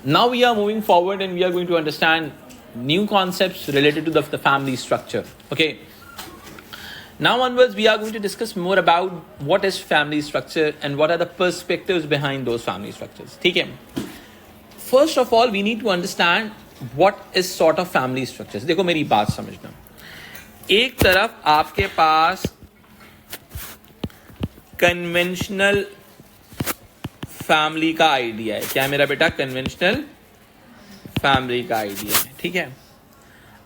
Now we are moving forward and we are going to understand new concepts related to the family structure. Okay. Now onwards, we are going to discuss more about what is family structure and what are the perspectives behind those family structures. Okay. First of all, we need to understand what is sort of family structures. देखो मेरी बात समझना. एक तरफ आपके पास conventional family का idea है. क्या मेरा बेटा? कन्वेंशनल फैमिली का आइडिया है. ठीक है.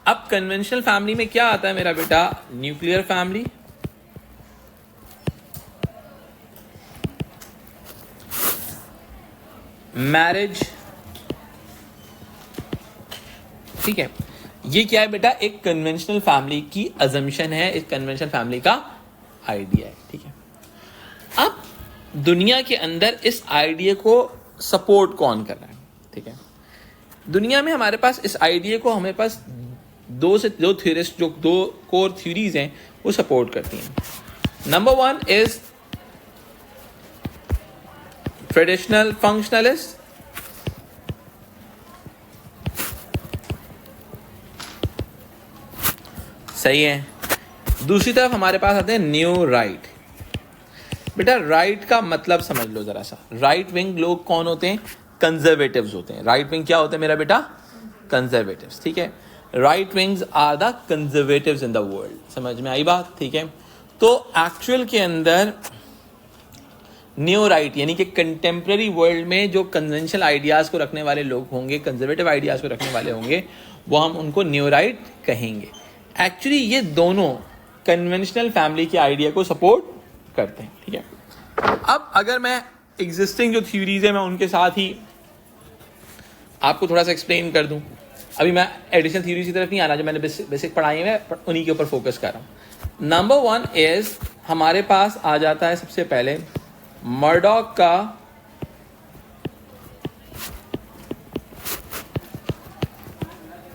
अब कन्वेंशनल फैमिली में क्या आता है मेरा बेटा? Nuclear family, marriage. ठीक है. ये क्या है बेटा? एक कन्वेंशनल फैमिली की अजम्पशन है, एक कन्वेंशनल फैमिली का आइडिया है. ठीक है. अब दुनिया के अंदर इस आइडिया को सपोर्ट कौन कर रहा है? ठीक है. दुनिया में हमारे पास इस आइडिया को हमारे पास दो थ्योरिस्ट, जो दो कोर थ्योरीज हैं, वो सपोर्ट करती हैं. Number one is traditional functionalist. सही है. दूसरी तरफ हमारे पास आते हैं न्यू राइट. बेटा राइट का मतलब समझ लो जरा सा. राइट विंग लोग कौन होते हैं? कंजर्वेटिव्स होते हैं. राइट विंग क्या होते हैं मेरा बेटा? कंजर्वेटिव्स. ठीक है. Right wings are the conservatives in the world. समझ में आई बात? ठीक है. तो एक्चुअल के अंदर न्यू राइट यानी कि कंटेम्प्रेरी वर्ल्ड में जो कन्वेंशनल आइडियाज को रखने वाले लोग होंगे, कंजर्वेटिव आइडियाज को रखने वाले होंगे, वो हम उनको न्यू राइट कहेंगे. एक्चुअली ये दोनों कन्वेंशनल फैमिली के आइडिया को सपोर्ट करते हैं. ठीक है. अब अगर मैं एग्जिस्टिंग जो थ्योरीज है मैं उनके साथ ही आपको थोड़ा सा एक्सप्लेन कर दूं. अभी मैं एडिशनल थ्योरीज की तरफ नहीं आना, जो मैंने बेसिक पढ़ाई है उन्हीं के ऊपर फोकस कर रहा हूं. नंबर वन इज हमारे पास आ जाता है सबसे पहले मर्डॉक का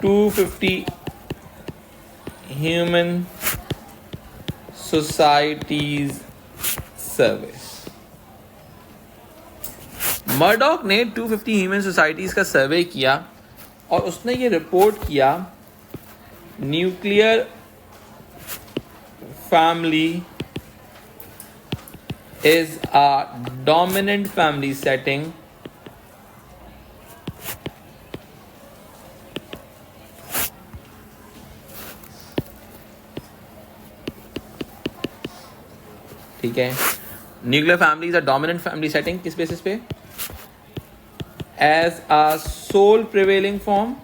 $250 ह्यूमन सोसाइटीज सर्वे. मर्डॉक ने 250 ह्यूमन सोसाइटीज का सर्वे किया और उसने ये रिपोर्ट किया nuclear family is a dominant family setting ठीक है. Nuclear family is a dominant family setting. किस बेसिस पे? As a sole prevailing form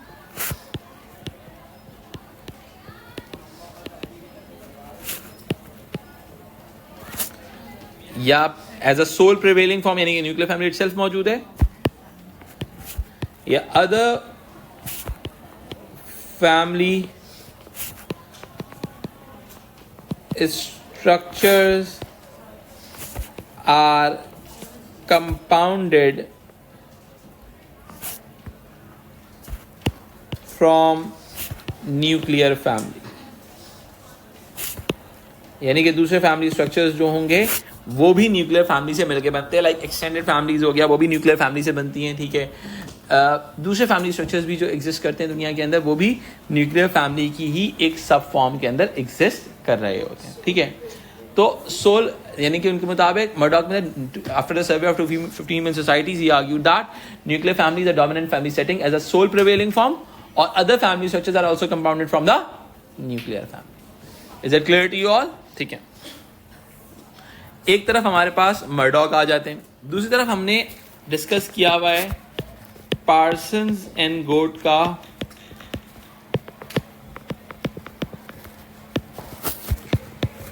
या as a sole prevailing form यानी कि न्यूक्लियर फैमिली इटसेल्फ मौजूद है, या other family structures are compounded from nuclear family. यानी कि दूसरे फैमिली स्ट्रक्चर्स जो होंगे वो भी न्यूक्लियर फैमिली से मिलके बनते हैं. लाइक एक्सटेंडेड फैमिलीज हो गया, वो भी न्यूक्लियर फैमिली से बनती हैं. ठीक है. दूसरे फैमिली स्ट्रक्चर्स भी जो एग्जिस्ट करते हैं दुनिया के अंदर, वो भी न्यूक्लियर फैमिली की ही एक सब फॉर्म के अंदर एग्जिस्ट कर रहे होते हैं. ठीक है. तो सोल यानी कि उनके मुताबिक मर्डॉक ने after the survey of 250 human societies he argued that nuclear family is a dominant family setting as a sole prevailing form और other family structures are also compounded from the nuclear family. Is it clear to you all? ठीक है. एक तरफ हमारे पास Murdock आ जाते हैं, दूसरी तरफ हमने डिस्कस किया हुआ है पार्सन्स एंड गोट का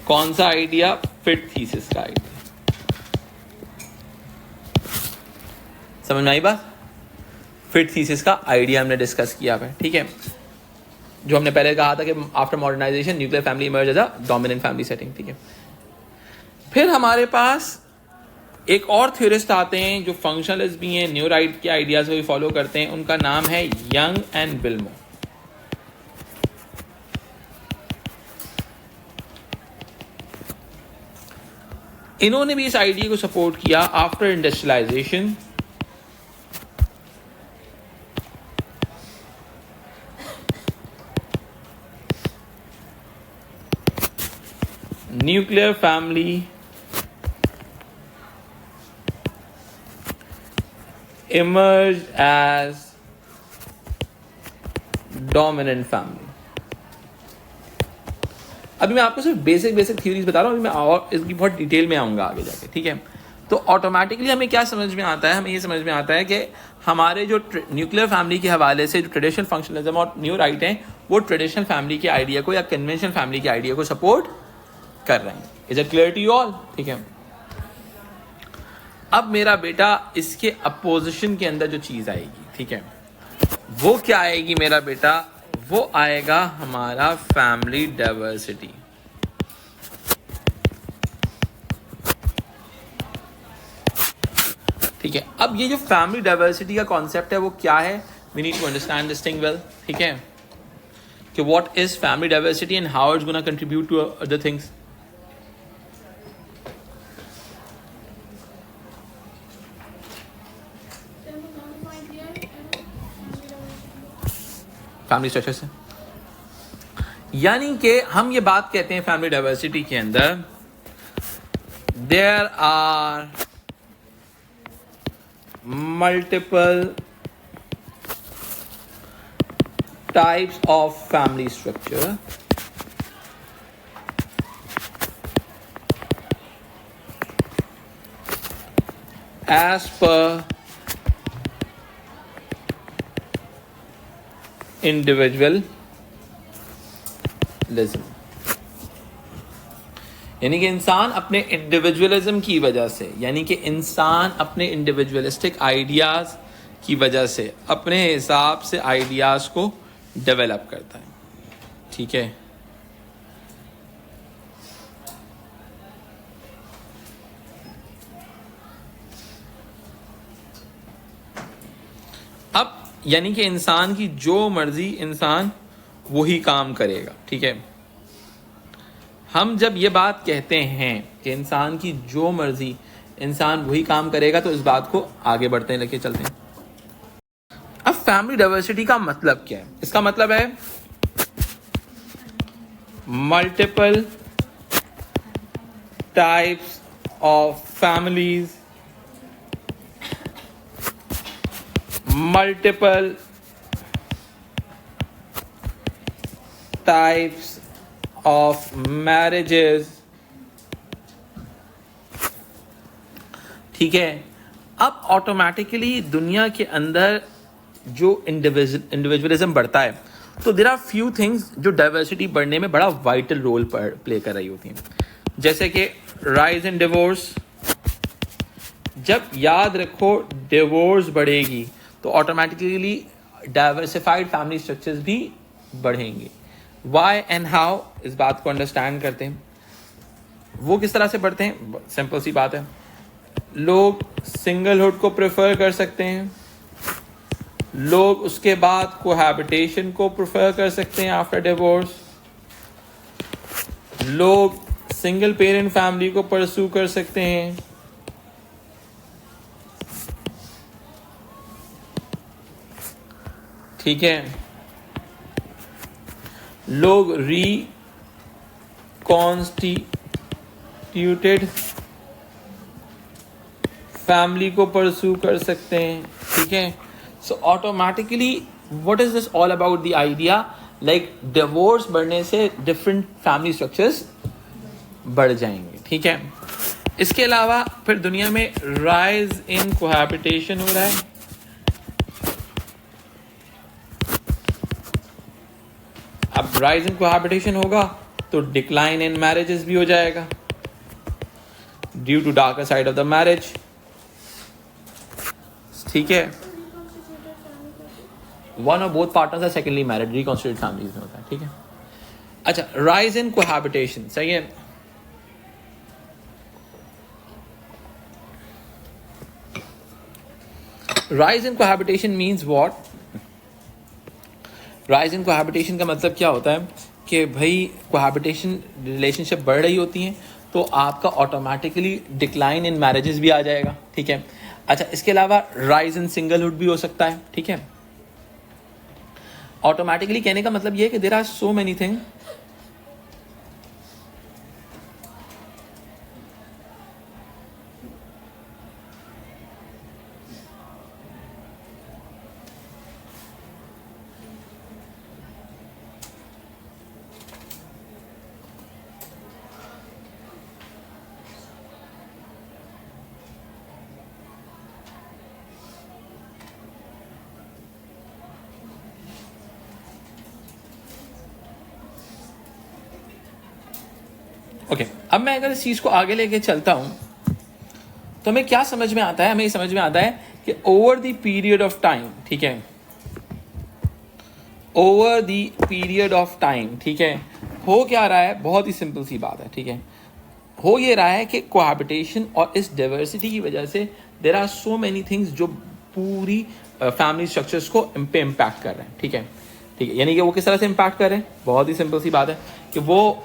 कौन सा आइडिया? फिट थीसिस का आइडिया. समझ में आई बात? फिट थीसिस का आइडिया हमने डिस्कस किया है. ठीक है. जो हमने पहले कहा था कि after modernization nuclear family emerge as a dominant family setting. ठीक है. फिर हमारे पास एक और थ्योरिस्ट आते हैं जो फंक्शनलिस्ट भी हैं, न्यू राइट के आइडियाज को भी फॉलो करते हैं. उनका नाम है यंग एंड बिल्मो. इन्होंने भी इस आइडिया को सपोर्ट किया after industrialization nuclear family emerge as dominant family. अभी मैं आपको सिर्फ बेसिक थ्योरीज बता रहा हूँ, अभी मैं और इसकी बहुत डिटेल में आऊँगा आगे जाके, ठीक है। तो ऑटोमेटिकली हमें क्या समझ में आता है, हमें ये समझ में आता है कि हमारे जो न्यूक्लियर फैमिली के हवाले से जो ट्रेडिशनल फंक्शनलिज्म और न्यू राइट हैं वो ट्रेडिशनल फैमिली के आइडिया को या कन्वेंशनल फैमिली के आइडिया को सपोर्ट कर रहे हैं। Is it clear to you all? ठीक है। अब मेरा बेटा इसके अपोजिशन के अंदर जो चीज आएगी, ठीक है, वो क्या आएगी मेरा बेटा? वो आएगा हमारा फैमिली डाइवर्सिटी। ठीक है। अब ये जो फैमिली डाइवर्सिटी का कॉन्सेप्ट है वो क्या है? We need to understand this thing well, ठीक है, कि what is family diversity and how it's gonna contribute to other things. Family structure से, यानी कि हम ये बात कहते हैं फैमिली डाइवर्सिटी के अंदर there are multiple types of family structure as per individualism, यानी कि इंसान अपने इंडिविजुअलिज्म की वजह से, यानी कि इंसान अपने इंडिविजुअलिस्टिक आइडियाज की वजह से अपने हिसाब से आइडियाज को डेवलप करता है, ठीक है। अब यानी कि इंसान की जो मर्जी इंसान वही काम करेगा, ठीक है। हम जब ये बात कहते हैं कि इंसान की जो मर्जी इंसान वही काम करेगा, तो इस बात को आगे बढ़ते हैं, लेके चलते हैं। अब फैमिली डाइवर्सिटी का मतलब क्या है? इसका मतलब है multiple types of families, multiple types of marriages, ठीक है। अब ऑटोमेटिकली दुनिया के अंदर जो इंडिविजुअलिज्म बढ़ता है, तो देयर आर फ्यू थिंग्स जो डाइवर्सिटी बढ़ने में बड़ा वाइटल रोल प्ले कर रही होती हैं, जैसे कि राइज इन डिवोर्स। जब याद रखो डिवोर्स बढ़ेगी तो ऑटोमेटिकली डाइवर्सिफाइड फैमिली स्ट्रक्चर्स भी बढ़ेंगे। वाई एंड हाउ, इस बात को अंडरस्टैंड करते हैं। वो किस तरह से बढ़ते हैं? सिंपल सी बात है, लोग सिंगलहुड को प्रेफर कर सकते हैं, लोग उसके बाद कोहैबिटेशन को प्रेफर कर सकते हैं आफ्टर डिवोर्स, लोग सिंगल पेरेंट फैमिली को परस्यू कर सकते हैं, ठीक है। लोग रिकॉन्स्टिट्यूटेड फैमिली को परस्यू कर सकते हैं, ठीक है। So automatically what is this all about? The idea like divorce बढ़ने से डिफरेंट फैमिली स्ट्रक्चर्स बढ़ जाएंगे, ठीक है। इसके अलावा फिर दुनिया में राइज इन कोहैबिटेशन हो रहा है। अब राइज इन कोहैबिटेशन होगा तो डिक्लाइन इन मैरिजेस भी हो जाएगा due to darker side of the marriage, ठीक है। वन और both partners are secondly married, reconstituted families में होता है, ठीक है। अच्छा, राइज इन कोहैबिटेशन, सही है। Rise in cohabitation means what? Rise in cohabitation का मतलब क्या होता है कि भाई कोहैबिटेशन रिलेशनशिप बढ़ रही होती हैं तो आपका ऑटोमेटिकली डिक्लाइन इन मैरिजेस भी आ जाएगा, ठीक है। अच्छा, इसके अलावा राइज इन सिंगलहुड भी हो सकता है, ठीक है। ऑटोमेटिकली कहने का मतलब ये है कि there are so many thing okay, अब मैं अगर इस चीज को आगे लेके चलता हूं तो हमें क्या समझ में आता है? हमें समझ में आता है कि over the period of time, ठीक है, over the period of time, ठीक है, हो क्या रहा है? बहुत ही सिंपल सी बात है, ठीक है, हो ये रहा है कि कोहैबिटेशन और इस डाइवर्सिटी की वजह से there are so many things जो पूरी फैमिली स्ट्रक्चर्स को पे इम्पैक्ट कर रहे हैं, ठीक है, ठीक है, यानी कि वो किस तरह से इम्पैक्ट कर रहे हैं? बहुत ही सिंपल सी बात है कि वो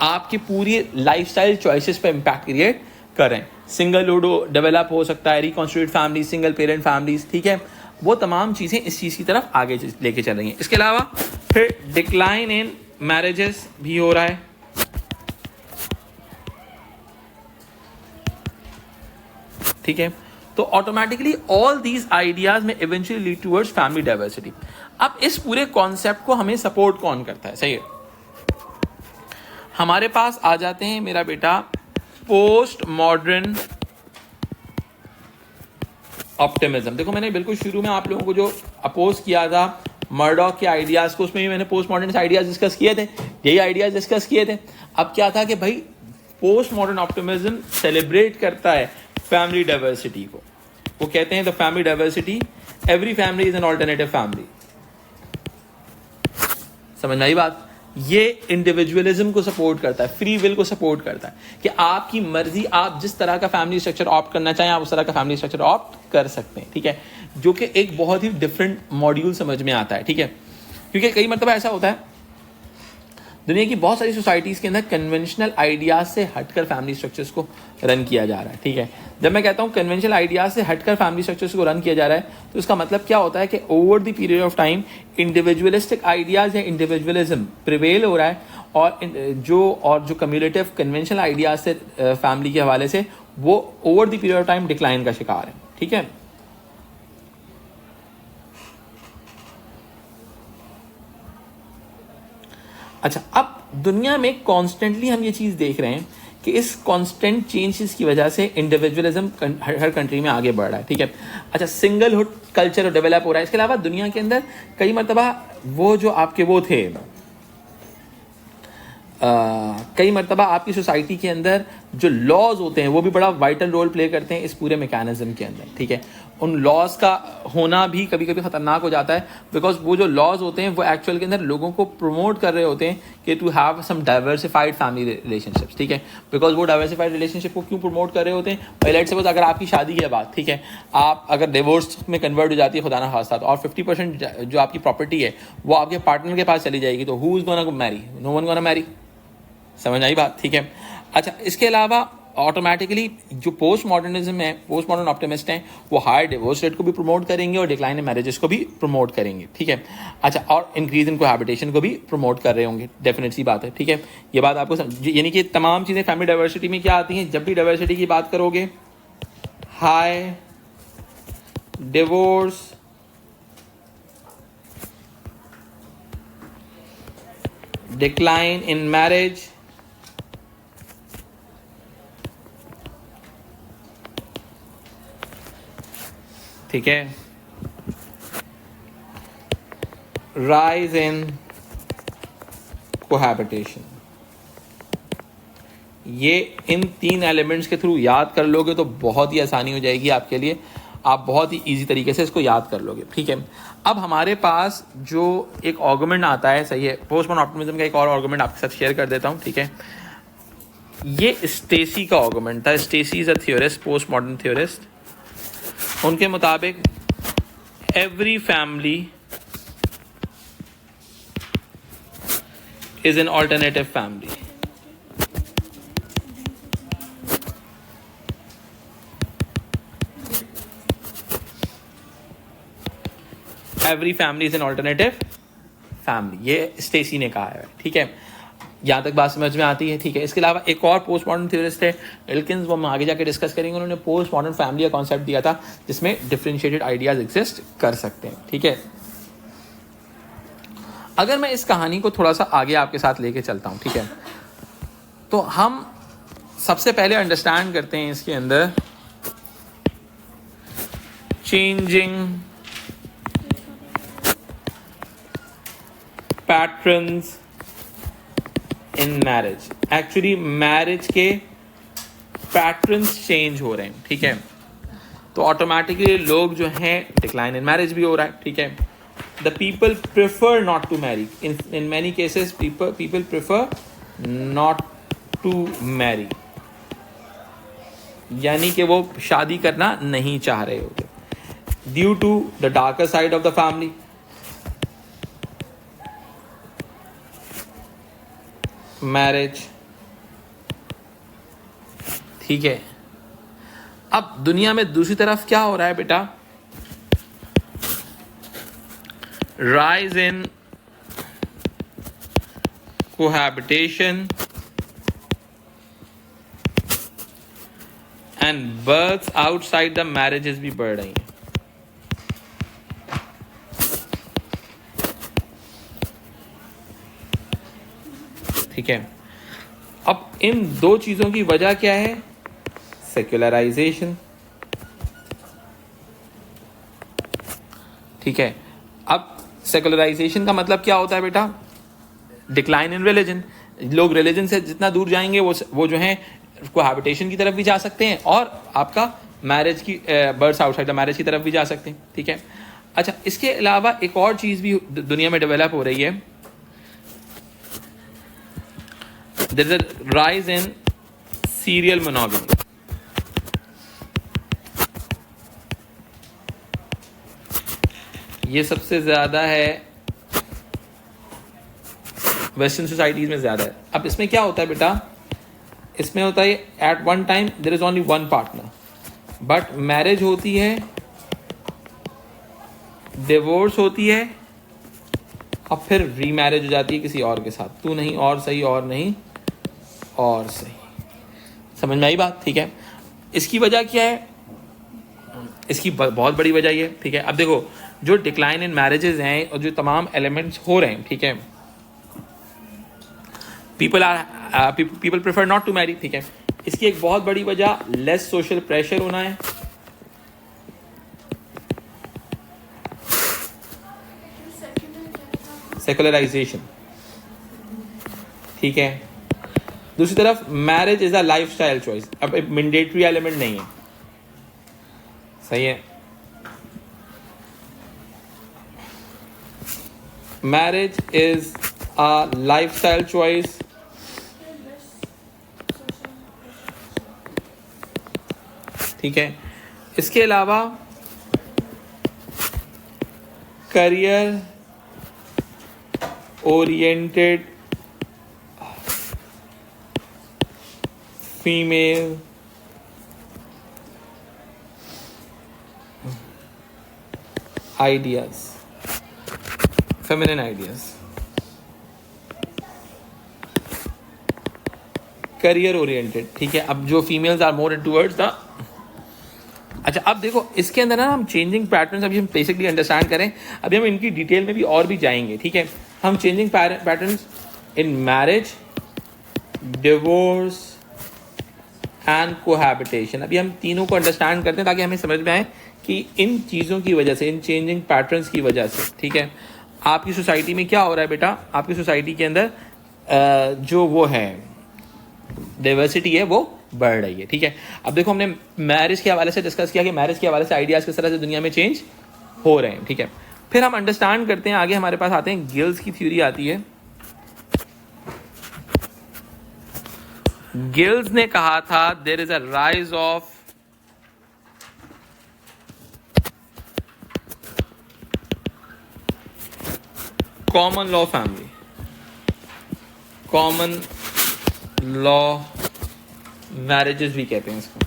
आपकी पूरी लाइफस्टाइल चॉइसेस पे इम्पैक्ट क्रिएट कर रहे हैं। सिंगल लूडो डेवलप हो सकता है, reconstitute family, single parent families, ठीक है, वो तमाम चीज़ें इस चीज़ की तरफ आगे लेके चल रही हैं। इसके अलावा फिर डिक्लाइन इन मैरिजेस भी हो रहा है, ठीक है, तो ऑटोमेटिकली ऑल दीज आइडियाज में eventually lead towards family diversity. अब इस पूरे कॉन्सेप्ट को हमें सपोर्ट कौन करता है? सही है, हमारे पास आ जाते हैं मेरा बेटा पोस्ट मॉडर्न ऑप्टिमिज्म। देखो मैंने बिल्कुल शुरू में आप लोगों को जो अपोज किया था मर्डॉक के आइडियाज को, उसमें भी मैंने पोस्ट मॉडर्न आइडियाज डिस्कस किए थे, यही आइडियाज डिस्कस किए थे। अब क्या था कि भाई पोस्ट मॉडर्न ऑप्टिमिज्म सेलिब्रेट करता है फैमिली डाइवर्सिटी को। वो कहते हैं the family diversity, every family is an alternative family. समझ में आई बात? ये इंडिविजुअलिज्म को सपोर्ट करता है, फ्री विल को सपोर्ट करता है कि आपकी मर्जी, आप जिस तरह का फैमिली स्ट्रक्चर ऑप्ट करना चाहें आप उस तरह का फैमिली स्ट्रक्चर ऑप्ट कर सकते हैं, ठीक है, जो कि एक बहुत ही डिफरेंट मॉड्यूल समझ में आता है, ठीक है, क्योंकि कई मतलब ऐसा होता है दुनिया की बहुत सारी सोसाइटीज़ के अंदर कन्वेंशनल आइडियाज से हटकर फैमिली स्ट्रक्चर्स को रन किया जा रहा है, ठीक है। जब मैं कहता हूँ कन्वेंशनल आइडियाज से हटकर फैमिली स्ट्रक्चर्स को रन किया जा रहा है तो इसका मतलब क्या होता है कि over the period of time individualistic ideas या इंडिविजुअलिज्म प्रिवेल हो रहा है और जो कम्युलेटिव कन्वेंशनल आइडियाज से फैमिली के हवाले से वो over the period of time decline का शिकार है, ठीक है। अच्छा, अब दुनिया में कॉन्स्टेंटली हम ये चीज़ देख रहे हैं कि इस कांस्टेंट चेंजेस की वजह से इंडिविजुअलिज्म हर कंट्री में आगे बढ़ रहा है, ठीक है। अच्छा, सिंगलहुड कल्चर डेवलप हो रहा है। इसके अलावा दुनिया के अंदर कई मरतबा वो जो आपके वो थे कई मरतबा आपकी सोसाइटी के अंदर जो लॉज होते हैं वो भी बड़ा वाइटल रोल प्ले करते हैं इस पूरे मैकेनिज्म के अंदर, ठीक है। उन लॉज का होना भी कभी कभी ख़तरनाक हो जाता है बिकॉज वो जो लॉज होते हैं वो एक्चुअल के अंदर लोगों को प्रमोट कर रहे होते हैं कि to have some diversified family relationships, ठीक है। बिकॉज वो डाइवर्सिफाइड रिलेशनशिप को क्यों प्रमोट कर रहे होते हैं? पहले लेट्स सपोज अगर आपकी शादी की बात, ठीक है, आप अगर डिवोर्स में कन्वर्ट हो जाती है खुदा ना खास्ता और 50% जो आपकी प्रॉपर्टी है वो आपके पार्टनर के पास चली जाएगी तो who is gonna marry? No one gonna marry. समझ आई बात, ठीक है। अच्छा, इसके अलावा ऑटोमेटिकली जो पोस्ट मॉडर्निज्म है, पोस्ट मॉडर्न ऑप्टिमिस्ट हैं, वो हायर डिवोर्स रेट को भी प्रमोट करेंगे और डिक्लाइन इन मैरिजेस को भी प्रमोट करेंगे, ठीक है। अच्छा, और इंक्रीज इन कोहैबिटेशन को भी प्रमोट कर रहे होंगे, डेफिनेट सी बात है, ठीक है। ये बात आपको यानी कि तमाम चीज़ें फैमिली डाइवर्सिटी में क्या आती हैं? जब भी डाइवर्सिटी की बात करोगे, high divorce, decline in marriage, ठीक है, राइज इन कोहैबिटेशन। ये इन 3 एलिमेंट्स के थ्रू याद कर लोगे तो बहुत ही आसानी हो जाएगी आपके लिए, आप बहुत ही इजी तरीके से इसको याद कर लोगे, ठीक है। अब हमारे पास जो एक आर्गुमेंट आता है, सही है, पोस्ट मॉडर्न ऑप्टिमिज्म का एक और आर्गुमेंट आपके साथ शेयर कर देता हूँ, ठीक है। ये स्टेसी का आर्गुमेंट था। Stacey is a theorist, post modern theorist. उनके मुताबिक every family is an alternative family. Every family is an alternative family, ये स्टेसी ने कहा है, ठीक है। यहाँ तक बात समझ में आती है, ठीक है। इसके अलावा एक और पोस्ट मॉडर्न थ्योरिस्ट है एल्किंस, वो हम आगे जाके डिस्कस करेंगे। उन्होंने पोस्ट मॉडर्न फैमिली का कॉन्सेप्ट दिया था जिसमें डिफरेंशिएटेड आइडियाज एग्जिस्ट कर सकते हैं, ठीक है। अगर मैं इस कहानी को थोड़ा सा आगे आपके साथ लेके चलता हूँ, ठीक है, तो हम सबसे पहले अंडरस्टैंड करते हैं इसके अंदर changing patterns in marriage, actually marriage के पैटर्न्स चेंज हो रहे हैं, ठीक है। तो ऑटोमेटिकली लोग जो हैं डिक्लाइन इन मैरिज भी हो रहा है, ठीक है। The people prefer not to marry, in many cases people prefer not to marry, यानी कि वो शादी करना नहीं चाह रहे होते, due to the darker side of the family. Marriage, ठीक है। अब दुनिया में दूसरी तरफ क्या हो रहा है बेटा, rise in cohabitation and births outside the marriages भी बढ़ रही हैं, ठीक है। अब इन दो चीजों की वजह क्या है, सेक्युलराइजेशन, ठीक है। अब सेक्युलराइजेशन का मतलब क्या होता है बेटा, डिक्लाइन इन रिलीजन। लोग रिलीजन से जितना दूर जाएंगे वो जो है कोहैबिटेशन की तरफ भी जा सकते हैं और आपका मैरिज की बर्थ आउटसाइड द मैरिज की तरफ भी जा सकते हैं, ठीक है। अच्छा, इसके अलावा एक और चीज भी दुनिया में डेवलप हो रही है, there is a rise in serial monogamy. ये सबसे ज्यादा है वेस्टर्न सोसाइटीज में ज्यादा है। अब इसमें क्या होता है बेटा, इसमें होता है at one time there is only one partner, but marriage होती है, डिवोर्स होती है और फिर रीमैरिज हो जाती है किसी और के साथ, तू नहीं और सही और नहीं और सही। समझ में आई बात, ठीक है। इसकी वजह क्या है, इसकी बहुत बड़ी वजह ये, ठीक है। अब देखो जो डिक्लाइन इन मैरिजेस हैं और जो तमाम एलिमेंट्स हो रहे हैं, ठीक है, people prefer not to marry, ठीक है। इसकी एक बहुत बड़ी वजह लेस सोशल प्रेशर होना है, सेकुलराइजेशन, ठीक है। दूसरी तरफ marriage is a lifestyle choice, अब एक मैंडेटरी एलिमेंट नहीं है, सही है। Marriage is a lifestyle choice, ठीक है। इसके अलावा career oriented female ideas, feminine ideas, career oriented, ठीक है। अब जो females are more towards the, अच्छा अब देखो इसके अंदर ना हम चेंजिंग पैटर्न्स अभी हम बेसिकली अंडरस्टैंड करें, अभी हम इनकी डिटेल में भी और भी जाएंगे, ठीक है। हम changing patterns in marriage, divorce and cohabitation, अभी हम तीनों को अंडरस्टैंड करते हैं ताकि हमें समझ में आए कि इन चीज़ों की वजह से, इन चेंजिंग पैटर्न्स की वजह से, ठीक है, आपकी सोसाइटी में क्या हो रहा है बेटा, आपकी सोसाइटी के अंदर जो वो है डाइवर्सिटी है वो बढ़ रही है, ठीक है। अब देखो हमने मैरिज के हवाले से डिस्कस किया कि मैरिज के हवाले से आइडियाज़ किस तरह से दुनिया में चेंज हो रहे हैं, ठीक है। फिर हम अंडरस्टैंड करते हैं, आगे हमारे पास आते हैं गिल्स की थ्योरी आती है। गिल्स ने कहा था there is a rise of common law family, common law marriages भी कहते हैं इसको,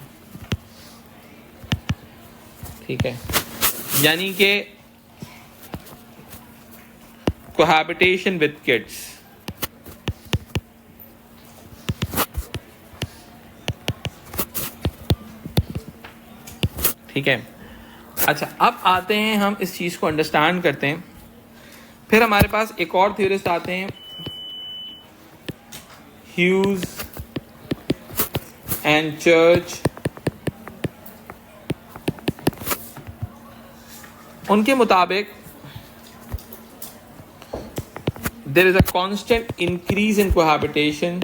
ठीक है। यानी कि कोहैबिटेशन विद किड्स, ठीक है। अच्छा अब आते हैं हम इस चीज को अंडरस्टैंड करते हैं, फिर हमारे पास एक और थ्योरिस्ट आते हैं, ह्यूज एंड चर्च। उनके मुताबिक there is a constant increase in cohabitation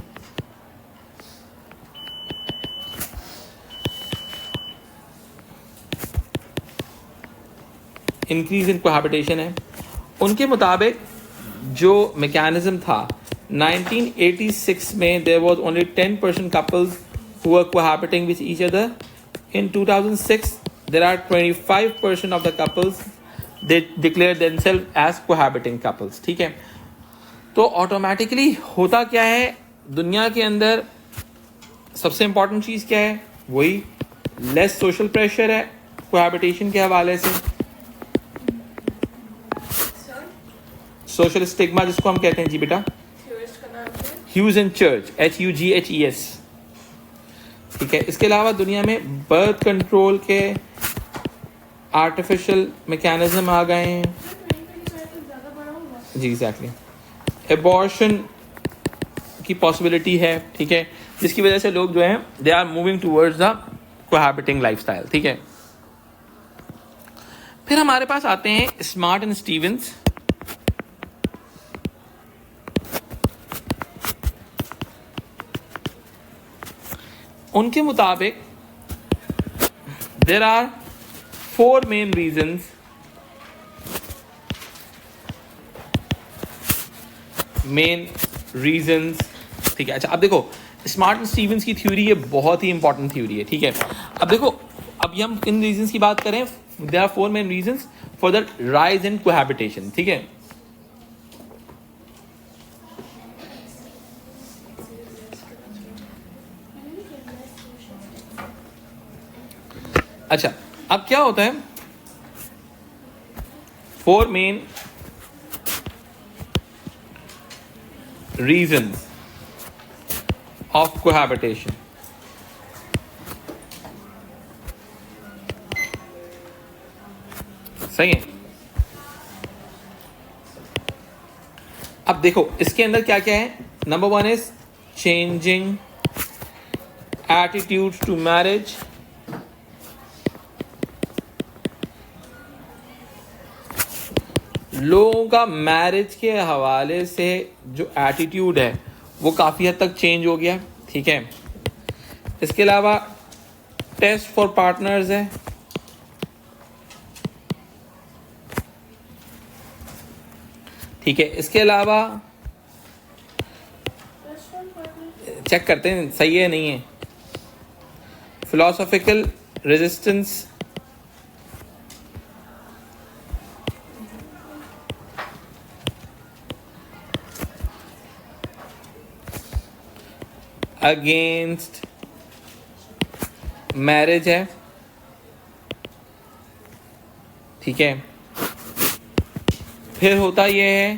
है। उनके मुताबिक जो मैकेनिज्म था 1986 में there was only 10% couples who were cohabiting with each other. In 2006 there are 25% of the couples they declare themselves as cohabiting couples। ठीक है, तो ऑटोमेटिकली होता क्या है दुनिया के अंदर, सबसे इंपॉर्टेंट चीज क्या है, वही लेस सोशल प्रेशर है कोहैबिटेशन के हवाले से। सोशल स्टिग्मा जिसको हम कहते हैं जी बेटा, ह्यूज एंड चर्च, HUGHES। ठीक है, इसके अलावा दुनिया में बर्थ कंट्रोल के आर्टिफिशियल मैकेनिज्म आ गए हैं जी, एग्जैक्टली। एबॉर्शन की पॉसिबिलिटी है, ठीक है, जिसकी वजह से लोग जो हैं they are moving towards the cohabiting lifestyle. ठीक है, फिर हमारे पास आते हैं स्मार्ट एंड स्टीवेंस। उनके मुताबिक देयर आर 4 मेन रीजंस ठीक है। अच्छा, अब देखो स्मार्ट एंड स्टीवेंस की थ्योरी ये बहुत ही इंपॉर्टेंट थ्योरी है। ठीक है, अब देखो, अब हम किन रीजंस की बात करें, there are 4 main reasons for the rise in cohabitation. ठीक है, अच्छा, अब क्या होता है, 4 मेन रीजंस ऑफ कोहैबिटेशन। सही है। अब देखो इसके अंदर क्या क्या है। Number 1 is changing attitude to marriage, लोगों का मैरिज के हवाले से जो एटीट्यूड है वो काफ़ी हद तक चेंज हो गया। ठीक है, इसके अलावा टेस्ट फॉर पार्टनर्स है, ठीक है, इसके अलावा चेक करते हैं सही है नहीं है, फिलोसॉफिकल रेजिस्टेंस, अगेंस्ट मैरिज है। ठीक है, फिर होता यह है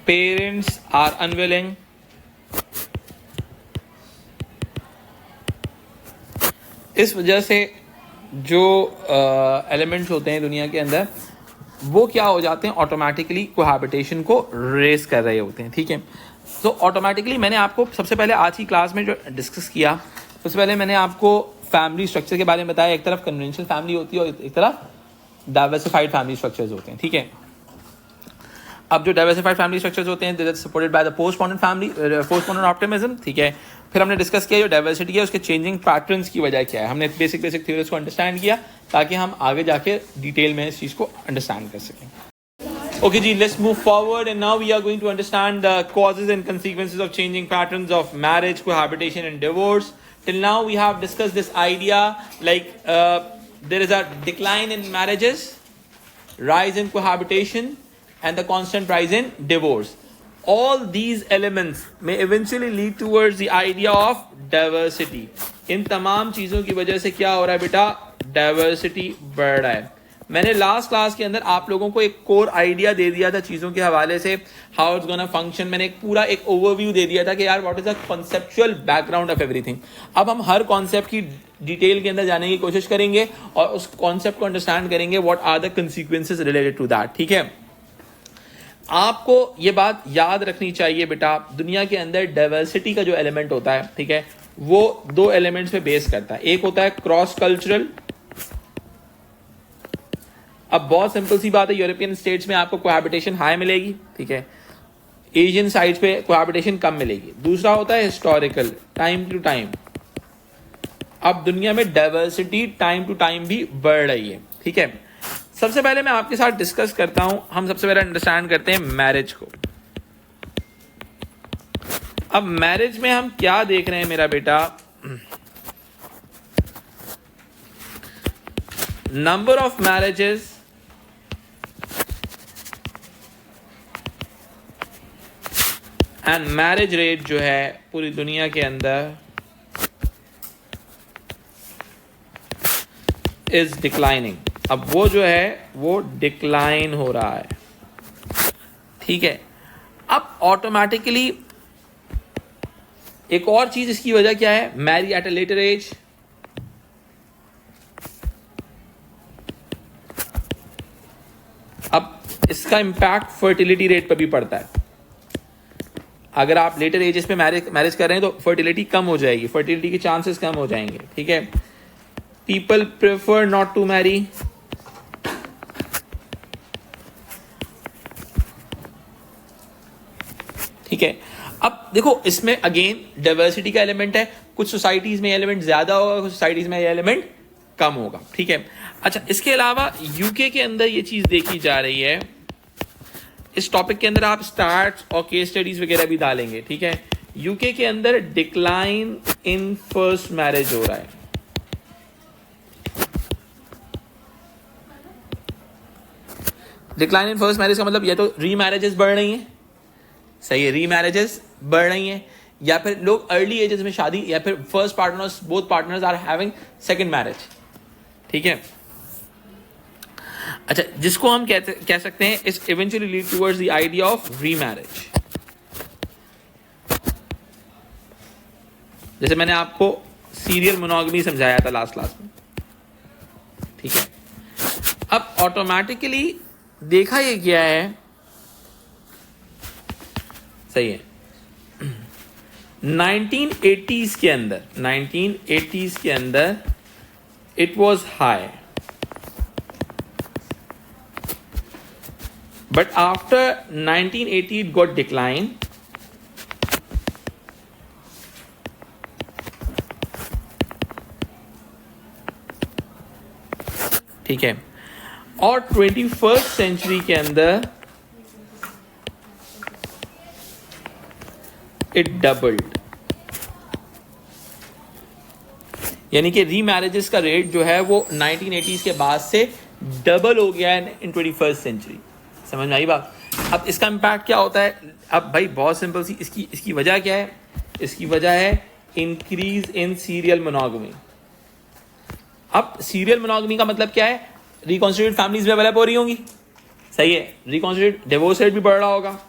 पेरेंट्स आर अनविलिंग, इस वजह से जो एलिमेंट्स होते हैं दुनिया के अंदर वो क्या हो जाते हैं, ऑटोमेटिकली कोहैबिटेशन को रेस कर रहे होते हैं। ठीक है, तो ऑटोमेटिकली मैंने आपको सबसे पहले आज की क्लास में जो डिस्कस किया, सबसे पहले मैंने आपको फैमिली स्ट्रक्चर के बारे में बताया। एक तरफ कन्वेंशनल फैमिली होती है और एक तरफ डाइवर्सिफाइड फैमिली स्ट्रक्चर्स होते हैं। ठीक है, अब जो डाइवर्सिफाइड फैमिली स्ट्रक्चर्स होते हैं they are supported by the postmodern family, postmodern optimism. ठीक है, फिर हमने डिस्कस किया जो डाइवर्सिटी है उसके चेंजिंग पैटर्न्स की वजह क्या है, हमने बेसिक थ्योरीज को अंडरस्टैंड किया ताकि हम आगे जाके डिटेल में इस चीज़ को अंडरस्टैंड कर सकें। Okay, Ji, let's move forward, and now we are going to understand the causes and consequences of changing patterns of marriage, cohabitation, and divorce. Till now, we have discussed this idea like there is a decline in marriages, rise in cohabitation, and the constant rise in divorce. All these elements may eventually lead towards the idea of diversity. इन तमाम चीज़ों की वजह से क्या हो रहा है बेटा, डाइवर्सिटी बढ़ रहा है। मैंने लास्ट क्लास के अंदर आप लोगों को एक कोर आइडिया दे दिया था चीज़ों के हवाले से, हाउ इट्स गोना फंक्शन। मैंने एक पूरा एक ओवरव्यू दे दिया था कि यार what is the conceptual background of everything. अब हम हर कॉन्सेप्ट की डिटेल के अंदर जाने की कोशिश करेंगे और उस कॉन्सेप्ट को अंडरस्टैंड करेंगे, what are the consequences related to that. ठीक है, आपको ये बात याद रखनी चाहिए बेटा, दुनिया के अंदर डाइवर्सिटी का जो एलिमेंट होता है, ठीक है, वो 2 एलिमेंट्स पे बेस करता है। एक होता है क्रॉस कल्चरल अब बहुत सिंपल सी बात है, यूरोपियन स्टेट्स में आपको कोहैबिटेशन हाई मिलेगी, ठीक है, एशियन साइड्स पे कोहैबिटेशन कम मिलेगी। दूसरा होता है हिस्टोरिकल, टाइम टू टाइम। अब दुनिया में डाइवर्सिटी टाइम टू टाइम भी बढ़ रही है, ठीक है। सबसे पहले मैं आपके साथ डिस्कस करता हूं, हम सबसे पहले अंडरस्टैंड करते हैं मैरिज को। अब मैरिज में हम क्या देख रहे हैं मेरा बेटा, number of marriages and marriage rate जो है पूरी दुनिया के अंदर इज डिक्लाइनिंग। अब वो जो है वो डिक्लाइन हो रहा है, ठीक है। अब ऑटोमेटिकली एक और चीज, इसकी वजह क्या है, marry at a later age. अब इसका इंपैक्ट फर्टिलिटी रेट पर भी पड़ता है। अगर आप लेटर एजेस पे मैरिज कर रहे हैं तो फर्टिलिटी कम हो जाएगी, फर्टिलिटी के चांसेस कम हो जाएंगे, ठीक है। People prefer not to marry, ठीक है। अब देखो इसमें अगेन डाइवर्सिटी का एलिमेंट है, कुछ सोसाइटीज में एलिमेंट ज्यादा होगा, कुछ सोसाइटीज में एलिमेंट कम होगा, ठीक है। अच्छा, इसके अलावा यूके के अंदर ये चीज देखी जा रही है, इस टॉपिक के अंदर आप स्टार्ट्स और केस स्टडीज वगैरह भी डालेंगे, ठीक है। यूके के अंदर डिक्लाइन इन फर्स्ट मैरिज हो रहा है। डिक्लाइन इन फर्स्ट मैरिज का मतलब या तो री मैरिजेस बढ़ रही हैं, सही है, री मैरिजेस बढ़ रही हैं, या फिर लोग अर्ली एजेस में शादी, या फिर first partners, both partners are having second marriage, ठीक है। अच्छा, जिसको हम कह सकते हैं इस eventually lead towards the idea of remarriage. जैसे मैंने आपको सीरियल मोनोगमी समझाया था लास्ट क्लास में, ठीक है। अब ऑटोमेटिकली देखा ये क्या है, सही है, 1980s के अंदर it was high, but after 1980 it got decline, ठीक है। और 21st सेंचुरी के अंदर इट डबल्ड, यानी कि री मैरिजेस का रेट जो है वो 1980s के बाद से डबल हो गया है इन 21st सेंचुरी। समझ में आई बात। अब इसका इम्पैक्ट क्या होता है, अब भाई बहुत सिंपल सी, इसकी वजह क्या है, इसकी वजह है इंक्रीज इन सीरियल मोनोगमी। अब सीरियल मोनोगमी का मतलब क्या है, रिकॉन्स्टिट्यूटेड फैमिलीज डेवलप हो रही होंगी, सही है, रिकॉन्स्टिट्यूटेड डिवोर्स रेट भी बढ़ रहा होगा,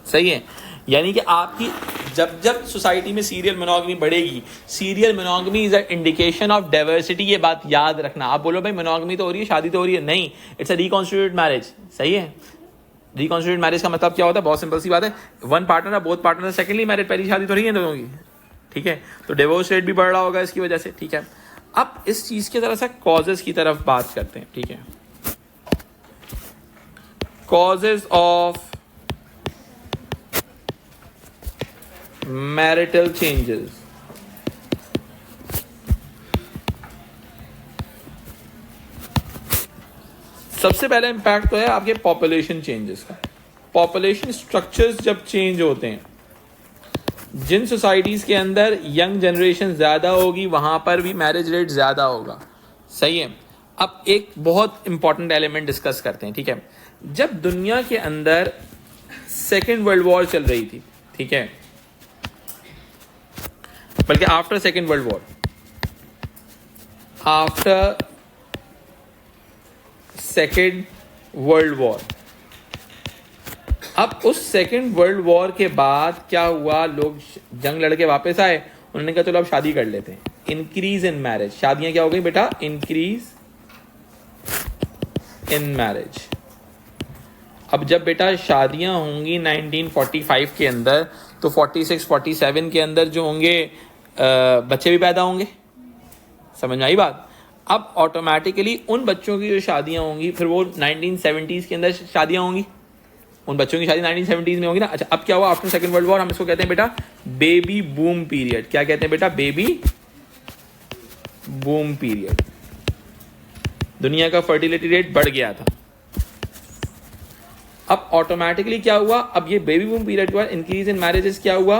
सही है। यानी कि आपकी जब सोसाइटी में सीरियल मोनोगमी बढ़ेगी, serial monogamy is a indication of diversity, ये बात याद रखना। आप बोलो भाई मोनोगमी तो हो रही है, शादी तो हो रही है, नहीं, इट्स अ रिकॉन्स्टिट्यूटेड मैरिज, सही है। रिकॉन्स्टिट्यूटेड मैरिज का मतलब क्या होता है, बहुत सिंपल सी बात है, one partner, both partner secondly married, पहली शादी तो रही है दोनों की, ठीक है। तो डिवोर्स रेट भी बढ़ रहा होगा इसकी वजह से, ठीक है। अब इस चीज के तरह से कॉजेज की तरफ बात करते हैं, ठीक है। कॉजेज ऑफ मैरिटल चेंजेस, सबसे पहला इंपैक्ट तो है आपके पॉपुलेशन चेंजेस का। पॉपुलेशन स्ट्रक्चर्स जब चेंज होते हैं, जिन सोसाइटीज के अंदर यंग जनरेशन ज्यादा होगी वहां पर भी मैरिज रेट ज्यादा होगा, सही है। अब एक बहुत इंपॉर्टेंट एलिमेंट डिस्कस करते हैं, ठीक है। जब दुनिया के अंदर सेकेंड वर्ल्ड वॉर चल रही थी, ठीक है, बल्कि after second world war, after second world war, अब उस सेकेंड वर्ल्ड वॉर के बाद क्या हुआ, लोग जंग लड़के वापस आए, उन्होंने कहा चलो अब शादी कर लेते हैं, इंक्रीज इन मैरिज, शादियां क्या हो गई बेटा, इंक्रीज इन मैरिज। अब जब बेटा शादियां होंगी 1945 के अंदर, तो 46 47 के अंदर जो होंगे बच्चे भी पैदा होंगे। समझ में आई बात? अब ऑटोमेटिकली उन बच्चों की जो शादियां होंगी फिर वो 1970s के अंदर शादियां होंगी, उन बच्चों की शादी 1970s में होगी ना। अच्छा, अब क्या हुआ आफ्टर सेकेंड वर्ल्ड वॉर? हम इसको कहते हैं बेटा बेबी बूम पीरियड। क्या कहते हैं बेटा? Baby boom period. दुनिया का फर्टिलिटी रेट बढ़ गया था। अब ऑटोमेटिकली क्या हुआ? अब ये बेबी बूम पीरियड के बाद इंक्रीज इन मैरिजेस क्या हुआ?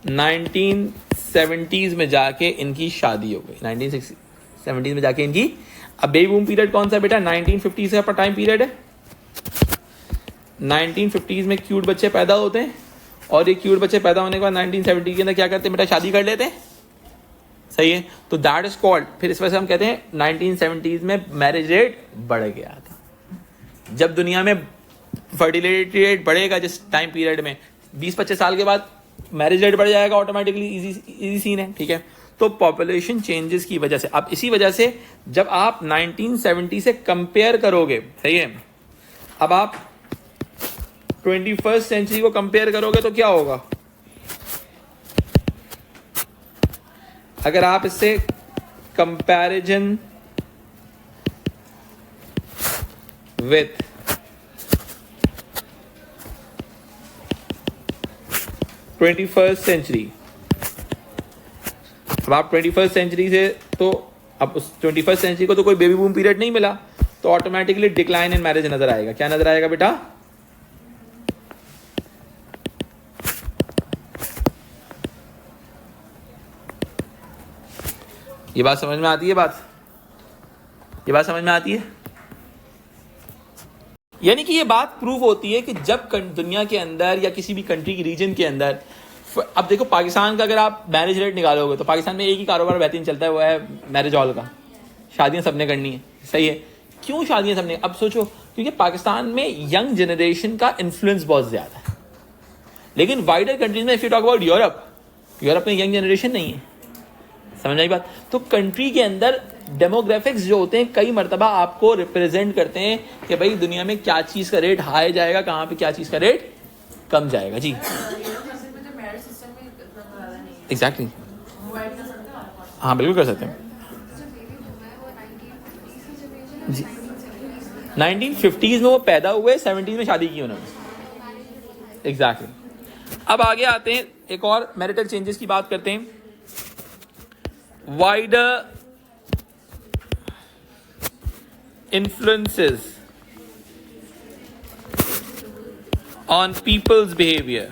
1970s में जाके इनकी शादी हो गई। 1970s में जाके इनकी। अब बेबी बूम पीरियड कौन सा बेटा? 1950s का टाइम पीरियड है। 1950s में क्यूट बच्चे पैदा होते हैं और ये क्यूट बच्चे पैदा होने के बाद 1970 के अंदर क्या करते हैं बेटा? शादी कर लेते हैं। सही है, तो दैट इज कॉल्ड, फिर इस वजह से हम कहते हैं 1970s में मैरिज रेट बढ़ गया था। जब दुनिया में फर्टिलिटी रेट बढ़ेगा जिस टाइम पीरियड में 20-25 साल के बाद मैरिज रेट बढ़ जाएगा ऑटोमेटिकली। इजी सीन है, ठीक है। तो पॉपुलेशन चेंजेस की वजह से, अब इसी वजह से जब आप 1970 से कंपेयर करोगे, सही है, अब आप 21st सेंचुरी को कंपेयर करोगे तो क्या होगा? अगर आप इससे comparison with twenty first century, अब आप 21st सेंचुरी से, तो अब उस 21st सेंचुरी को तो कोई बेबी बूम पीरियड नहीं मिला, तो ऑटोमेटिकली डिक्लाइन इन मैरिज नजर आएगा। क्या नजर आएगा बेटा? ये बात समझ में आती है? ये बात समझ में आती है? यानी कि ये बात प्रूव होती है कि जब दुनिया के अंदर या किसी भी कंट्री की रीजन के अंदर, अब देखो पाकिस्तान का अगर आप मैरिज रेट निकालोगे तो पाकिस्तान में एक ही कारोबार बेहतरीन चलता है, वो है मैरिज हॉल का। शादियां सबने करनी है, सही है। क्यों शादियां सबने? अब सोचो, क्योंकि पाकिस्तान में यंग जनरेशन का इन्फ्लुएंस बहुत ज्यादा है। लेकिन वाइडर कंट्रीज में, if you talk about Europe में यंग जनरेशन नहीं है। समझ आई बात? तो कंट्री के अंदर डेमोग्राफिक्स जो होते हैं कई मरतबा आपको रिप्रेजेंट करते हैं कि भाई दुनिया में क्या चीज का रेट हाई जाएगा, कहां पे क्या चीज का रेट कम जाएगा। जी एग्जैक्टली, हाँ बिल्कुल कर सकते हैं जी। 1950s में वो पैदा हुए, 70s में शादी की उन्होंने। एग्जैक्टली। अब आगे आते हैं, एक और मैरिटल चेंजेस की बात करते हैं। wider influences on people's behavior.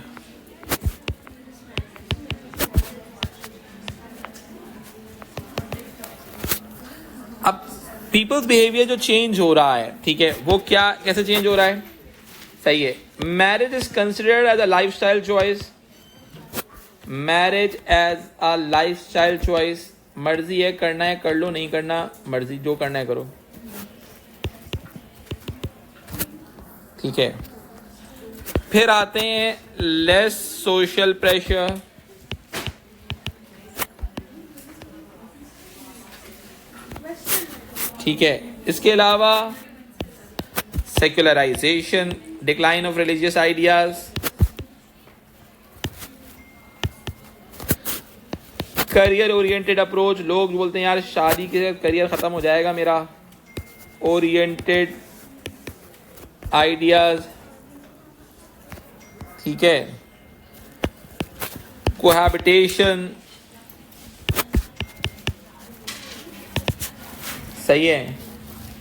अब people's behavior जो चेंज हो रहा है, ठीक है, वो क्या कैसे चेंज हो रहा है? सही है, marriage is considered as a lifestyle choice. Marriage as a lifestyle choice, मर्जी है, करना है कर लो, नहीं करना मर्जी, जो करना है करो, ठीक है। फिर आते हैं लेस सोशल प्रेशर, ठीक है। इसके अलावा secularisation, decline of religious ideas, career oriented approach. लोग बोलते हैं यार शादी के करियर खत्म हो जाएगा मेरा, ओरिएंटेड आइडियाज, ठीक है। कोहैबिटेशन, सही है।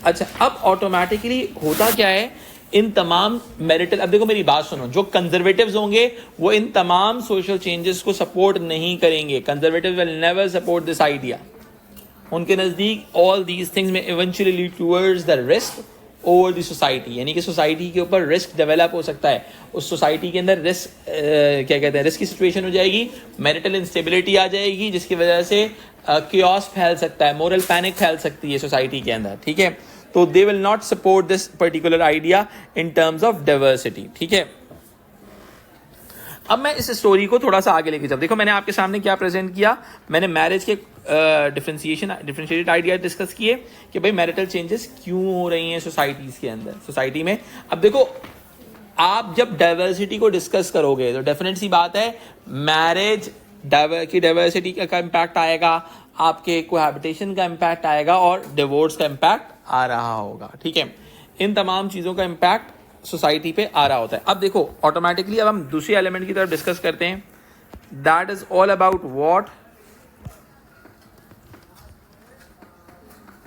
अच्छा, अब ऑटोमेटिकली होता क्या है इन तमाम मैरिटल, अब देखो मेरी बात सुनो, जो कंजर्वेटिव्स होंगे वो इन तमाम सोशल चेंजेस को सपोर्ट नहीं करेंगे। Conservatives will never support this idea. उनके नजदीक ऑल दीज थिंग्स में eventually lead towards the risk over the society, यानी कि सोसाइटी के ऊपर रिस्क डेवलप हो सकता है। उस सोसाइटी के अंदर रिस्क क्या कहते हैं, रिस्क की सिचुएशन हो जाएगी, मैरिटल इंस्टेबिलिटी आ जाएगी, जिसकी वजह से क्योस फैल सकता है, मोरल पैनिक फैल सकती है सोसाइटी के अंदर, ठीक है। तो they will not support this particular idea in terms of diversity, ठीक है। अब मैं इस स्टोरी को थोड़ा सा आगे लेके चल, देखो मैंने आपके सामने क्या प्रेजेंट किया, मैंने मैरिज के डिफरेंशिएटेड आइडिया डिस्कस किए कि भाई मैरिटल चेंजेस क्यों हो रही हैं सोसाइटीज के अंदर, सोसाइटी में। अब देखो आप जब डाइवर्सिटी को डिस्कस करोगे तो डेफिनेट सी बात है मैरिज की डाइवर्सिटी का इम्पैक्ट आएगा, आपके कोहैबिटेशन का इम्पैक्ट आएगा और डिवोर्स का इम्पैक्ट आ रहा होगा। ठीक है, इन तमाम चीज़ों का इम्पैक्ट सोसाइटी पे आ रहा होता है। अब देखो ऑटोमेटिकली अब हम दूसरे एलिमेंट की तरफ डिस्कस करते हैं, that is all about what.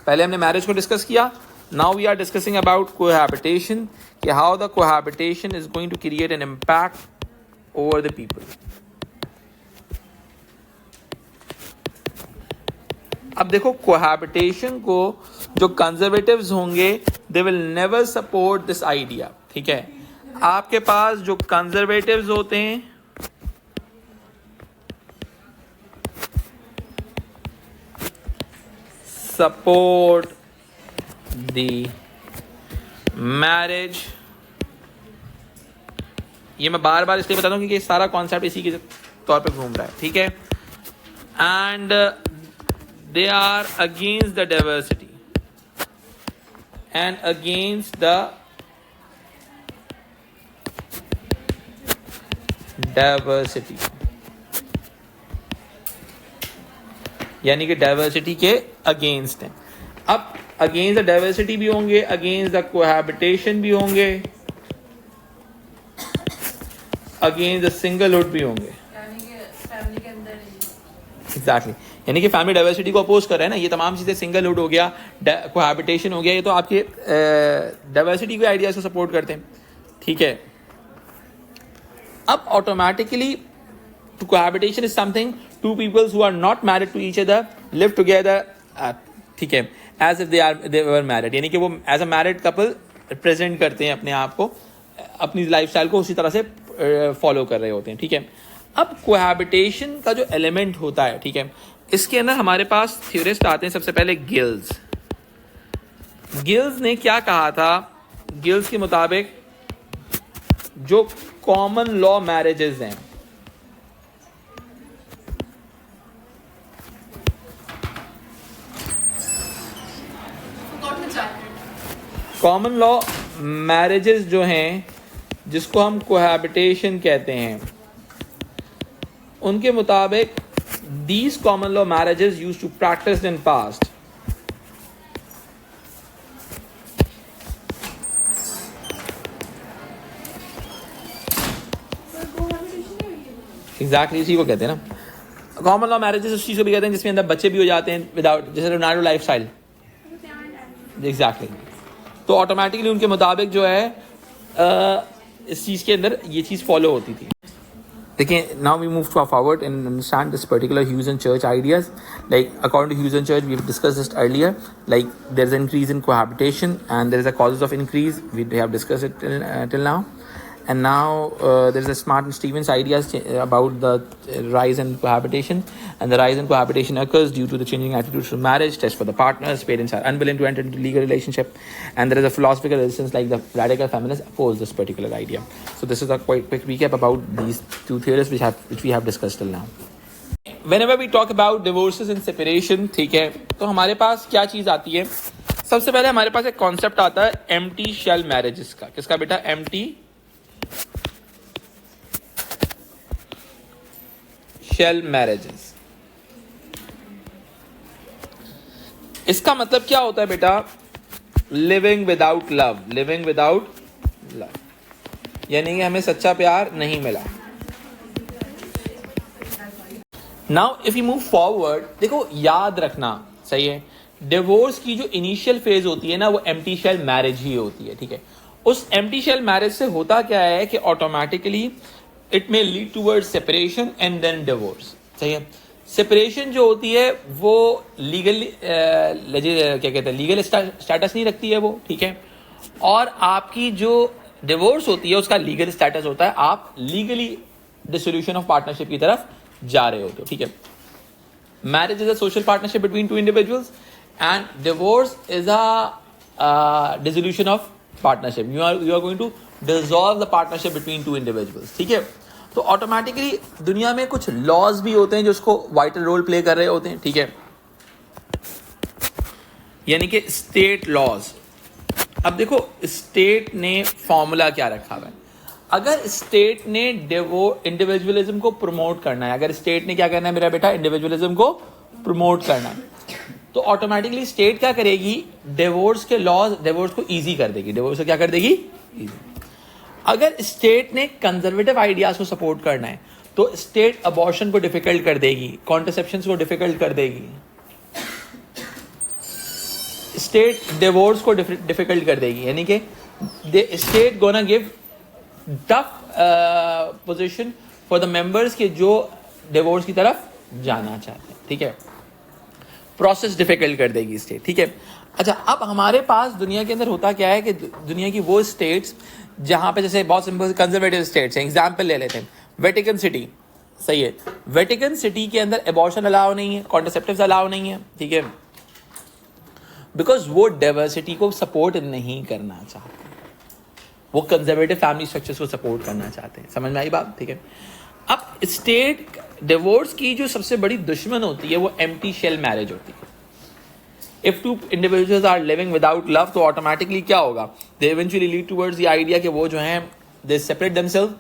पहले हमने मैरिज को डिस्कस किया, now we are discussing about cohabitation, कि how the cohabitation is going to create an impact over the people. अब देखो कोहैबिटेशन को जो कंजर्वेटिव्स होंगे they will never support this idea. ठीक है, आपके पास जो कंजर्वेटिव्स होते हैं सपोर्ट द मैरिज, ये मैं बार बार इसलिए बताता हूं क्योंकि सारा कॉन्सेप्ट इसी के तौर पे घूम रहा है। ठीक है, and they are against the diversity and against the diversity, यानी कि डाइवर्सिटी के अगेंस्ट हैं। अब अगेंस्ट द डाइवर्सिटी भी होंगे, अगेंस्ट द कोहैबिटेशन भी होंगे, अगेंस्ट द सिंगलहुड भी होंगे। एग्जैक्टली, यानी कि फैमिली डाइवर्सिटी को अपोज कर रहे हैं ना, ये तमाम चीजें, सिंगलहुड हो गया, कोहैबिटेशन हो गया, ये तो आपके डाइवर्सिटी के आइडियाज को सपोर्ट करते हैं। ठीक है, अब automatically cohabitation is something to peoples who are not married to each other live together, ठीक है, as if they were married, यानी कि वो as a married couple present करते हैं अपने आप को, अपनी लाइफस्टाइल को उसी तरह से फॉलो कर रहे होते हैं। ठीक है, अब कोहैबिटेशन का जो एलिमेंट होता है, ठीक है, इसके अंदर हमारे पास थ्योरिस्ट आते हैं। सबसे पहले गिल्स ने क्या कहा था? गिल्स के मुताबिक जो कॉमन लॉ मैरिजेस हैं, कॉमन लॉ मैरिजेस जो हैं, जिसको हम कोहैबिटेशन कहते हैं, उनके मुताबिक these common law marriages used to practiced in past exactly इसी को कहते हैं ना, कॉमन लॉ मैरिजेस उस चीज को भी कहते हैं जिसमें अंदर बच्चे भी हो जाते हैं विदाउट, जैसे रोनाल्डो लाइफस्टाइल। एग्जैक्टली, तो ऑटोमेटिकली उनके मुताबिक जो है इस चीज के अंदर ये चीज फॉलो होती थी। देखिए, now we move forward and understand this particular Hughes and Church ideas. Like according to Hughes and Church, we have discussed this earlier. Like there is an increase in cohabitation and there is a causes of increase. We have discussed it till now. And now there is a Smart and Stevens ideas about the rise in cohabitation. And the rise in cohabitation occurs due to the changing attitudes to marriage, test for the partners, parents are unwilling to enter into legal relationship, and there is a philosophical resistance like the radical feminists oppose this particular idea. So this is a quite quick recap about these two theories which we have discussed till now. Whenever we talk about divorces and separation, ठीक है, तो हमारे पास क्या चीज आती है? सबसे पहले हमारे पास एक कॉन्सेप्ट आता है एम्प्टी शेल मैरिजेस का। किसका बेटा? Empty shell marriages. इसका मतलब क्या होता है बेटा? Living without love, living without love, यानी कि हमें सच्चा प्यार नहीं मिला। Now if you move forward, देखो याद रखना, सही है, डिवोर्स की जो इनिशियल फेज होती है ना, वो एम्प्टी शेल मैरिज ही होती है। ठीक है, उस एम्प्टी शेल मैरिज से होता क्या है कि automatically it may lead toward separation and then divorce. सही है, सेपरेशन जो होती है वो लीगली क्या कहते हैं, लीगल स्टेटस नहीं रखती है वो। ठीक है, और आपकी जो डिवोर्स होती है उसका लीगल स्टेटस होता है, आप लीगली डिसोल्यूशन ऑफ पार्टनरशिप की तरफ जा रहे होते हो। ठीक है, marriage is a social partnership between two individuals and divorce is a dissolution of partnership. You are going to dissolve the partnership between two individuals. ठीक है, तो ऑटोमेटिकली दुनिया में कुछ लॉज भी होते हैं जो उसको वाइटल रोल प्ले कर रहे होते हैं। ठीक है, यानी कि स्टेट लॉज। अब देखो स्टेट ने फॉर्मूला क्या रखा हुआ है। अगर स्टेट ने इंडिविजुअलिज्म को प्रमोट करना है, अगर स्टेट ने क्या करना है मेरा बेटा, इंडिविजुअलिज्म को प्रमोट करना है, तो ऑटोमेटिकली स्टेट क्या करेगी, डिवोर्स के लॉज, डिवोर्स को इजी कर देगी, डिवोर्स को क्या कर देगी, इजी। अगर स्टेट ने कंजर्वेटिव आइडियाज को सपोर्ट करना है तो स्टेट अबॉर्शन को डिफिकल्ट कर देगी, कॉन्ट्रसेप्शन को डिफिकल्ट कर देगी, स्टेट डिवोर्स को डिफिकल्ट कर देगी, यानी कि state gonna give tough position for the members के जो डिवोर्स की तरफ जाना चाहते हैं, ठीक है, प्रोसेस डिफिकल्ट कर देगी स्टेट, ठीक है। अच्छा, अब हमारे पास दुनिया के अंदर होता क्या है कि दुनिया की वो स्टेट्स जहां पे जैसे बहुत सिंपल कंजर्वेटिव स्टेट्स हैं, एग्जांपल ले लेते हैं, वेटिकन सिटी, सही है, वेटिकन सिटी के अंदर एबॉर्शन अलाउ नहीं है, कॉन्ट्रसेप्टिव्स अलाउ नहीं है, ठीक है, बिकॉज वो डाइवर्सिटी को सपोर्ट नहीं करना चाहते, वो कंजर्वेटिव फैमिली स्ट्रक्चर्स को सपोर्ट करना चाहते हैं, समझ में आई बात, ठीक है। अब स्टेट डिवोर्स की जो सबसे बड़ी दुश्मन होती है वो एम्प्टी शेल मैरिज होती है। If two individuals are living without love, तो ऑटोमेटिकली क्या होगा, they eventually lead towards the idea कि वो जो है दे सेपरेट देमसेल्फ,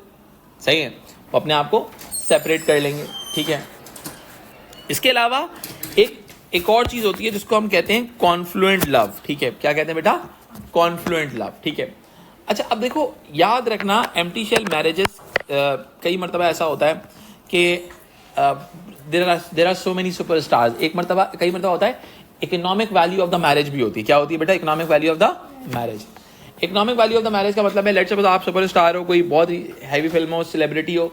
सही है, वो अपने आप को सेपरेट कर लेंगे, ठीक है। इसके अलावा एक और चीज होती है जिसको हम कहते हैं कॉन्फ्लुएंट लव, ठीक है, क्या कहते हैं बेटा, कॉन्फ्लुएंट लव, ठीक है। अच्छा, अब देखो याद रखना, एम्प्टी शेल मैरिजेस कई मरतबा ऐसा होता है कि there are so many superstars, कई मरतबा होता है economic value of the marriage भी होती है, क्या होती है बेटा, economic value of the marriage. Economic value of the marriage का मतलब है, लेट्स सपोज आप सुपरस्टार हो, कोई बहुत ही हैवी फिल्म हो, सेलिब्रिटी हो,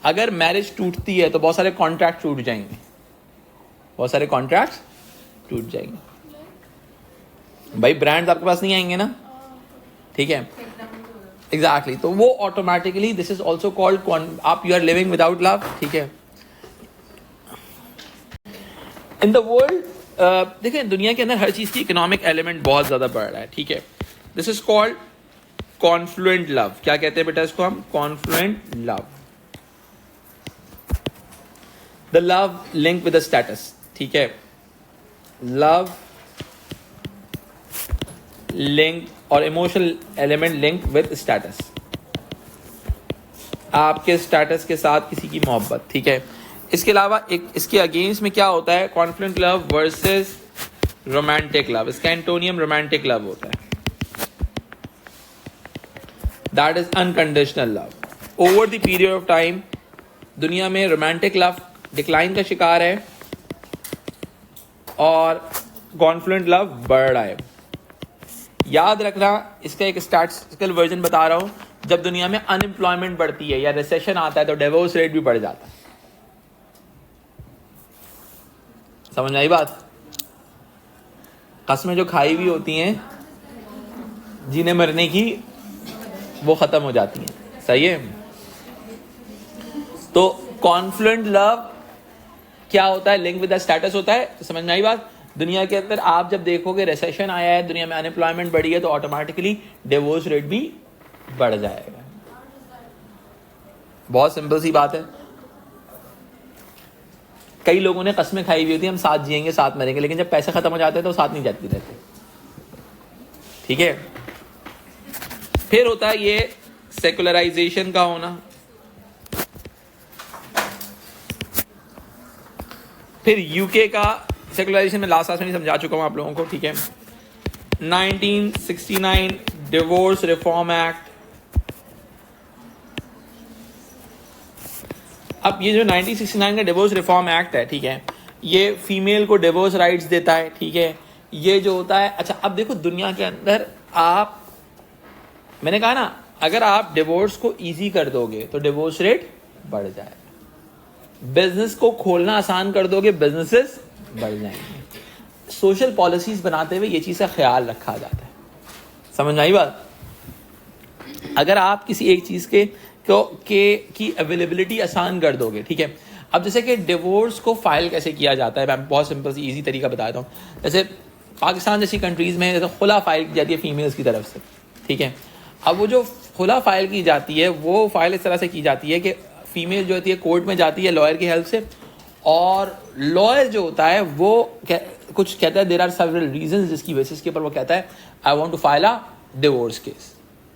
अगर मैरिज टूटती है तो बहुत सारे कॉन्ट्रैक्ट टूट जाएंगे, बहुत सारे कॉन्ट्रैक्ट टूट जाएंगे, भाई ब्रांड्स आपके पास नहीं आएंगे ना, ठीक है, एग्जैक्टली, तो वो automatically this is also called आप you are living without love, ठीक है। इन द वर्ल्ड देखिए दुनिया के अंदर हर चीज की इकोनॉमिक एलिमेंट बहुत ज्यादा बढ़ रहा है, ठीक है, this is called confluent love, क्या कहते हैं बेटा इसको हम, confluent love, the love link with the status, ठीक है, लव लिंक और emotional element link with status, आपके स्टेटस के साथ किसी की मोहब्बत, ठीक है। इसके अलावा एक इसके अगेंस्ट में क्या होता है, confluent love versus romantic love, इसका एंटोनियम रोमांटिक लव होता है, that is unconditional love. Over the period of time दुनिया में रोमांटिक लव डिक्लाइन का शिकार है और कॉन्फ्लुएंट लव बढ़ रहा है। याद रखना, इसका एक स्टैटिस्टिकल वर्जन बता रहा हूं, जब दुनिया में अनएम्प्लॉयमेंट बढ़ती है या रिसेशन आता है तो डिवोर्स रेट भी बढ़ जाता है, समझ में आई बात, कसमें जो खाई हुई होती हैं जीने मरने की वो खत्म हो जाती हैं, सही है। तो कॉन्फ्लुएंट लव क्या होता है, लिंक विद द स्टेटस होता है, तो समझ में आई बात। दुनिया के अंदर आप जब देखोगे रिसेशन आया है, दुनिया में अनएम्प्लॉयमेंट बढ़ी है, तो ऑटोमेटिकली डिवोर्स रेट भी बढ़ जाएगा, बहुत सिंपल सी बात है। कई लोगों ने कस्में खाई हुई होती है, हम साथ जिएंगे साथ मरेंगे, लेकिन जब पैसे खत्म हो जाते हैं तो साथ नहीं जाती रहते, ठीक है। फिर होता है ये सेकुलराइजेशन का होना, फिर यूके का सेकुलराइजेशन में लास्ट में समझा चुका हूं आप लोगों को, ठीक है। 1969 डिवोर्स रिफॉर्म एक्ट, अब ये जो 1969 का डिवोर्स रिफॉर्म एक्ट है, ठीक है, ये फीमेल को डिवोर्स राइट्स देता है, ठीक है, ये जो होता है। अच्छा, अब देखो दुनिया के अंदर आप, मैंने कहा ना, अगर आप डिवोर्स को इजी कर दोगे तो डिवोर्स रेट बढ़ जाएगा, बिजनेस को खोलना आसान कर दोगे बिजनेसेस बढ़ जाएंगे। सोशल पॉलिसीज बनाते हुए ये चीज का ख्याल रखा जाता है, समझ में आई बात। अगर आप किसी एक चीज की अवेलेबिलिटी आसान कर दोगे, ठीक है। अब जैसे कि डिवोर्स को फाइल कैसे किया जाता है, मैं बहुत सिंपल सी इजी तरीका बता देता हूँ। जैसे पाकिस्तान जैसी कंट्रीज में जैसे खुला फाइल की जाती है फीमेल्स की तरफ से, ठीक है। अब वो जो खुला फाइल की जाती है, वो फाइल इस तरह से की जाती है कि फीमेल जो होती है कोर्ट में जाती है लॉयर की हेल्प से, और लॉयर जो होता है वो कुछ कहता है, देयर आर सेवरल रीजंस जिसकी बेसिस के ऊपर वो कहता है I want to file a divorce case,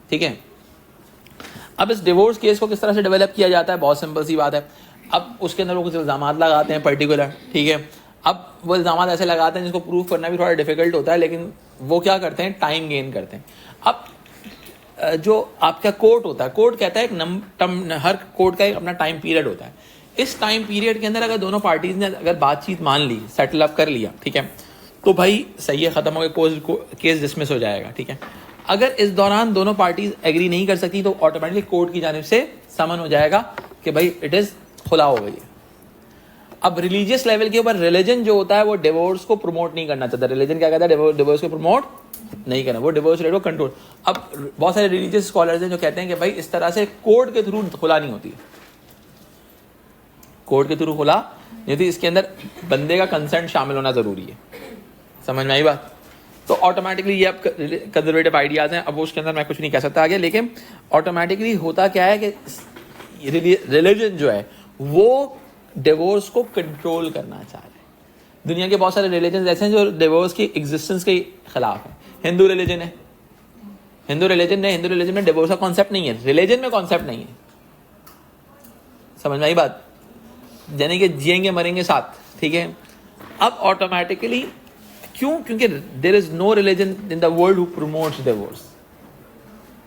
ठीक है। अब इस डिवोर्स केस को किस तरह से डेवलप किया जाता है, बहुत सिंपल सी बात है। अब उसके अंदर वो कुछ इल्ज़ाम लगाते हैं पर्टिकुलर, ठीक है। अब वो इल्ज़ाम ऐसे लगाते हैं जिसको प्रूव करना भी थोड़ा डिफिकल्ट होता है, लेकिन वो क्या करते हैं, टाइम गेन करते हैं। अब जो आपका कोर्ट होता है, कोर्ट कहता है एक हर कोर्ट का एक अपना टाइम पीरियड होता है। इस टाइम पीरियड के अंदर अगर दोनों पार्टीज ने अगर बातचीत मान ली, सेटल अप कर लिया, ठीक है, तो भाई सही है, खत्म हो गया, केस डिसमिस हो जाएगा, ठीक है। अगर इस दौरान दोनों पार्टीज एग्री नहीं कर सकती तो ऑटोमेटिकली कोर्ट की जानिब से समन हो जाएगा कि भाई इट इज खुला हो गई है। अब रिलीजियस लेवल के ऊपर रिलीजन जो होता है वो डिवोर्स को प्रमोट नहीं करना चाहता। रिलीजन क्या कहता है, डिवोर्स को प्रमोट नहीं करना, वो डिवोर्स रेट को कंट्रोल। अब बहुत सारे रिलीजियस स्कॉलर्स हैं जो कहते हैं कि भाई इस तरह से कोर्ट के थ्रू खुला नहीं होती, कोर्ट के थ्रू खुला नहीं होती, इसके अंदर बंदे का कंसेंट शामिल होना जरूरी है। समझ में आई बात? तो ऑटोमेटिकली ये अब कंजर्वेटिव आइडियाज हैं, अब वो उसके अंदर मैं कुछ नहीं कह सकता आगे, लेकिन ऑटोमेटिकली होता क्या है कि रिलीजन जो है वो डिवोर्स को कंट्रोल करना चाह रहे हैं। दुनिया के बहुत सारे रिलीजन ऐसे हैं जो डिवोर्स की एग्जिस्टेंस के खिलाफ है। हिंदू रिलीजन है, हिंदू रिलीजन में डिवोर्स का कॉन्सेप्ट नहीं है, रिलीजन में कॉन्सेप्ट नहीं है। समझ में आई बात? यानी कि जिएंगे मरेंगे साथ, ठीक है। अब ऑटोमेटिकली क्यों? क्योंकि there is no religion in the world who promotes divorce,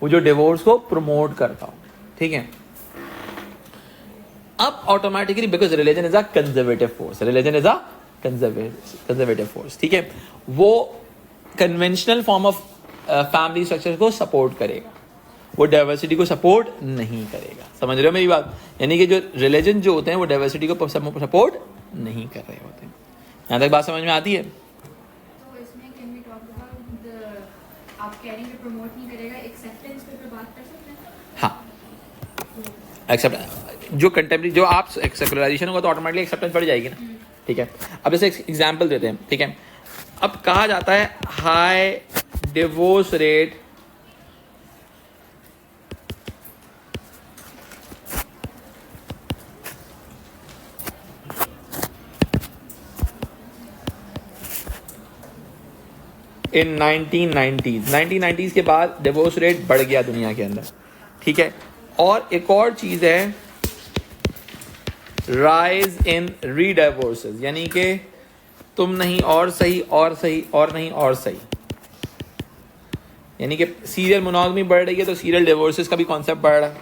वो जो डिवोर्स को प्रमोट करता हो, ठीक है। अब automatically because religion is a conservative force, religion is a conservative force, ठीक है, वो conventional form of family structure को सपोर्ट करेगा, वो डाइवर्सिटी को सपोर्ट नहीं करेगा। समझ रहे हो मेरी बात? यानी कि जो रिलीजन जो होते हैं वो डाइवर्सिटी को सपोर्ट नहीं कर रहे होते हैं। यहाँ तक बात समझ में आती है? तो इसमें कैन वी टॉक अबाउट आप कह रहे हैं कि प्रमोट नहीं करेगा, एक्सेप्टेंस पे बात कर सकते हैं? हाँ, एक्सेप्ट जो कंटेम्प्रेरी जो आप सेकुलराइजेशन होगा तो ऑटोमेटिकली एक्सेप्टेंस बढ़ जाएगी ना, ठीक है। अब जैसे एग्जांपल देते हैं, ठीक है। अब कहा जाता है high divorce rate in 1990s के बाद डिवोर्स रेट बढ़ गया दुनिया के अंदर, ठीक है। और एक और चीज है राइज इन रीडाइवोर्सेस, यानी कि तुम नहीं और सही और सही और नहीं और सही, यानी कि सीरियल मोनोगमी बढ़ रही है तो सीरियल डिवोर्सेस का भी कॉन्सेप्ट बढ़ रहा है।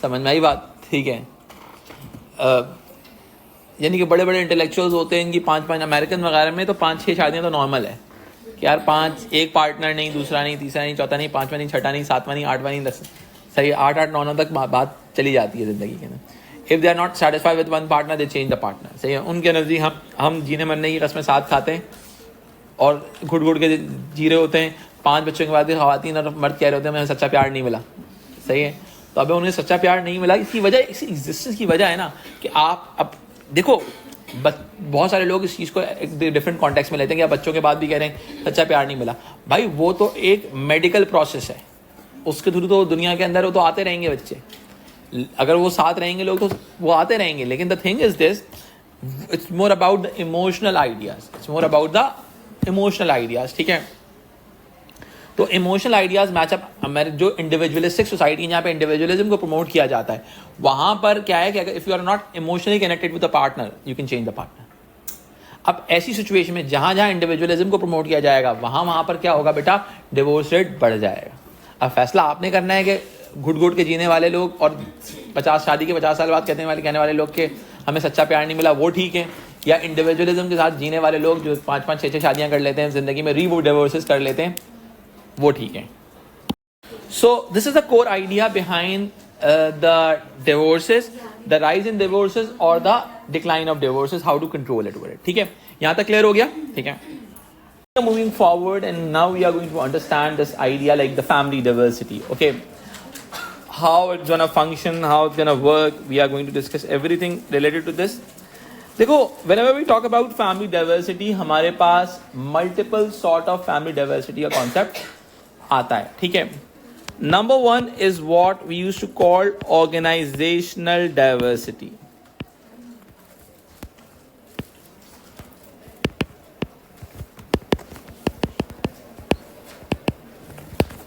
समझ में आई बात? ठीक है। यानी कि बड़े बड़े इंटेलेक्चुअल्स होते हैं, इनकी 5-5 अमेरिकन वगैरह में तो 5-6 शादियां तो नॉर्मल है कि यार 5, एक पार्टनर नहीं, दूसरा नहीं, तीसरा नहीं, चौथा नहीं, पांचवा नहीं, छठा नहीं, सातवां नहीं, आठवां नहीं, 10 सही 8-8-9 तक बात चली जाती है जिंदगी के अंदर। If they are not satisfied with one partner they change the partner. सही है, उनके नज़दीक हम जीने मरने की रस्में साथ खाते हैं और घुट घुट के जी रहे होते हैं। 5 बच्चों के बाद भी खवातीन और मर्द कह रहे होते हैं हमें सच्चा प्यार नहीं मिला। सही है, तो अभी उन्हें सच्चा प्यार नहीं मिला, इसकी वजह, इसी एग्जिस्टेंस की वजह है ना कि आप अब देखो बहुत सारे लोग इस चीज़ को एक डिफरेंट कॉन्टेक्स्ट में लेते हैं कि आप बच्चों के बाद भी कह रहे हैं सच्चा प्यार नहीं मिला। भाई वो तो एक मेडिकल प्रोसेस है, उसके थ्रू तो दुनिया के अंदर वो तो आते रहेंगे बच्चे, अगर वो साथ रहेंगे लोग तो वो आते रहेंगे। लेकिन the thing is this, it's more about the emotional ideas, it's more about the emotional ideas, ठीक है। तो इमोशनल आइडियाज मैचअप, जो इंडिविजुअलिस्टिक सोसाइटी जहाँ पे इंडिविजुअलिज्म को प्रमोट किया जाता है, वहां पर क्या है कि अगर if you are not emotionally connected with the partner you can change the partner. अब ऐसी सिचुएशन में जहां जहां इंडिविजुअलिज्म को प्रमोट किया जाएगा वहां पर क्या होगा बेटा, डिवोर्स रेट बढ़ जाएगा। अब फैसला आपने करना है कि घुट घुट के जीने वाले लोग और 50 शादी के 50 साल बाद कहने वाले लोग के हमें सच्चा प्यार नहीं मिला, वो ठीक है, या इंडिविजुअलिज्म के साथ जीने वाले लोग जो 5-5, 6-6 शादियां कर लेते हैं जिंदगी में, डिवोर्सेस कर लेते हैं, वो ठीक है। So this is the core idea behind the divorces, the rise in divorces और the decline of divorces, how to control it. ठीक है, यहां तक क्लियर हो गया? ठीक है, moving forward and now we are going to understand this idea like the family diversity. Okay, how it's gonna function, how it's gonna work, we are going to discuss everything related to this. देखो, whenever we talk about family diversity, हमारे पास multiple sort of family diversity का concept आता है, ठीक है। Number 1 is what we used to call organizational diversity.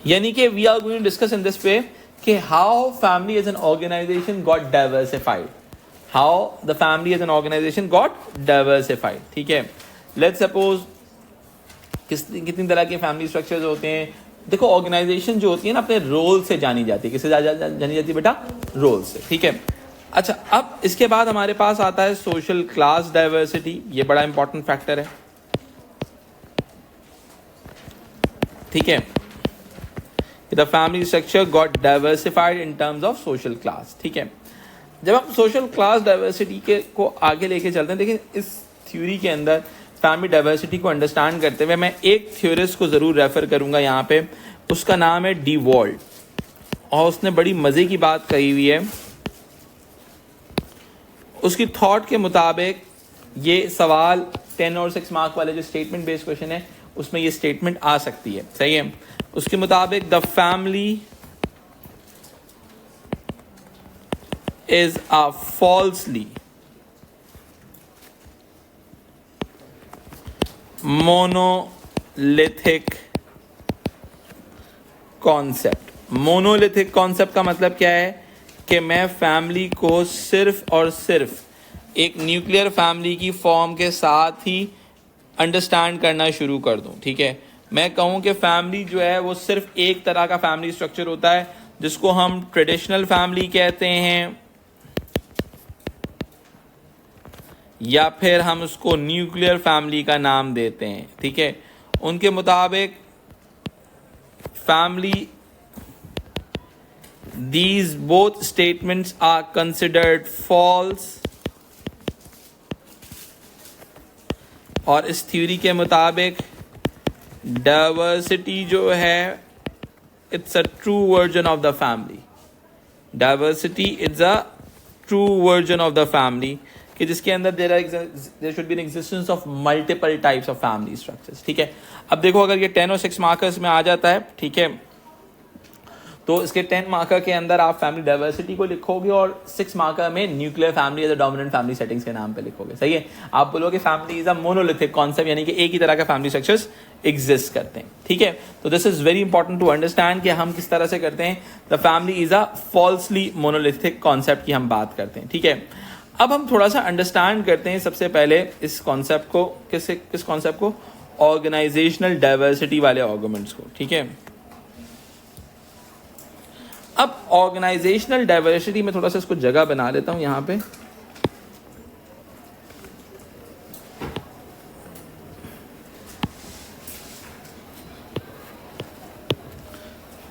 यानी कि we are going to discuss in this way कि how family as an organisation got diversified, how the family as an organisation got diversified. ठीक है, let's suppose कितनी तरह के family structures होते हैं। देखो ऑर्गेनाइजेशन जो होती है ना अपने रोल से जानी जाती है। किससे जानी जाती है बेटा? रोल से। ठीक है, अच्छा अब इसके बाद हमारे पास आता है सोशल क्लास डाइवर्सिटी। ये बड़ा इंपॉर्टेंट फैक्टर है। ठीक है, the family structure got diversified in terms of social class. ठीक है, जब हम सोशल क्लास डाइवर्सिटी के को आगे लेके चलते हैं, देखिए इस थ्योरी के अंदर फैमिली डाइवर्सिटी को अंडरस्टैंड करते हुए मैं एक थ्योरिस्ट को जरूर रेफर करूंगा यहाँ पे। उसका नाम है डी वॉल्ट, और उसने बड़ी मजे की बात कही हुई है। उसकी थॉट के मुताबिक ये सवाल 10 और 6 मार्क वाले जो स्टेटमेंट बेस्ड क्वेश्चन है उसमें ये स्टेटमेंट आ सकती है। सही है, उसके मुताबिक the family is a falsely monolithic concept. Monolithic concept का मतलब क्या है कि मैं फैमिली को सिर्फ और सिर्फ एक न्यूक्लियर फैमिली की फॉर्म के साथ ही अंडरस्टैंड करना शुरू कर दूं। ठीक है, मैं कहूं कि फैमिली जो है वो सिर्फ एक तरह का फैमिली स्ट्रक्चर होता है जिसको हम ट्रेडिशनल फैमिली कहते हैं, या फिर हम उसको न्यूक्लियर फैमिली का नाम देते हैं। ठीक है, उनके मुताबिक family, these both statements are considered false, और इस थ्योरी के मुताबिक डाइवर्सिटी जो है it's a true version of the family. Diversity is a true version of the family, कि जिसके अंदर there should be an existence of multiple types of family structures. ठीक है, अब देखो अगर ये 10 और 6 मार्कर्स में आ जाता है, ठीक है, तो इसके 10 मार्कर के अंदर आप फैमिली डाइवर्सिटी को लिखोगे और 6 मार्कर में nuclear family as a dominant family settings के नाम पे लिखोगे। सही है, आप बोलोगे family is a monolithic concept, यानी कि एक ही तरह का फैमिली स्ट्रक्चर्स एग्जिस्ट करते हैं। ठीक है, तो this is very important to understand कि हम किस तरह से करते हैं। The family is a falsely monolithic concept की हम बात करते हैं। ठीक है, अब हम थोड़ा सा अंडरस्टैंड करते हैं सबसे पहले इस कॉन्सेप्ट को, किस कॉन्सेप्ट को? ऑर्गेनाइजेशनल डाइवर्सिटी वाले आर्गुमेंट्स को। ठीक है, अब ऑर्गेनाइजेशनल डाइवर्सिटी में थोड़ा सा इसको जगह बना लेता हूं यहां पे।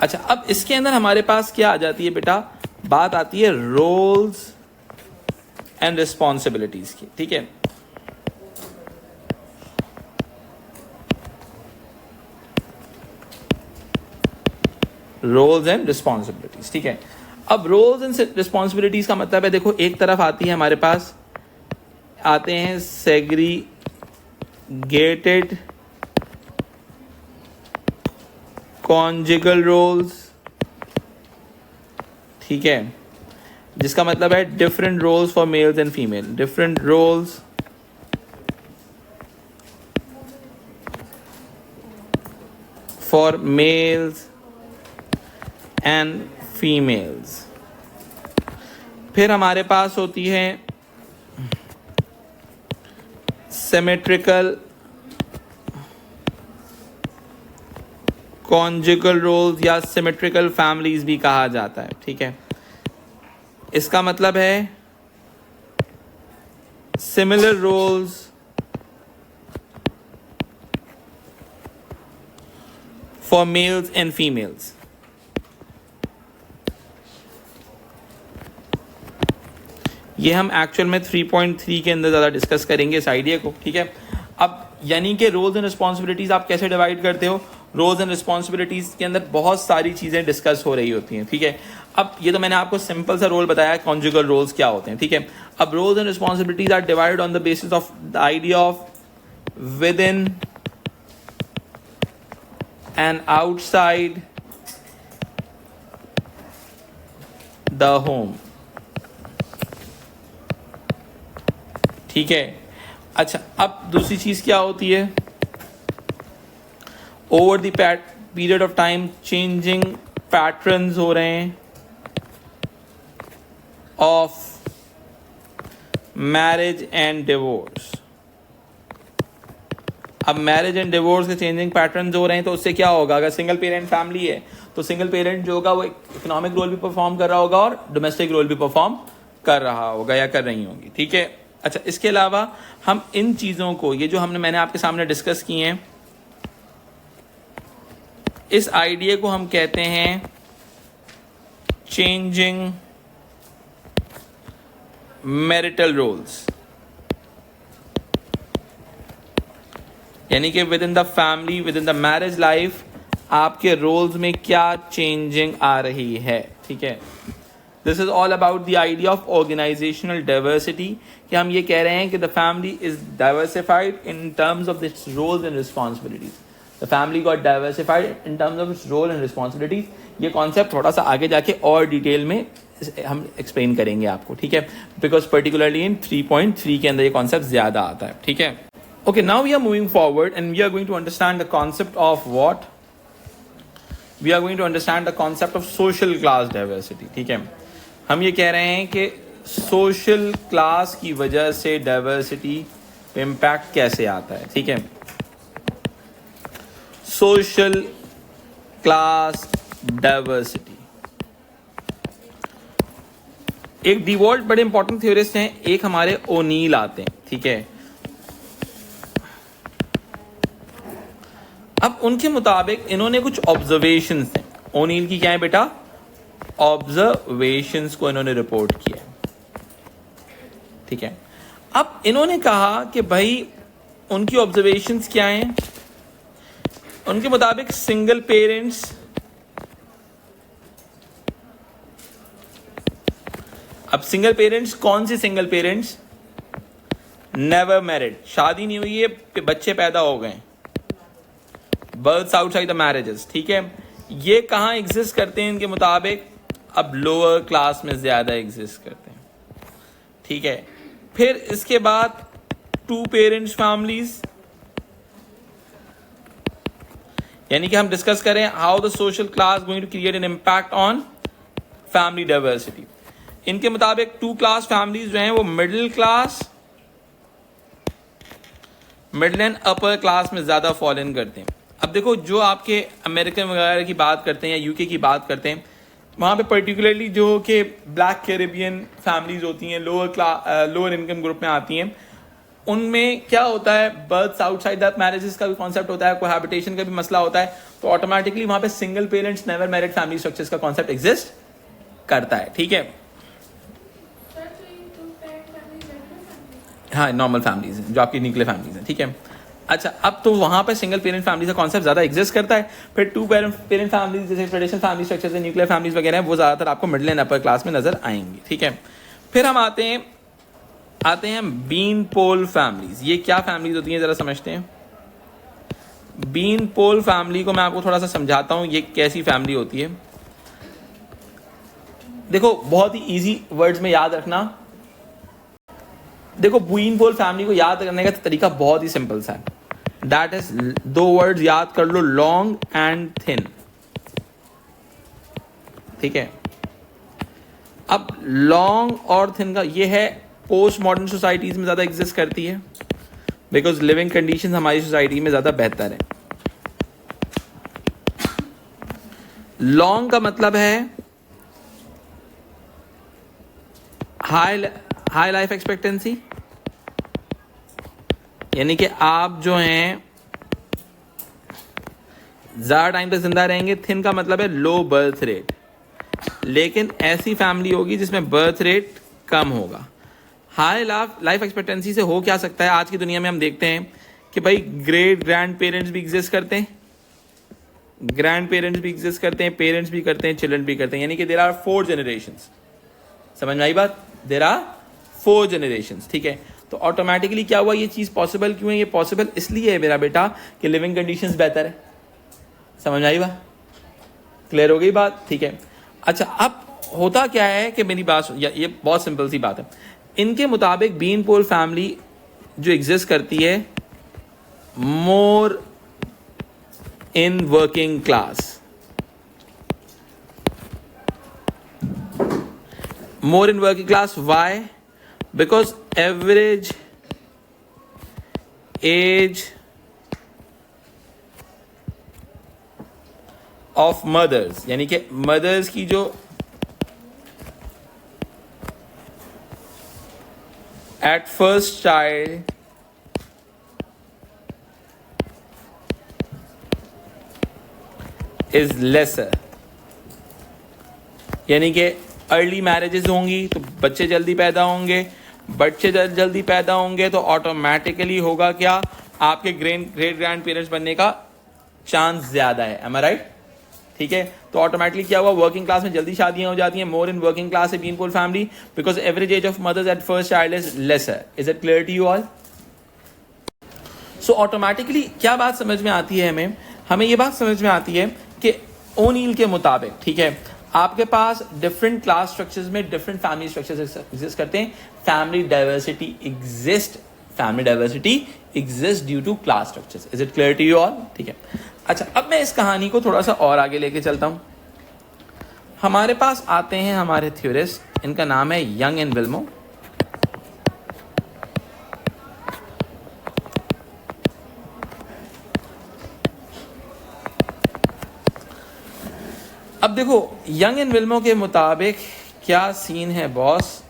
अच्छा, अब इसके अंदर हमारे पास क्या आ जाती है बेटा? बात आती है रोल्स एंड रिस्पॉन्सिबिलिटीज की। ठीक है, रोल्स एंड रिस्पॉन्सिबिलिटीज। ठीक है, अब रोल्स एंड रिस्पॉन्सिबिलिटीज का मतलब है, देखो एक तरफ आती है हमारे पास, आते हैं सेग्रीगेटेड कॉन्जुगल रोल्स। ठीक है, जिसका मतलब है different roles for males and female, different roles for males and females. फिर हमारे पास होती है सिमेट्रिकल कॉन्जुगल रोल्स, या सिमेट्रिकल फैमिलीज भी कहा जाता है। ठीक है, इसका मतलब है similar roles for males and females. ये हम एक्चुअल में 3.3 के अंदर ज़्यादा डिस्कस करेंगे इस आइडिया को। ठीक है, अब यानी कि रोल्स एंड रिस्पॉन्सिबिलिटीज आप कैसे डिवाइड करते हो? रोल्स एंड रिस्पॉन्सिबिलिटीज के अंदर बहुत सारी चीज़ें डिस्कस हो रही होती हैं। ठीक है, अब ये तो मैंने आपको सिंपल सा रोल बताया, कॉन्जुगल रोल्स क्या होते हैं। ठीक है, अब roles and responsibilities are divided on the basis of the idea of within and outside the home. ठीक है, अच्छा अब दूसरी चीज क्या होती है? Over the period of time changing patterns हो रहे हैं। Of marriage and divorce. अब मैरिज एंड डिवोर्स के चेंजिंग पैटर्न हो रहे हैं, तो उससे क्या होगा, अगर सिंगल पेरेंट फैमिली है तो सिंगल पेरेंट जो होगा वो इकोनॉमिक रोल भी परफॉर्म कर रहा होगा और डोमेस्टिक रोल भी परफॉर्म कर रहा होगा या कर रही होंगी, ठीक है। अच्छा, इसके अलावा हम इन चीज़ों को, ये जो मैंने आपके सामने डिस्कस किए हैं, इस आइडिया को हम कहते हैं चेंजिंग मैरिटल रोल्स, यानी कि within the family, within the marriage life आपके रोल्स में क्या चेंजिंग आ रही है, ठीक है। This is all about the idea of organisational diversity, कि हम ये कह रहे हैं कि the family is diversified in terms of its roles and responsibilities. The family got diversified in terms of its role and responsibilities. ये concept थोड़ा सा आगे जाके और डिटेल में हम एक्सप्लेन करेंगे आपको, ठीक है, बिकॉज पर्टिकुलरली इन 3.3 के अंदर ये कॉन्सेप्ट ज्यादा आता है, ठीक है। Okay, now we are moving forward and we are going to understand the concept of what? We are going to understand the concept of social class diversity, ठीक है। हम ये कह रहे हैं कि social class की वजह से diversity पे impact कैसे आता है, ठीक है। Social class diversity, एक डिवॉल्ट बड़े इंपॉर्टेंट थ्योरिस्ट हैं, एक हमारे ओनील आते हैं, ठीक है। अब उनके मुताबिक इन्होंने कुछ ऑब्जर्वेशंस हैं, ओनील की क्या है बेटा, ऑब्जर्वेशंस को इन्होंने रिपोर्ट किया, ठीक है। अब इन्होंने कहा कि भाई उनकी ऑब्जर्वेशंस क्या हैं, उनके मुताबिक सिंगल पेरेंट्स अब सिंगल पेरेंट्स कौन से सिंगल पेरेंट्स, नेवर मैरिड, शादी नहीं हुई है, बच्चे पैदा हो गए, बर्थ्स आउटसाइड द मैरिजेस, ठीक है। ये कहाँ एग्जिस्ट करते हैं इनके मुताबिक, अब लोअर क्लास में ज्यादा एग्जिस्ट करते हैं, ठीक है। फिर इसके बाद टू पेरेंट्स फैमिलीज, यानी कि हम डिस्कस करें how the social class going to create an impact on family diversity. इनके मुताबिक टू क्लास फैमिलीज जो हैं वो middle class, middle and upper class में ज्यादा फॉल इन करते हैं। अब देखो, जो आपके अमेरिकन वगैरह की बात करते हैं या यूके की बात करते हैं, वहाँ पे पर्टिकुलरली जो कि ब्लैक कैरिबियन फैमिलीज होती हैं, लोअर इनकम ग्रुप में आती हैं, उनमें क्या होता है, बर्थ्स आउटसाइड द मैरिजेस का भी कॉन्सेप्ट होता है, कोहैबिटेशन का भी मसला होता है, तो ऑटोमेटिकली वहाँ पे single parents never married family structures का कॉन्सेप्ट एग्जिस्ट करता है, ठीक है। हाँ, नॉर्मल फैमिलीज हैं जो आपकी न्यूक्लियर फैमिलीज हैं, ठीक है। अच्छा, अब तो वहाँ पे सिंगल पेरेंट फैमिली का कॉन्सेप्ट ज़्यादा एग्जिस्ट करता है। फिर टू पेरेंट फैमिलीज जैसे ट्रेडिशनल फैमिली स्ट्रक्चर्स है, न्यूक्लियर फैमिलीज वगैरह हैं, वो ज़्यादातर आपको मिडिल एंड अपर क्लास में नजर आएंगी, ठीक है। फिर हम आते हैं बीन पोल फैमिलीज। ये क्या फैमिलीज होती हैं ज़रा समझते हैं। बीन पोल फैमिली को मैं आपको थोड़ा सा समझाता हूँ, ये कैसी फैमिली होती है। देखो, बहुत ही ईजी वर्ड्स में याद रखना। देखो, बीन पोल फैमिली को याद करने का तरीका बहुत ही सिंपल सा है। दैट इज, दो वर्ड्स याद कर लो, लॉन्ग एंड थिन, ठीक है। अब लॉन्ग और थिन का ये है, पोस्ट मॉडर्न सोसाइटीज में ज्यादा एग्जिस्ट करती है, बिकॉज लिविंग कंडीशंस हमारी सोसाइटी में ज्यादा बेहतर है। लॉन्ग का मतलब है हाई लाइफ एक्सपेक्टेंसी, यानी कि आप जो हैं ज्यादा टाइम तक जिंदा रहेंगे। थिन का मतलब है लो बर्थ रेट, लेकिन ऐसी फैमिली होगी जिसमें बर्थ रेट कम होगा। हाई लाइफ एक्सपेक्टेंसी से हो क्या सकता है, आज की दुनिया में हम देखते हैं कि भाई ग्रेट ग्रैंड पेरेंट्स भी एग्जिस्ट करते हैं, ग्रैंड पेरेंट्स भी एग्जिस्ट करते हैं, पेरेंट्स भी करते हैं, चिल्ड्रन भी करते हैं, यानी कि देयर आर 4 जनरेशंस। समझ में आई बात, देयर आर 4 जनरेशंस, ठीक है। तो ऑटोमेटिकली क्या हुआ, ये चीज पॉसिबल क्यों है, ये पॉसिबल इसलिए है मेरा बेटा कि लिविंग कंडीशंस बेहतर है। समझ में आई बात, क्लियर हो गई बात, ठीक है। अच्छा, अब होता क्या है कि मेरी बात, ये बहुत सिंपल सी बात है। इनके मुताबिक बीन पोल फैमिली जो एग्जिस्ट करती है more in working class, more in working class. Why? Because average age of mothers, यानी कि mothers की जो at first child is lesser, यानी कि अर्ली मैरिजेस होंगी तो बच्चे जल्दी पैदा होंगे, बच्चे जल्दी पैदा होंगे तो ऑटोमेटिकली होगा क्या, आपके ग्रेट ग्रैंड पेरेंट्स बनने का चांस ज्यादा है. M I right? ठीक है, तो ऑटोमेटिकली क्या हुआ, वर्किंग क्लास में जल्दी शादियां हो जाती हैं. More in working class a beanpole family because average age of mothers at first child is lesser. Is it clear to you all? So automatically क्या बात समझ में आती है हमें ये बात समझ में आती है कि ओनील के मुताबिक, ठीक है, आपके पास डिफरेंट क्लास स्ट्रक्चर्स में डिफरेंट फैमिली स्ट्रक्चर्स एग्जिस्ट करते हैं. Family diversity exist due to class structures. Is it clear to you all? ठीक है. अच्छा, अब मैं इस कहानी को थोड़ा सा और आगे लेके चलता हूं. हमारे पास आते हैं हमारे थ्योरिस्ट, इनका नाम है यंग एंड विल्मो. अब देखो, यंग एंड विल्मो के मुताबिक क्या सीन है बॉस.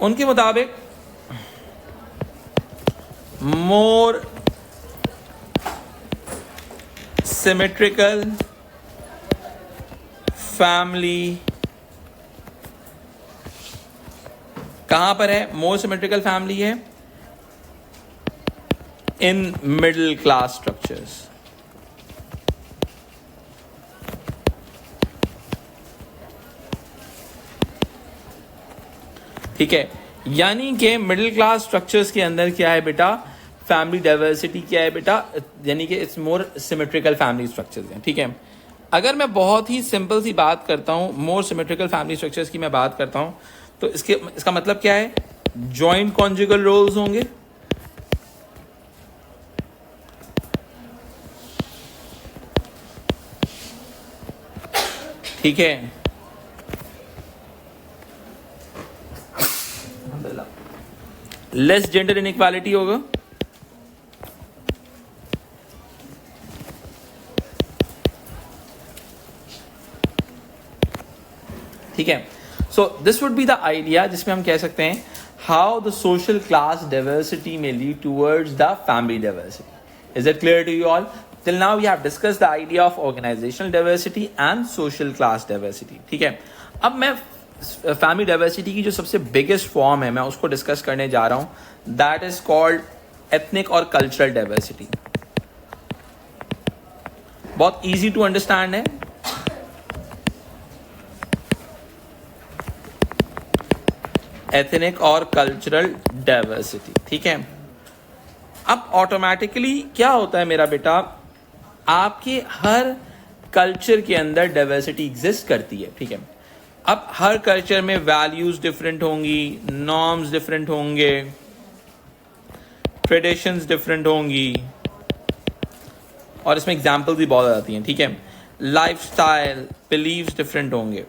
उनके मुताबिक मोर सिमेट्रिकल फैमिली कहां पर है? मोर सिमेट्रिकल फैमिली है इन मिडिल क्लास स्ट्रक्चर्स. ठीक है, यानी कि मिडिल क्लास स्ट्रक्चर्स के अंदर क्या है बेटा, फैमिली डाइवर्सिटी क्या है बेटा, यानी कि it's more symmetrical family structures हैं. ठीक है, अगर मैं बहुत ही सिंपल सी बात करता हूं, मोर सिमेट्रिकल फैमिली स्ट्रक्चर्स की मैं बात करता हूं, तो इसका मतलब क्या है, जॉइंट कॉन्जुगल रोल्स होंगे. ठीक है, लेस जेंडर इनइक्वालिटी होगा. ठीक है, so this would be the idea जिसमें हम कह सकते हैं how the social class diversity में lead towards the family diversity. Is it clear to you all? Till now we have discussed the idea of organisational diversity and social class diversity. ठीक है, अब मैं फैमिली डाइवर्सिटी की जो सबसे biggest form है मैं उसको डिस्कस करने जा रहा हूं. दैट इज कॉल्ड एथनिक और कल्चरल डाइवर्सिटी. बहुत इजी टू अंडरस्टैंड है. एथनिक और कल्चरल डाइवर्सिटी. ठीक है, अब ऑटोमेटिकली क्या होता है मेरा बेटा, आपके हर कल्चर के अंदर डाइवर्सिटी एग्जिस्ट करती है. ठीक है, अब हर कल्चर में वैल्यूज डिफरेंट होंगी, नॉर्म्स डिफरेंट होंगे, ट्रेडिशंस डिफरेंट होंगी, और इसमें एग्जाम्पल्स भी बहुत आती हैं. ठीक है, लाइफस्टाइल, बिलीव्स डिफरेंट होंगे.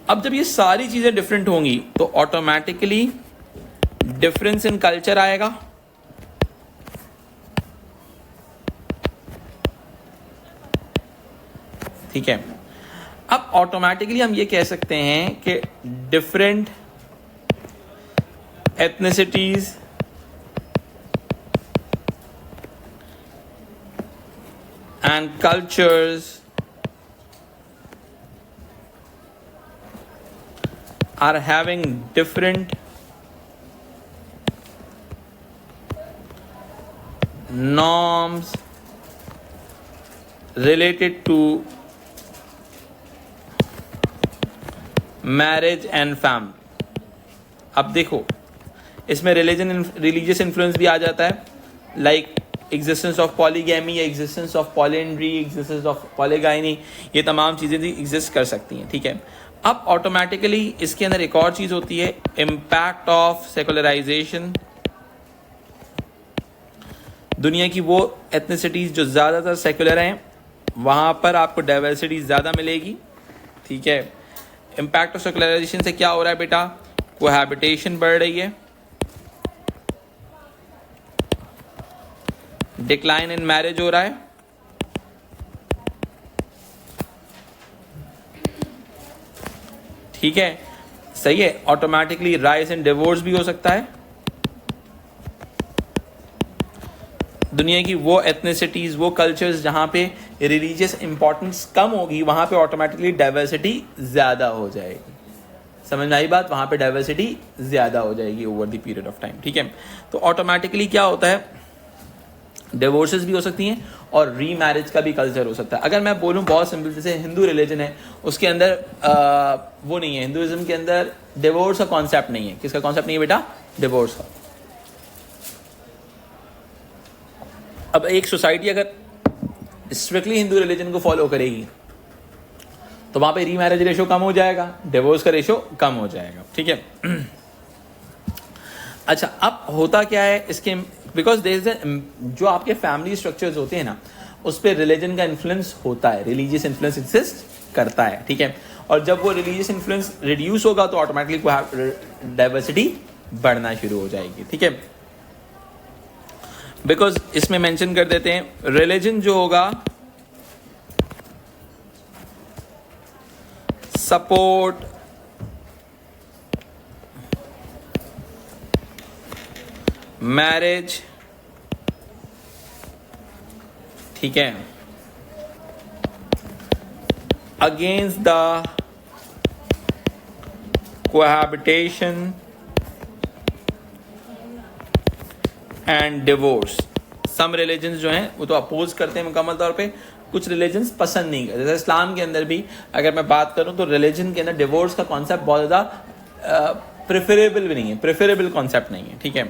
अब जब ये सारी चीजें डिफरेंट होंगी तो ऑटोमेटिकली डिफरेंस इन कल्चर आएगा. ठीक है, अब ऑटोमेटिकली हम ये कह सकते हैं कि different ethnicities and cultures are having different norms related to marriage and family. अब देखो, इसमें रिलीजियस इन्फ्लुएंस भी आ जाता है, like existence of polygamy, existence of polyandry, existence of polygyny, ये तमाम चीज़ें भी एग्जिस्ट कर सकती हैं. ठीक है, अब ऑटोमेटिकली इसके अंदर एक और चीज होती है, इम्पैक्ट ऑफ सेकुलराइजेशन दुनिया की वो एथनिसिटीज़ जो ज़्यादातर सेकुलर हैं वहाँ पर आपको डाइवर्सिटी ज़्यादा मिलेगी, ठीक है। इम्पैक्ट ऑफ सेकुलराइजेशन से क्या हो रहा है बेटा, कोहैबिटेशन बढ़ रही है, डिक्लाइन इन मैरिज हो रहा है, ठीक है, सही है। ऑटोमेटिकली राइज इन डिवोर्स भी हो सकता है। दुनिया की वो एथनिसिटीज, वो कल्चर्स जहां पे रिलीजियस इंपॉर्टेंस कम होगी वहां पे ऑटोमेटिकली डाइवर्सिटी ज्यादा हो जाएगी। समझ में आई बात, वहां पे डाइवर्सिटी ज्यादा हो जाएगी over the period of time, ठीक है। तो ऑटोमेटिकली क्या होता है, डिवोर्सेस भी हो सकती हैं और री मैरिज का भी कल्चर हो सकता है। अगर मैं बोलूं बहुत सिंपल, जैसे हिंदू रिलीजन है उसके अंदर वो नहीं है, हिंदुइज्म के अंदर डिवोर्स का कॉन्सेप्ट नहीं है। किसका कॉन्सेप्ट नहीं है बेटा, डिवोर्स का। अब एक सोसाइटी अगर स्ट्रिक्टली हिंदू रिलीजन को फॉलो करेगी तो वहां पे री मैरिज रेशो कम हो जाएगा, डिवोर्स का रेशो कम हो जाएगा, ठीक है। अच्छा, अब होता क्या है इसके, बिकॉज जो आपके फैमिली स्ट्रक्चर्स होते हैं ना उस पर रिलीजन का इन्फ्लुएंस होता है, रिलीजियस इन्फ्लुएंस एग्जिस्ट करता है, ठीक है। और जब वो रिलीजियस इन्फ्लुएंस रिड्यूस होगा तो ऑटोमेटिकली डाइवर्सिटी बढ़ना शुरू हो जाएगी, ठीक है। बिकॉज इसमें मेंशन कर देते हैं रिलीजन जो होगा सपोर्ट मैरिज, ठीक है, against the cohabitation and divorce. Some religions जो हैं वो तो अपोज करते हैं मुकम्मल तौर पे, कुछ रिलीजन्स पसंद नहीं करते। जैसे इस्लाम के अंदर भी अगर मैं बात करूं तो रिलीजन के अंदर डिवोर्स का कॉन्सेप्ट बहुत ज़्यादा प्रेफरेबल भी नहीं है, प्रेफरेबल कॉन्सेप्ट नहीं है, ठीक है।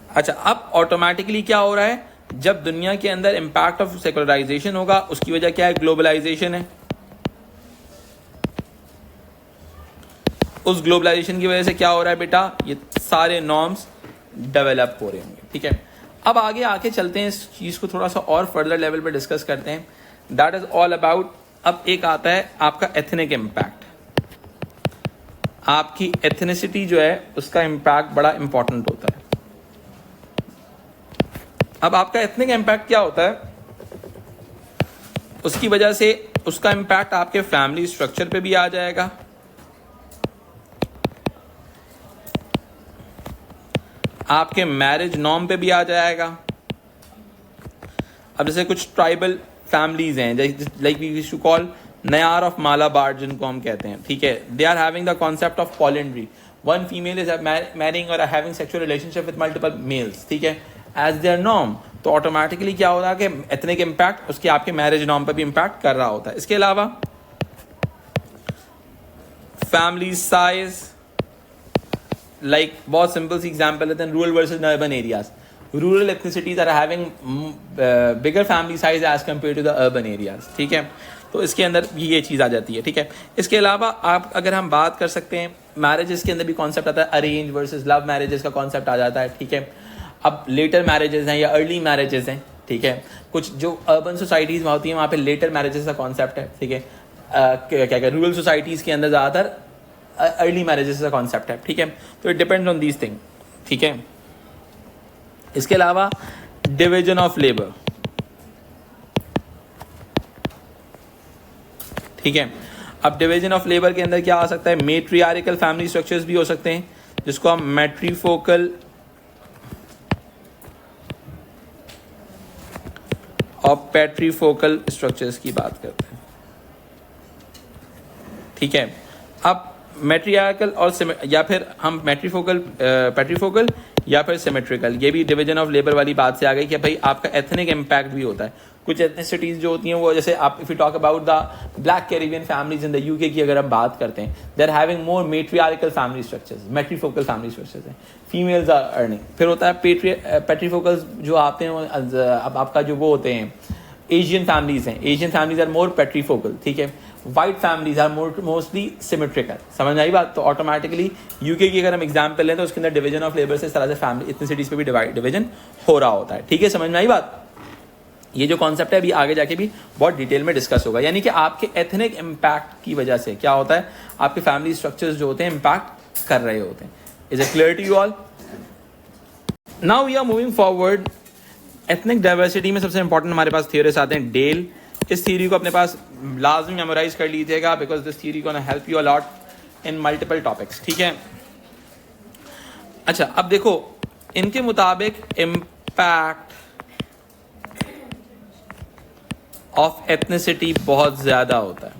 अच्छा, अब ऑटोमेटिकली क्या हो रहा है, जब दुनिया के अंदर इम्पैक्ट ऑफ सेकुलराइजेशन होगा उसकी वजह क्या है, ग्लोबलाइजेशन है। उस ग्लोबलाइजेशन की वजह से क्या हो रहा है बेटा, ये सारे नॉर्म्स डेवलप हो रहे होंगे, ठीक है। अब आगे आके चलते हैं, इस चीज़ को थोड़ा सा और फर्दर लेवल पे डिस्कस करते हैं। दैट इज ऑल अबाउट, अब एक आता है आपका एथनिक इम्पैक्ट। आपकी एथनिसिटी जो है उसका इम्पैक्ट बड़ा इंपॉर्टेंट होता है। अब आपका एथनिक इम्पैक्ट क्या होता है, उसकी वजह से उसका इम्पैक्ट आपके फैमिली स्ट्रक्चर पे भी आ जाएगा, आपके मैरिज नॉर्म पे भी आ जाएगा। अब जैसे कुछ ट्राइबल फैमिलीज हैं, like we used to call Nayar of Malabar जिनको हम कहते हैं, ठीक है। They are having the concept of polyandry, one female is marrying और having sexual relationship with multiple males, ठीक है, एज देयर नॉर्म। तो ऑटोमेटिकली क्या हो रहा है कि एथनिक इम्पैक्ट उसके आपके मैरिज नॉर्म पे भी इम्पैक्ट कर रहा होता है। इसके अलावा फैमिली साइज, लाइक बहुत सिंपल सी एग्जांपल लेते हैं, rural versus urban areas. Rural ethnicities are having bigger family size as compare to the urban areas, ठीक है। तो इसके अंदर भी ये चीज़ आ जाती है, ठीक है। इसके अलावा आप अगर हम बात कर सकते हैं मैरिजेस के अंदर भी कॉन्सेप्ट आता है, अरेंज वर्सेस लव मैरिजेस का कॉन्सेप्ट आ जाता है, ठीक है। अब लेटर मैरिजेस हैं या अर्ली मैरिजेस हैं, ठीक है। कुछ जो अर्बन सोसाइटीज़ में होती हैं वहाँ पे लेटर मैरिजेस का कॉन्सेप्ट है, ठीक है। क्या क्या रूरल सोसाइटीज़ के अंदर ज़्यादातर अर्ली मैरिजेस का कॉन्सेप्ट है, ठीक है। तो it depends on these thing, ठीक है। इसके अलावा डिवीजन ऑफ लेबर, ठीक है। अब डिवीजन ऑफ लेबर के अंदर क्या आ सकता है, मेट्रियार्कल फैमिली स्ट्रक्चर्स भी हो सकते हैं जिसको हम मैट्रीफोकल और पैट्रीफोकल स्ट्रक्चर्स की बात करते हैं, ठीक है। अब मैट्रियार्कल और या फिर हम मैट्रीफोकल, पैट्रीफोकल या फिर सिमेट्रिकल, ये भी डिवीजन ऑफ लेबर वाली बात से आ गई कि भाई आपका एथनिक इम्पैक्ट भी होता है। कुछ एथनिसिटीज जो होती हैं वो, जैसे आप if you talk about the black Caribbean families in the UK की अगर हम बात करते हैं, they are having more matriarchal family structures, matrifocal family structures हैं, फीमेल्स आर अर्निंग। फिर होता है पैट्रीफोकल्स जो आते हैं, अब आपका जो वो होते हैं एशियन फैमिलीज हैं, Asian families are more patrifocal, ठीक है। White families are mostly symmetrical, समझ आई बात। तो ऑटोमेटिकली यूके की अगर हम एग्जाम्पल लें तो उसके अंदर डिवीजन ऑफ लेबर से इस तरह से फैमिली इथनिसिटीज पे भी डिवीजन हो रहा होता है, ठीक है, समझ में आई बात। ये जो कॉन्सेप्ट है अभी आगे जाके भी बहुत डिटेल में डिस्कस होगा, यानी कि आपके एथनिक इम्पैक्ट की वजह से क्या होता है, आपके फैमिली स्ट्रक्चर्स जो होते हैं इम्पैक्ट कर रहे होते हैं। Is it clear to you all? Now we are moving forward. Ethnic diversity में सबसे इंपॉर्टेंट हमारे पास थियरिस्ट आते हैं डेल। इस थियरी को अपने पास लाजमी मेमोराइज कर लीजिएगा, because this theory gonna help you a lot in multiple topics, ठीक है। अच्छा, अब देखो इनके मुताबिक इम्पैक्ट ऑफ एथनिसिटी बहुत ज्यादा होता है।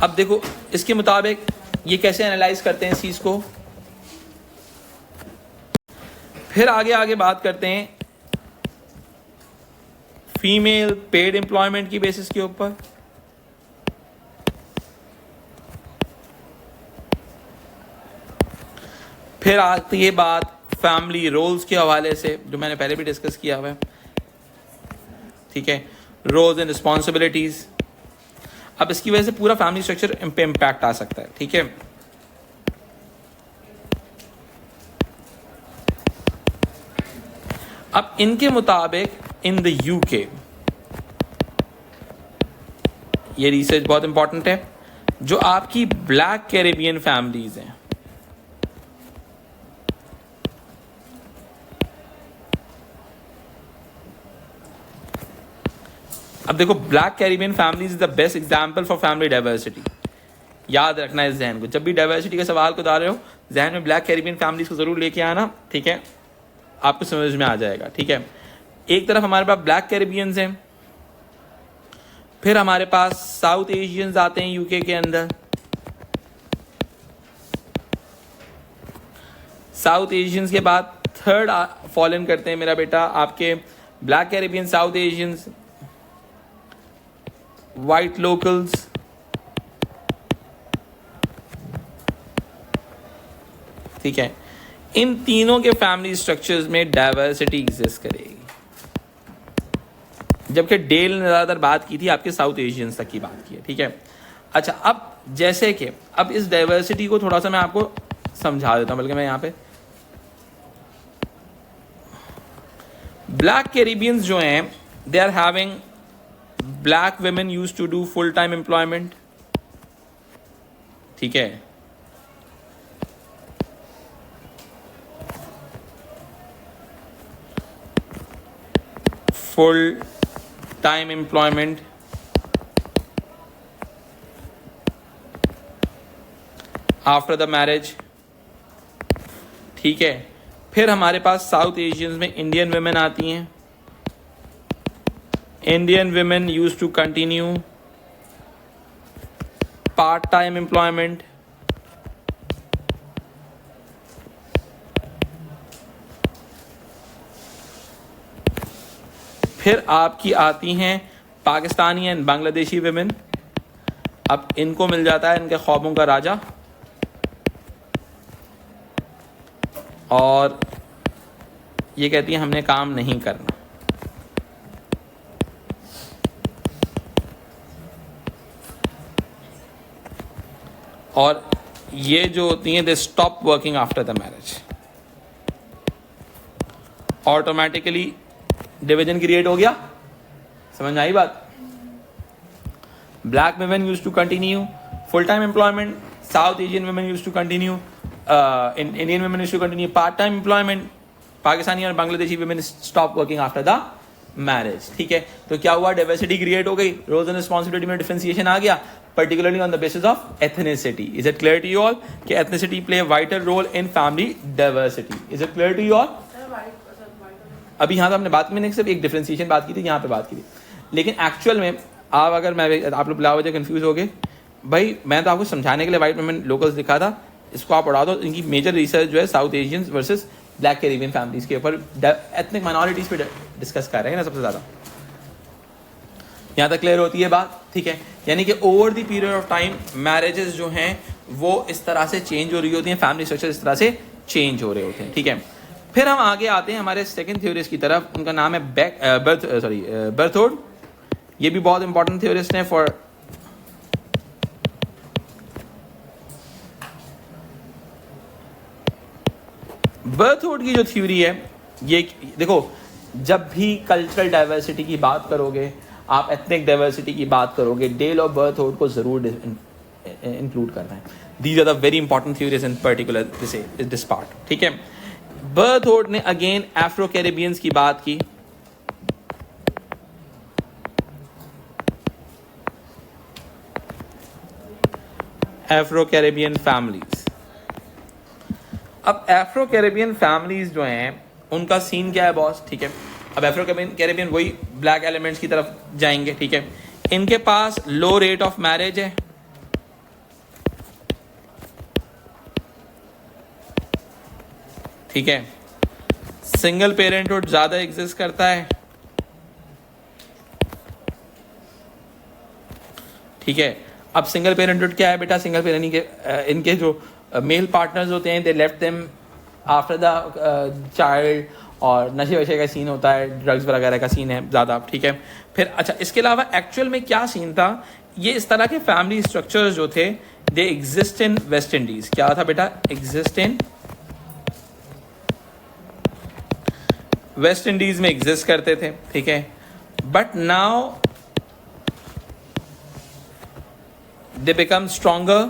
अब देखो इसके मुताबिक ये कैसे एनालाइज करते हैं इस चीज को, फिर आगे आगे बात करते हैं फीमेल पेड एम्प्लॉयमेंट की बेसिस के ऊपर, फिर आती है बात फैमिली रोल्स के हवाले से, जो मैंने पहले भी डिस्कस किया हुआ है, ठीक है, रोल्स एंड रिस्पॉन्सिबिलिटीज। अब इसकी वजह से पूरा फैमिली स्ट्रक्चर पे इम्पैक्ट आ सकता है, ठीक है। अब इनके मुताबिक इन द यूके, ये रिसर्च बहुत इंपॉर्टेंट है, जो आपकी ब्लैक कैरेबियन फैमिलीज हैं, अब देखो black Caribbean families is the best example for family diversity. याद रखना है इस जहन को, जब भी डाइवर्सिटी के सवाल को डाल रहे हो जहन में ब्लैक कैरिबियन फैमिलीज को जरूर लेके आना, ठीक है, आपको समझ में आ जाएगा, ठीक है। एक तरफ हमारे पास ब्लैक कैरिबियंस हैं, फिर हमारे पास साउथ एशियंस आते हैं यूके के अंदर, साउथ एशियंस के बाद थर्ड फॉल इन करते हैं मेरा बेटा आपके black Caribbean, south Asians, white locals, ठीक है। इन तीनों के फैमिली स्ट्रक्चर्स में डाइवर्सिटी एग्जिस्ट करेगी, जबकि डेल ने ज्यादातर बात की थी आपके साउथ एशियंस तक की बात की है, ठीक है। अच्छा, अब जैसे कि अब इस डाइवर्सिटी को थोड़ा सा मैं आपको समझा देता हूं, बल्कि मैं यहां पे ब्लैक कैरिबियंस जो हैं they are having black women used to do full time employment, ठीक है, full time employment after the marriage, ठीक है। फिर हमारे पास साउथ एशियंस में इंडियन वेमेन आती हैं, Indian women use to continue part time employment, फिर आपकी आती हैं पाकिस्तानी एंड बांग्लादेशी वेमेन। अब इनको मिल जाता है इनके ख्वाबों का राजा, और ये कहती है हमने काम नहीं करना, और ये जो होती हैं they stop working after the marriage. Automatically division create हो गया, समझ में आई बात। Black women used to continue full time employment, South Asian women used to continue Indian women used to continue part time employment, Pakistani और Bangladeshi women stop working after the marriage, ठीक है। तो क्या हुआ, डाइवर्सिटी क्रिएट हो गई, रोल्स एंड रिस्पॉन्सिबिलिटी में differentiation आ गया, particularly on the basis of ethnicity. Is it clear to you all कि ethnicity play vital role in family diversity? Is it clear to you all? अभी यहाँ पे हमने बात में सिर्फ एक डिफरेंशिएशन बात की थी, यहाँ पे बात की थी, लेकिन एक्चुअल में आप अगर मैं आप लोग बिला वजह कंफ्यूज हो गए, भाई मैं तो आपको समझाने के लिए वाइट वुमेन लोकल्स लिखा था, इसको आप पढ़ा दो। इनकी मेजर रिसर्च जो है south Asians versus black Caribbean families के ऊपर एथनिक माइनॉरिटीज पे डिस्कस कर रहे हैं ना सबसे ज्यादा। यहाँ तक क्लियर होती है बात, ठीक है। यानी कि over the period of time marriages जो हैं वो इस तरह से चेंज हो रही होती हैं, फैमिली स्ट्रक्चर इस तरह से चेंज हो रहे होते हैं, ठीक है। फिर हम आगे आते हैं हमारे सेकंड थ्योरिस्ट की तरफ, उनका नाम है बर्थोड। ये भी बहुत इंपॉर्टेंट थ्योरिस्ट हैं फॉर बर्थोड की जो थ्योरी है, ये देखो, जब भी कल्चरल डाइवर्सिटी की बात करोगे, आप एथनिक डाइवर्सिटी की बात करोगे, डेल ऑफ बर्थोड को जरूर इंक्लूड करना है। These are the very important theories in particular this part, ठीक है। बर्थोड ने अगेन अफ्रो कैरेबियंस की बात की, अफ्रो कैरेबियन फैमिलीज। अब अफ्रो कैरेबियन फैमिलीज जो हैं उनका सीन क्या है बॉस, ठीक है। अब अफ्रो कैरेबियन वही ब्लैक एलिमेंट्स की तरफ जाएंगे, ठीक है। इनके पास लो रेट ऑफ मैरिज है, ठीक है। सिंगल पेरेंटहुड ज्यादा एग्जिस्ट करता है, ठीक है। अब सिंगल पेरेंटहुड क्या है बेटा, सिंगल पेरेंट के इनके जो मेल पार्टनर्स होते हैं, they left them after the child, और नशे वशे का सीन होता है, ड्रग्स वगैरह का सीन है ज़्यादा, ठीक है। फिर अच्छा, इसके अलावा एक्चुअल में क्या सीन था, ये इस तरह के फैमिली स्ट्रक्चर्स जो थे they exist in West Indies. क्या था बेटा, एग्जिस्ट इन वेस्ट इंडीज में एग्जिस्ट करते थे, ठीक है। But now they become stronger,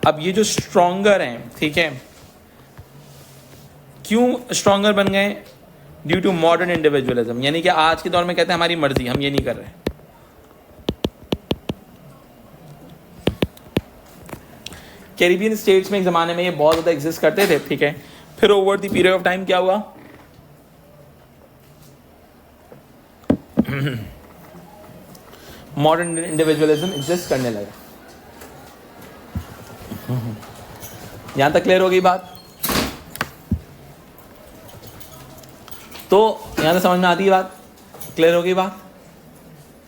अब ये जो स्ट्रॉन्गर हैं, ठीक है, क्यों स्ट्रॉन्गर बन गए, ड्यू टू मॉडर्न इंडिविजुअलिज्म, यानी कि आज के दौर में कहते हैं हमारी मर्जी, हम ये नहीं कर रहे। कैरिबियन स्टेट्स में एक जमाने में ये बहुत ज्यादा एग्जिस्ट करते थे, ठीक है। फिर over the period of time क्या हुआ, मॉडर्न इंडिविजुअलिज्म एग्जिस्ट करने लगा। यहां तक क्लियर हो गई बात, तो यहां तक समझ में आती है बात, क्लियर हो गई बात,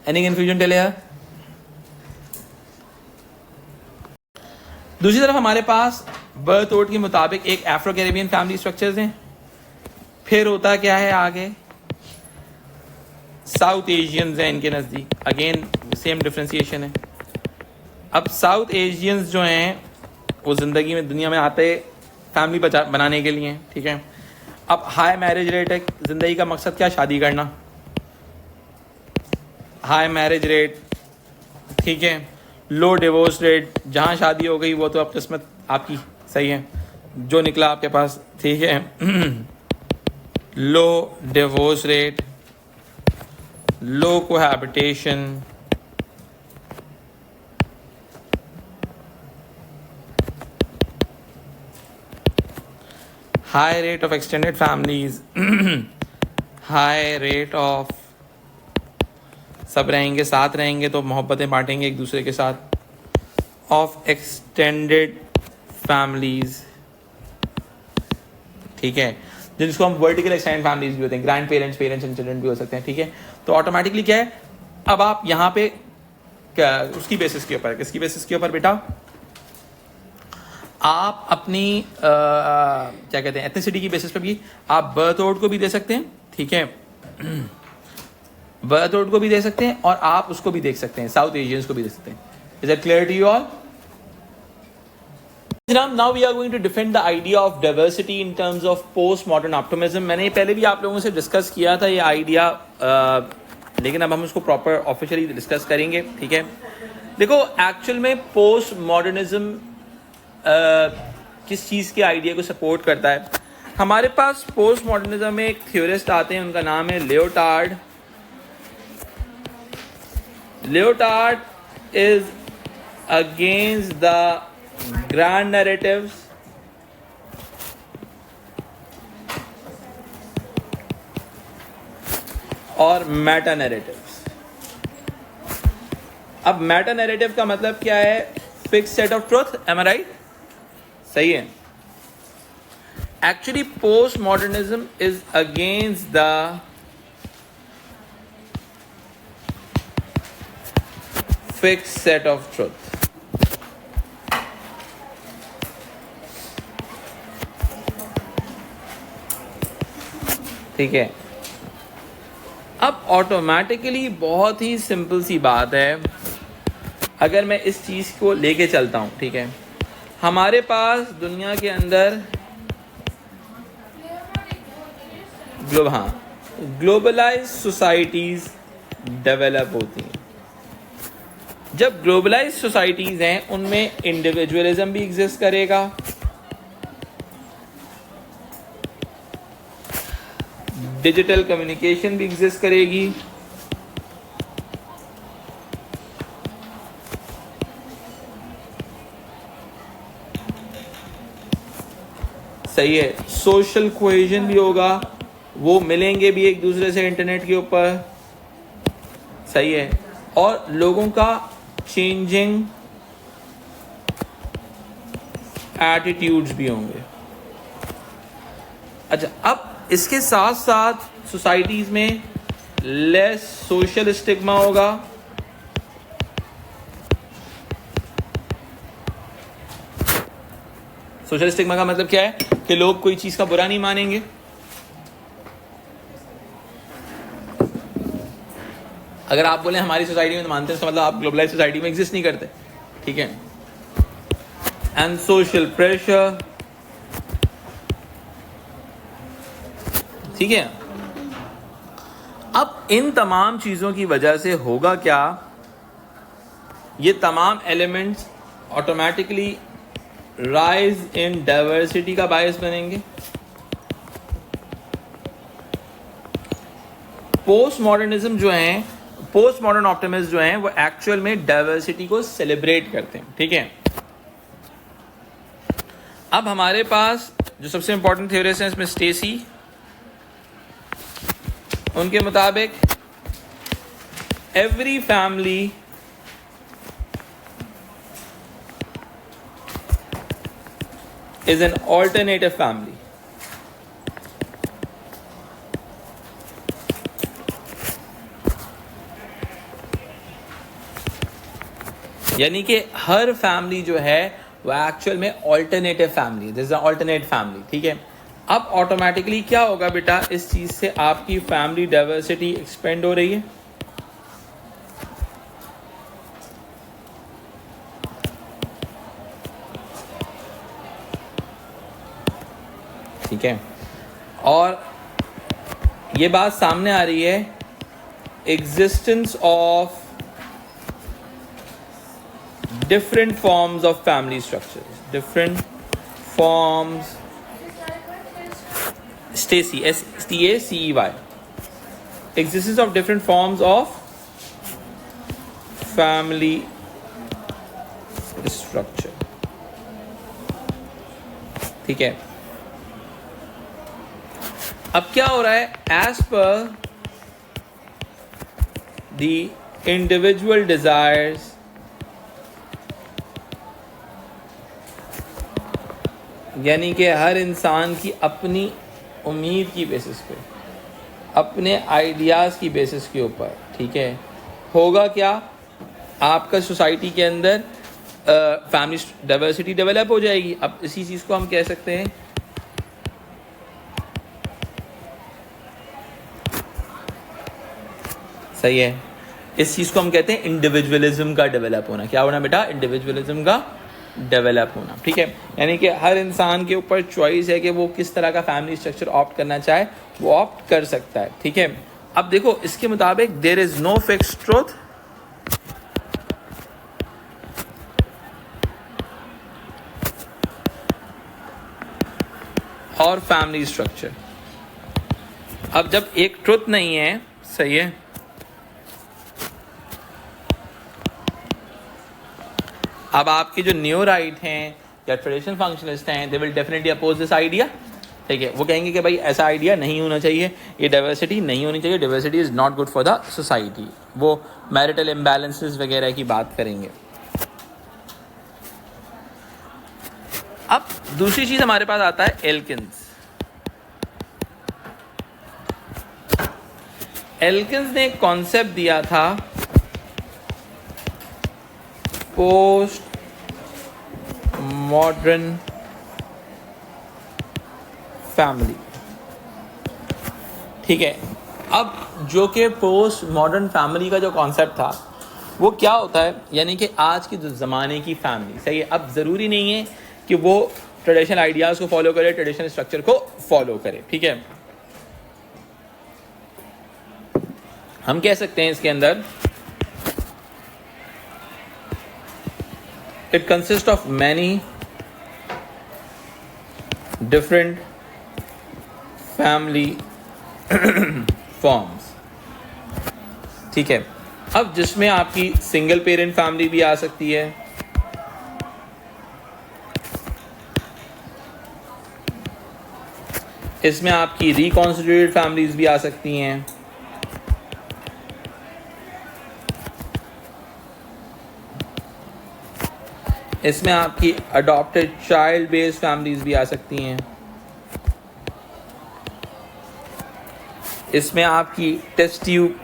एनी कंफ्यूजन टिल हियर। दूसरी तरफ हमारे पास बर्थोड के मुताबिक एक अफ्रो कैरेबियन फैमिली स्ट्रक्चर्स हैं। फिर होता क्या है आगे, साउथ एशियंस हैं इनके नज़दीक, अगेन सेम डिफ्रेंसिएशन है। अब साउथ एशियंस जो हैं वो ज़िंदगी में दुनिया में आते फैमिली बनाने के लिए, ठीक है। अब हाई मैरिज रेट है, ज़िंदगी का मकसद क्या, शादी करना, हाई मैरिज रेट, ठीक है। लो डिवोर्स रेट, जहाँ शादी हो गई वो तो अब किस्मत आपकी सही है, जो निकला आपके पास, ठीक है। Low divorce rate, low cohabitation, high rate of extended families, high rate of सब रहेंगे, साथ रहेंगे तो मोहब्बतें बांटेंगे एक दूसरे के साथ, ऑफ एक्सटेंडेड फैमिलीज, ठीक है, जिसको हम वर्टिकल एक्सटेंडेड फैमिलीज भी होते हैं, grand parents, parents and children भी हो सकते हैं, ठीक है। तो ऑटोमेटिकली क्या है, अब आप यहाँ पे क्या उसकी बेसिस के ऊपर, किसकी बेसिस के ऊपर बेटा, आप अपनी क्या कहते हैं एथनिसिटी की बेसिस पे भी आप बर्थोड को भी दे सकते हैं, ठीक है, बर्थोड को भी दे सकते हैं और आप उसको भी देख सकते हैं, साउथ एशियंस को भी दे सकते हैं। Is that clear to you all? Now we are going to defend the idea of diversity in terms of postmodern optimism. मैंने पहले भी आप लोगों से डिस्कस किया था ये आइडिया, लेकिन अब हम उसको प्रॉपर ऑफिशियली डिस्कस करेंगे, ठीक है। देखो एक्चुअल में पोस्ट मॉडर्निज्म किस चीज़ के आइडिया को सपोर्ट करता है। हमारे पास पोस्ट मॉडर्निज्म में एक थ्योरिस्ट आते हैं, उनका नाम है Lyotard. Lyotard is against the grand narratives और मेटा नैरेटिव्स। अब मेटा नैरेटिव का मतलब क्या है, fix set of truth, am I right? सही है। Actually post modernism is against the fix set of truth. ठीक है। अब ऑटोमेटिकली बहुत ही सिंपल सी बात है, अगर मैं इस चीज़ को लेके चलता हूँ, ठीक है, हमारे पास दुनिया के अंदर ग्लोबलाइज सोसाइटीज़ डेवलप होती हैं। जब ग्लोबलाइज सोसाइटीज़ हैं उनमें इंडिविजुअलिज्म भी एग्जिस्ट करेगा, डिजिटल कम्युनिकेशन भी एग्जिस्ट करेगी, सही है, सोशल कोहेजन भी होगा, वो मिलेंगे भी एक दूसरे से इंटरनेट के ऊपर, सही है, और लोगों का चेंजिंग एटीट्यूड्स भी होंगे। अच्छा, अब इसके साथ साथ सोसाइटीज में लेस सोशल स्टिग्मा होगा, सोशल स्टिग्मा का मतलब क्या है कि लोग कोई चीज का बुरा नहीं मानेंगे, अगर आप बोले हमारी सोसाइटी में तो मानते हैं, तो मतलब आप ग्लोबलाइज सोसाइटी में एग्जिस्ट नहीं करते, ठीक है। एंड सोशल प्रेशर, ठीक है। अब इन तमाम चीजों की वजह से होगा क्या, ये तमाम elements automatically rise in diversity का बायस बनेंगे। पोस्ट मॉडर्निज्म जो है, पोस्ट मॉडर्न ऑप्टिमिस्ट जो हैं, वो एक्चुअल में डाइवर्सिटी को सेलिब्रेट करते हैं, ठीक है। अब हमारे पास जो सबसे इंपॉर्टेंट थ्योरिस्ट हैं इसमें स्टेसी, उनके मुताबिक every family is an alternative family. यानी कि हर फैमिली जो है वो एक्चुअल में alternative family, this is alternate family, ठीक है। अब ऑटोमेटिकली क्या होगा बेटा, इस चीज से आपकी फैमिली डाइवर्सिटी एक्सपेंड हो रही है, ठीक है, और ये बात सामने आ रही है, existence of different forms of family structures, different forms, Stacey, S-T-A-C-E-Y, existence of different forms of family structure, ठीक है। अब क्या हो रहा है, as per the individual desires, यानी कि हर इंसान की अपनी उम्मीद की बेसिस पे, अपने आइडियाज़ की बेसिस के ऊपर, ठीक है, होगा क्या, आपका सोसाइटी के अंदर फैमिली डाइवर्सिटी डेवलप हो जाएगी। अब इसी चीज़ को हम कह सकते हैं सही है, इस चीज़ को हम कहते हैं इंडिविजुअलिज्म का डेवलप होना। क्या होना बेटा, इंडिविजुअलिज्म का डेवलप होना, ठीक है। यानी कि हर इंसान के ऊपर चॉइस है कि वो किस तरह का फैमिली स्ट्रक्चर ऑप्ट करना चाहे, वो ऑप्ट कर सकता है, ठीक है। अब देखो इसके मुताबिक there is no fixed truth, और फैमिली स्ट्रक्चर। अब जब एक ट्रुथ नहीं है, सही है, अब आपके जो न्यू राइट हैं या ट्रेडिशनल फंक्शनिस्ट हैं, they will definitely oppose this idea, ठीक है। वो कहेंगे कि भाई ऐसा आइडिया नहीं होना चाहिए, ये डाइवर्सिटी नहीं होनी चाहिए, diversity is not good for the society, वो मैरिटल इम्बैलेंसेस वगैरह की बात करेंगे। अब दूसरी चीज हमारे पास आता है एल्किंस। एल्किंस ने एक कॉन्सेप्ट दिया था पोस्ट मॉडर्न फैमिली। ठीक है। अब जो कि पोस्ट मॉडर्न फैमिली का जो कॉन्सेप्ट था वो क्या होता है, यानी कि आज के जो ज़माने की फैमिली, सही है। अब ज़रूरी नहीं है कि वो ट्रेडिशनल आइडियाज़ को फॉलो करे, ट्रेडिशनल स्ट्रक्चर को फॉलो करे, ठीक है। हम कह सकते हैं इसके अंदर it consist of many different family forms, ठीक है। अब जिसमें आपकी सिंगल पेरेंट फैमिली भी आ सकती है, इसमें आपकी रिकॉन्स्टिट्यूटेड फैमिलीज भी आ सकती हैं, इसमें आपकी अडॉप्टेड चाइल्ड बेस्ड फैमिलीज भी आ सकती हैं, इसमें आपकी टेस्ट ट्यूब,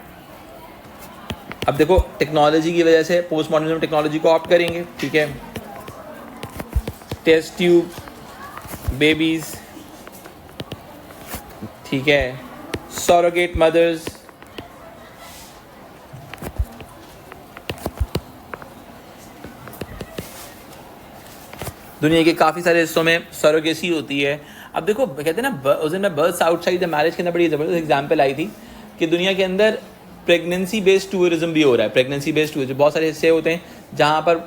अब देखो टेक्नोलॉजी की वजह से पोस्ट मॉडर्निज्म टेक्नोलॉजी को ऑप्ट करेंगे, ठीक है। टेस्ट ट्यूब बेबीज, ठीक है। सरोगेट मदर्स, दुनिया के काफ़ी सारे हिस्सों में सरोगेसी होती है। अब देखो कहते हैं ना, उस दिन मैं बर्थ आउटसाइड द मैरिज के अंदर बड़ी ज़बरदस्त एग्जाम्पल आई थी कि दुनिया के अंदर प्रेगनेंसी बेस्ड टूरिज्म भी हो रहा है। प्रेगनेंसी बेस्ड टूरिज्म, बहुत सारे हिस्से होते हैं जहाँ पर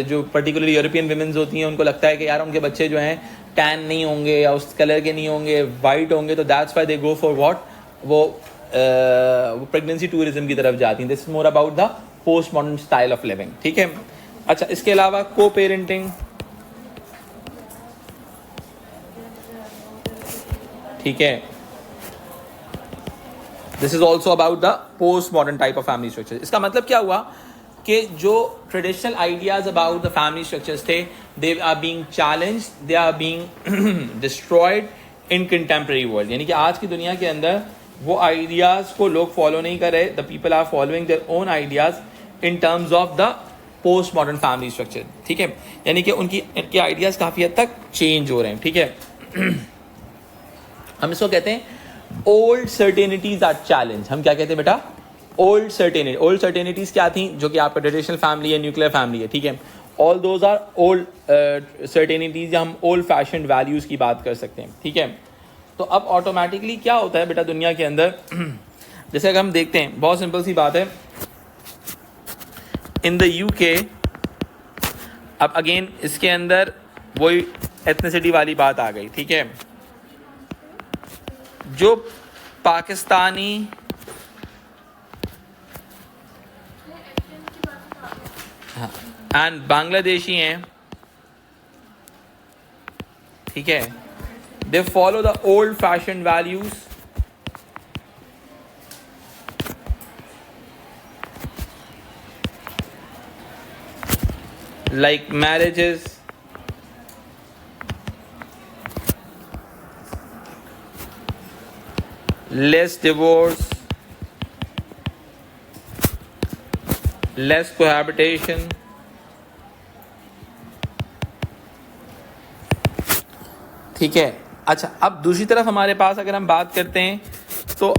जो पर्टिकुलरली यूरोपियन विमेंस होती हैं, उनको लगता है कि यार उनके बच्चे जो हैं टैन नहीं होंगे या उस कलर के नहीं होंगे, वाइट होंगे, तो that's why they go for what, वो प्रेगनेंसी टूरिज्म की तरफ जाती हैं। This is more about the post modern style of living, ठीक है। अच्छा, इसके अलावा को पेरेंटिंग, ठीक है। This is also about the post modern type of family structure. इसका मतलब क्या हुआ कि जो traditional ideas about the family structures थे, they are being challenged, they are being destroyed in contemporary world. यानी कि आज की दुनिया के अंदर वो आइडियाज को लोग फॉलो नहीं कर रहे, the people are following their own ideas in terms of the post modern family structure, ठीक है। यानी कि उनके आइडियाज काफी हद तक चेंज हो रहे हैं, ठीक है। हम इसको कहते हैं ओल्ड सर्टेनिटीज आर चैलेंज। हम क्या कहते हैं बेटा? Old certainty. ओल्ड सर्टेनिटीज क्या थी? जो कि आपका ट्रेडिशनल फैमिली है, न्यूक्लियर फैमिली है, ठीक है। ऑल दोज आर ओल्ड सर्टेनिटीज, या हम ओल्ड फैशन वैल्यूज की बात कर सकते हैं, ठीक है। तो अब ऑटोमेटिकली क्या होता है बेटा दुनिया के अंदर, जैसे अगर हम देखते हैं, बहुत सिंपल सी बात है, इन द यूके, अब अगेन इसके अंदर वही एथनिसिटी वाली बात आ गई, ठीक है। जो पाकिस्तानी एंड बांग्लादेशी हैं, ठीक है, they follow the old fashion values, like marriages, less divorce, less cohabitation, ठीक है। अच्छा, अब दूसरी तरफ हमारे पास अगर हम बात करते हैं तो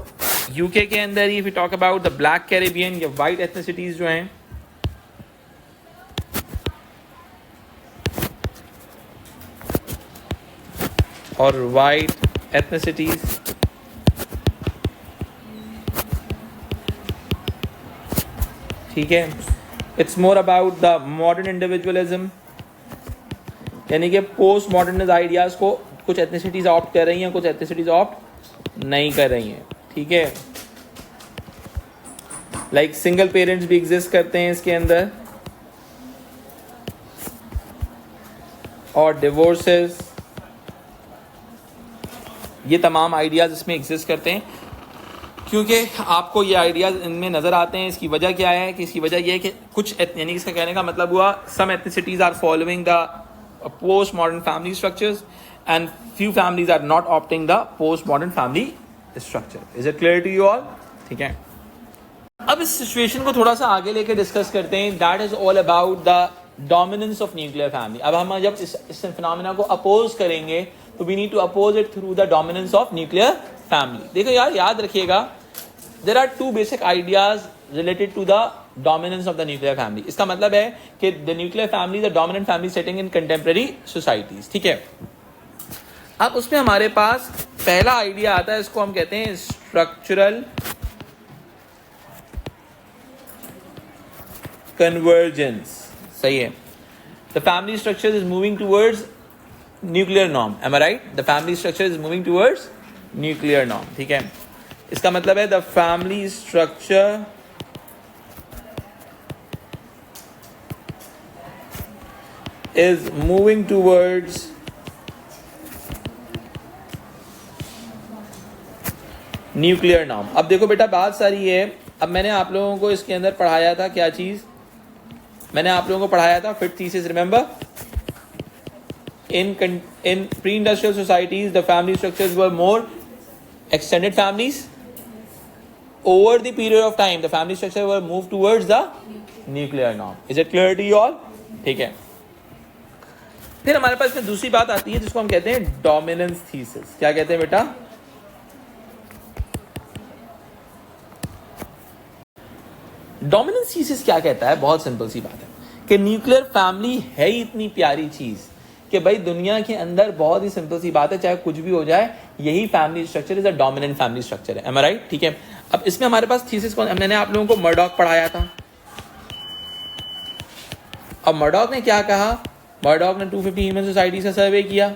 यूके के अंदर ही, if you talk about the black Caribbean या वाइट एथनिसिटीज जो हैं, और वाइट एथनिसिटीज, ठीक है, it's more about the modern individualism. यानी कि पोस्ट मॉडर्न आइडियाज को कुछ एथनिसिटीज ऑप्ट कर रही हैं, कुछ एथनिसिटीज ऑप्ट नहीं कर रही हैं, ठीक है। लाइक सिंगल पेरेंट्स भी एग्जिस्ट करते हैं इसके अंदर, और डिवोर्सेस, ये तमाम आइडियाज़ इसमें एग्जिस्ट करते हैं। क्योंकि आपको ये आइडियाज़ इनमें नज़र आते हैं, इसकी वजह क्या है कि इसकी वजह ये है कि कुछ, यानी इसका कहने का मतलब हुआ, some ethnicities are following the post modern family structures and few families are not opting the post modern family structure. Is it clear to you all? ठीक है। अब इस सिचुएशन को थोड़ा सा आगे लेके डिस्कस करते हैं। That is all about the dominance of nuclear family. अब हम जब इस फिनोमेना को अपोज करेंगे तो we need to oppose it through the dominance of nuclear family. देखो यार, याद रखिएगा, there are two basic ideas related to the dominance of the nuclear family. इसका मतलब है कि the nuclear family is the dominant family setting in contemporary societies. ठीक है, अब उसमें हमारे पास पहला आइडिया आता है, इसको हम कहते हैं स्ट्रक्चरल कन्वर्जेंस। सही है, the family structure is moving towards nuclear norm. Am I right? The family structure is moving towards nuclear norm. ठीक है, इसका मतलब है the family structure is moving towards nuclear norm. अब देखो बेटा, बात सारी है, अब मैंने आप लोगों को इसके अंदर पढ़ाया था, क्या चीज मैंने आप लोगों को पढ़ाया था? Fifth thesis, remember? in pre-industrial societies the family structures were more extended families. Over the period of time the family structure were moved towards the nuclear norm. Is it clear to you all? ठीक है, फिर हमारे पास में दूसरी बात आती है जिसको हम कहते हैं डोमिनेंस थीसिस। क्या कहते हैं बेटा? डोमिनेंस थीसिस क्या कहता है? बहुत सिंपल सी बात है कि न्यूक्लियर फैमिली है ही इतनी प्यारी चीज कि भाई दुनिया के अंदर बहुत ही सिंपल सी बात है, चाहे कुछ भी हो जाए, यही family structure is a dominant family structure है। M I right? ठीक है, अब इसमें हमारे पास थीसिस कौन? मैंने आप लोगों को मर्डॉक पढ़ाया था। अब मर्डॉक ने क्या कहा? मर्डॉक ने 250 ह्यूमन सोसाइटीज का सर्वे किया।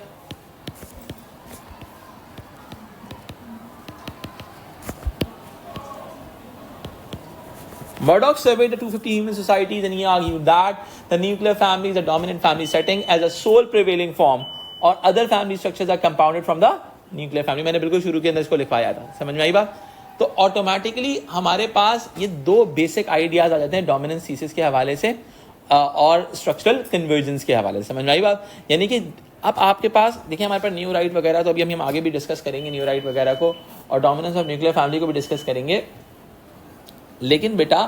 Murdoch surveyed the 250 human societies and he argued that the nuclear family is a dominant family setting as a sole prevailing form or other family structures are compounded from the nuclear family. मैंने बिल्कुल शुरू के अंदर इसको लिखवाया था, समझ में आई बात? तो ऑटोमेटिकली हमारे पास ये दो बेसिक आइडियाज आ जाते हैं डोमिनेंस थीसिस के हवाले से और स्ट्रक्चरल कन्वर्जेंस के हवाले से। समझ में आई बात? यानी कि अब आपके पास देखिए, हमारे पास न्यू राइट वगैरह, तो अभी हम आगे भी डिस्कस करेंगे न्यू राइट वगैरह को, और डोमिनेंस ऑफ न्यूक्लियर फैमिली को भी डिस्कस करेंगे। लेकिन बेटा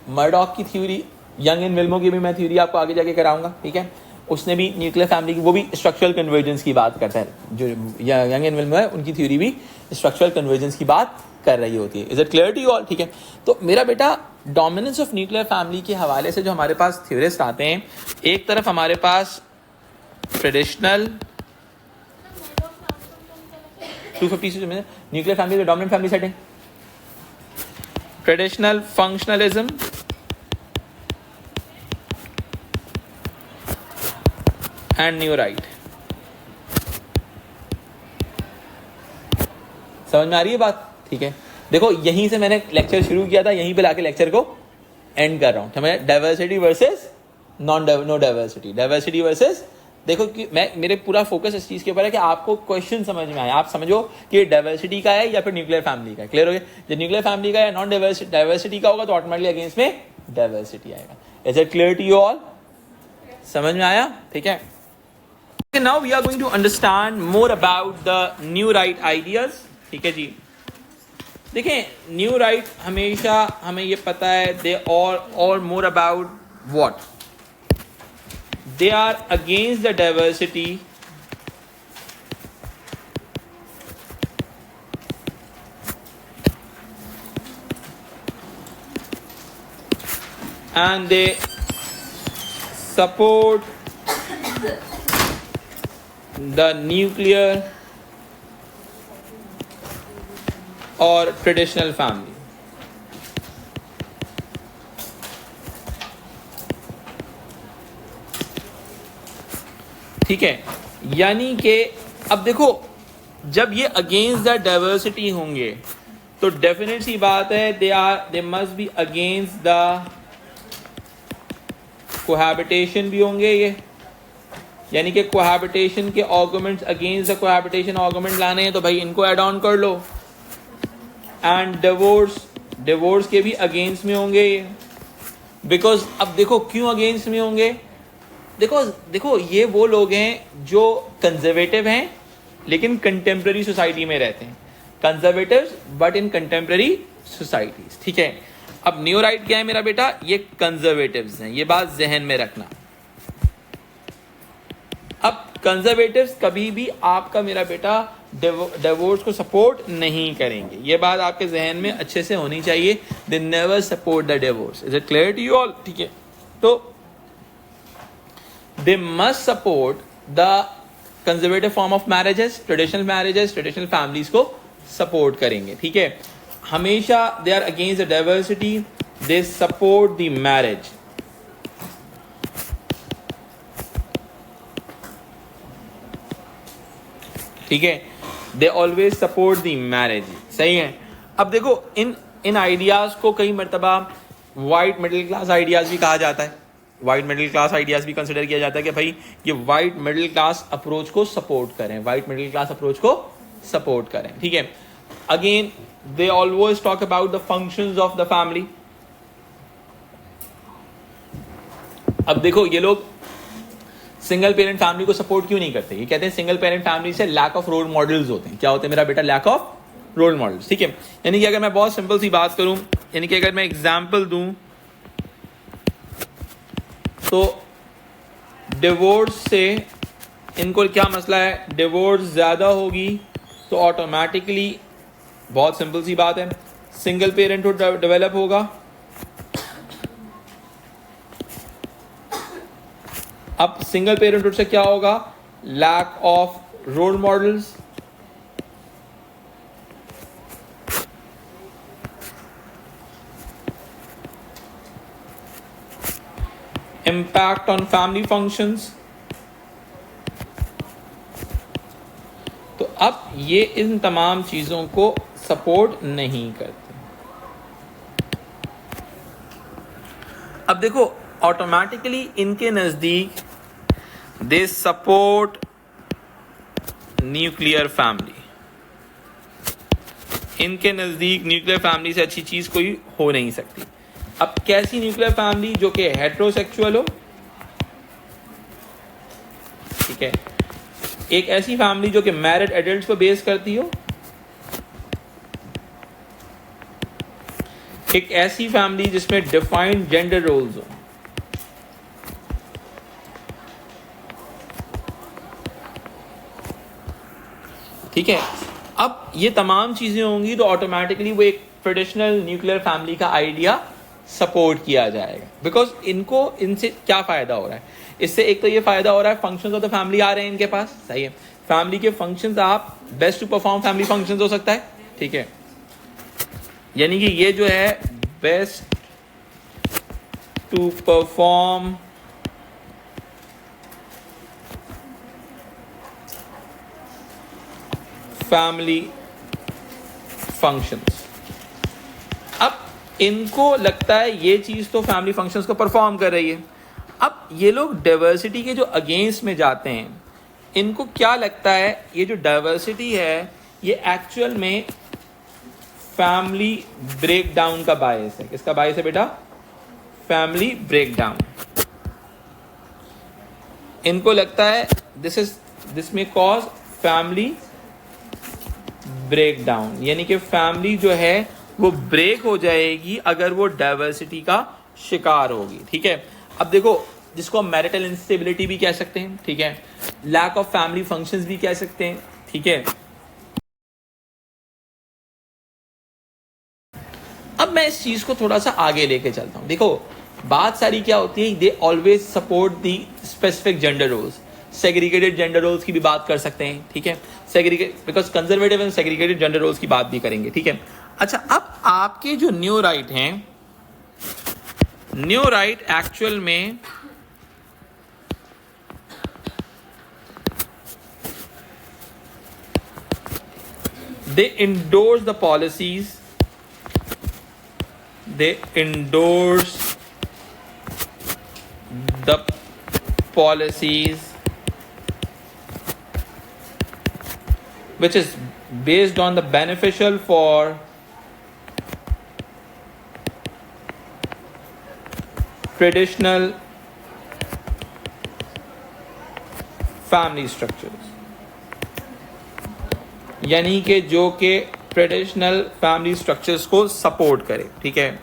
मर्डॉक की थ्योरी, यंग एंड विल्मो की भी मैं थ्योरी आपको आगे जाके कराऊंगा। ठीक है, उसने भी न्यूक्लियर फैमिली की, वो भी स्ट्रक्चरल कन्वर्जेंस की बात करता है। जो यंग एंड विल्मो है उनकी थ्योरी भी स्ट्रक्चरल कन्वर्जेंस की बात कर रही होती है। Is it clear to you all? ठीक है, तो मेरा बेटा डोमिनेंस ऑफ न्यूक्लियर फैमिली के हवाले से जो हमारे पास थ्योरिस्ट आते हैं, एक तरफ हमारे पास traditional 250 nuclear family dominant family setting, traditional functionalism and new right। समझ में आ रही है बात? ठीक है, देखो यहीं से मैंने लेक्चर शुरू किया था, यहीं पे लाके लेक्चर को एंड कर रहा हूं। समझ? Diversity versus no diversity, diversity versus, देखो कि मेरे पूरा फोकस इस चीज के ऊपर है कि आपको क्वेश्चन समझ में आए, आप समझो कि डाइवर्सिटी का है या फिर न्यूक्लियर फैमिली का है। क्लियर हो गया? जब न्यूक्लियर फैमिली का या नॉन डाइवर्सिटी का होगा तो ऑटोमेटिकली अगेंस्ट में डाइवर्सिटी आएगा। Is it clear to you all? समझ में आया? ठीक है, now we are going to understand more about the new right ideas. ठीक है जी, देखें न्यू राइट हमेशा हमें ये पता है, they all more about what? They are against the diversity and they support the nuclear or traditional family। ठीक है, यानी कि अब देखो जब ये अगेंस्ट द डाइवर्सिटी होंगे तो डेफिनेट सी बात है they must be against the cohabitation भी होंगे ये, यानी कि कोहैबिटेशन के arguments, against the cohabitation argument लाने हैं तो भाई इनको ऐड ऑन कर लो। एंड डिवोर्स के भी अगेंस्ट में होंगे ये, बिकॉज अब देखो क्यों अगेंस्ट में होंगे? देखो ये वो लोग हैं जो कंजर्वेटिव हैं लेकिन कंटेम्प्रेरी सोसाइटी में रहते हैं, conservatives but in contemporary societies. ठीक है, अब न्यू राइट क्या है मेरा बेटा? ये कंजर्वेटिव्स हैं, ये बात जहन में रखना। अब कंजर्वेटिव्स कभी भी आपका मेरा बेटा डिवोर्स को सपोर्ट नहीं करेंगे। ये बात आपके जहन में अच्छे से होनी चाहिए। They never support the divorce. Is it clear to you all? ठीक है, तो they must support the conservative form of marriages, traditional families को सपोर्ट करेंगे। ठीक है, हमेशा they are against the diversity, they support the marriage. ठीक है, they always support the marriage. सही है। अब देखो इन आइडियाज को कई मरतबा वाइट मिडिल क्लास आइडियाज भी कहा जाता है। वाइट मिडिल क्लास आइडियाज भी कंसिडर किया जाता है कि भाई ये वाइट मिडिल क्लास अप्रोच को सपोर्ट करें, वाइट मिडिल क्लास अप्रोच को सपोर्ट करें। ठीक है, again they always talk about the functions of the family. अब देखो ये लोग सिंगल पेरेंट फैमिली को सपोर्ट क्यों नहीं करते? ये कहते हैं सिंगल पेरेंट फैमिली से लैक ऑफ रोल मॉडल्स होते हैं। क्या होते हैं मेरा बेटा? Lack of role models. ठीक है, यानी कि अगर मैं बहुत सिंपल सी बात करूं, यानी कि अगर मैं एग्जांपल दूं तो डिवोर्स से इनको क्या मसला है? डिवोर्स ज्यादा होगी तो ऑटोमेटिकली, बहुत सिंपल सी बात है, सिंगल पेरेंटहुड डेवलप होगा। अब सिंगल पेरेंटहुड से क्या होगा? Lack of role models. Impact on family functions. तो अब ये इन तमाम चीजों को सपोर्ट नहीं करते। अब देखो ऑटोमेटिकली इनके नजदीक दे सपोर्ट न्यूक्लियर फैमिली। इनके नजदीक न्यूक्लियर फैमिली से अच्छी चीज कोई हो नहीं सकती। अब कैसी न्यूक्लियर फैमिली? जो कि हेट्रोसेक्सुअल हो। ठीक है, एक ऐसी फैमिली जो कि मैरिड एडल्ट्स को बेस करती हो, एक ऐसी फैमिली जिसमें डिफाइंड जेंडर रोल्स हो। ठीक है, अब ये तमाम चीजें होंगी तो ऑटोमेटिकली वो एक ट्रेडिशनल न्यूक्लियर फैमिली का आइडिया सपोर्ट किया जाएगा। बिकॉज इनको इनसे क्या फायदा हो रहा है? इससे एक तो ये फायदा हो रहा है, फंक्शंस ऑफ द फैमिली आ रहे हैं इनके पास। सही है, फैमिली के फंक्शंस, आप best to perform family functions हो सकता है। ठीक है, यानी कि ये जो है best to perform family functions. अब इनको लगता है ये चीज तो फैमिली फंक्शंस को परफॉर्म कर रही है। अब ये लोग डाइवर्सिटी के जो अगेंस्ट में जाते हैं, इनको क्या लगता है ये जो डाइवर्सिटी है ये एक्चुअल में फैमिली ब्रेकडाउन का बायस है। किसका बायस है बेटा? Family breakdown. इनको लगता है दिस में कॉज फैमिली ब्रेकडाउन, यानी कि फैमिली जो है वो ब्रेक हो जाएगी अगर वो डाइवर्सिटी का शिकार होगी। ठीक है, अब देखो जिसको हम मैरिटल इंस्टेबिलिटी भी कह सकते हैं। ठीक है, लैक ऑफ फैमिली फंक्शंस भी कह सकते हैं। ठीक है, अब मैं इस चीज को थोड़ा सा आगे लेके चलता हूं। देखो बात सारी क्या होती है, they always support the specific gender roles. Segregated gender roles की भी बात कर सकते हैं। ठीक है, because conservative and segregated gender roles की बात भी करेंगे। ठीक है, अच्छा अब आपके जो न्यू राइट हैं, न्यू राइट एक्चुअल में they endorse the policies, they endorse the policies which is based on the beneficial for traditional family structures, यानी कि जो कि ट्रेडिशनल फैमिली स्ट्रक्चर्स को सपोर्ट करे। ठीक है,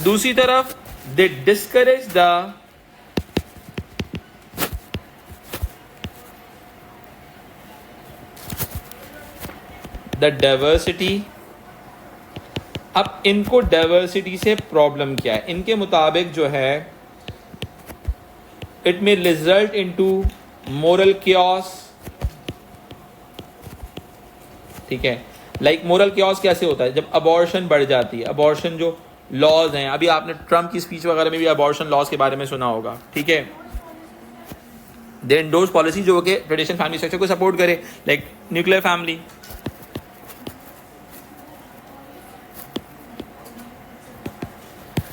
दूसरी तरफ दे डिस्करेज द द डाइवर्सिटी। अब इनको डाइवर्सिटी से प्रॉब्लम क्या है? इनके मुताबिक जो है it may result into moral chaos. ठीक है, लाइक मोरल क्योस कैसे होता है? जब अबॉर्शन बढ़ जाती है, अबॉर्शन जो लॉज हैं, अभी आपने ट्रम्प की स्पीच वगैरह में भी अबॉर्शन लॉज के बारे में सुना होगा। ठीक है, दे एंडोर्स पॉलिसी जो कि ट्रेडिशनल फैमिली स्ट्रक्चर को सपोर्ट करे, लाइक न्यूक्लियर फैमिली।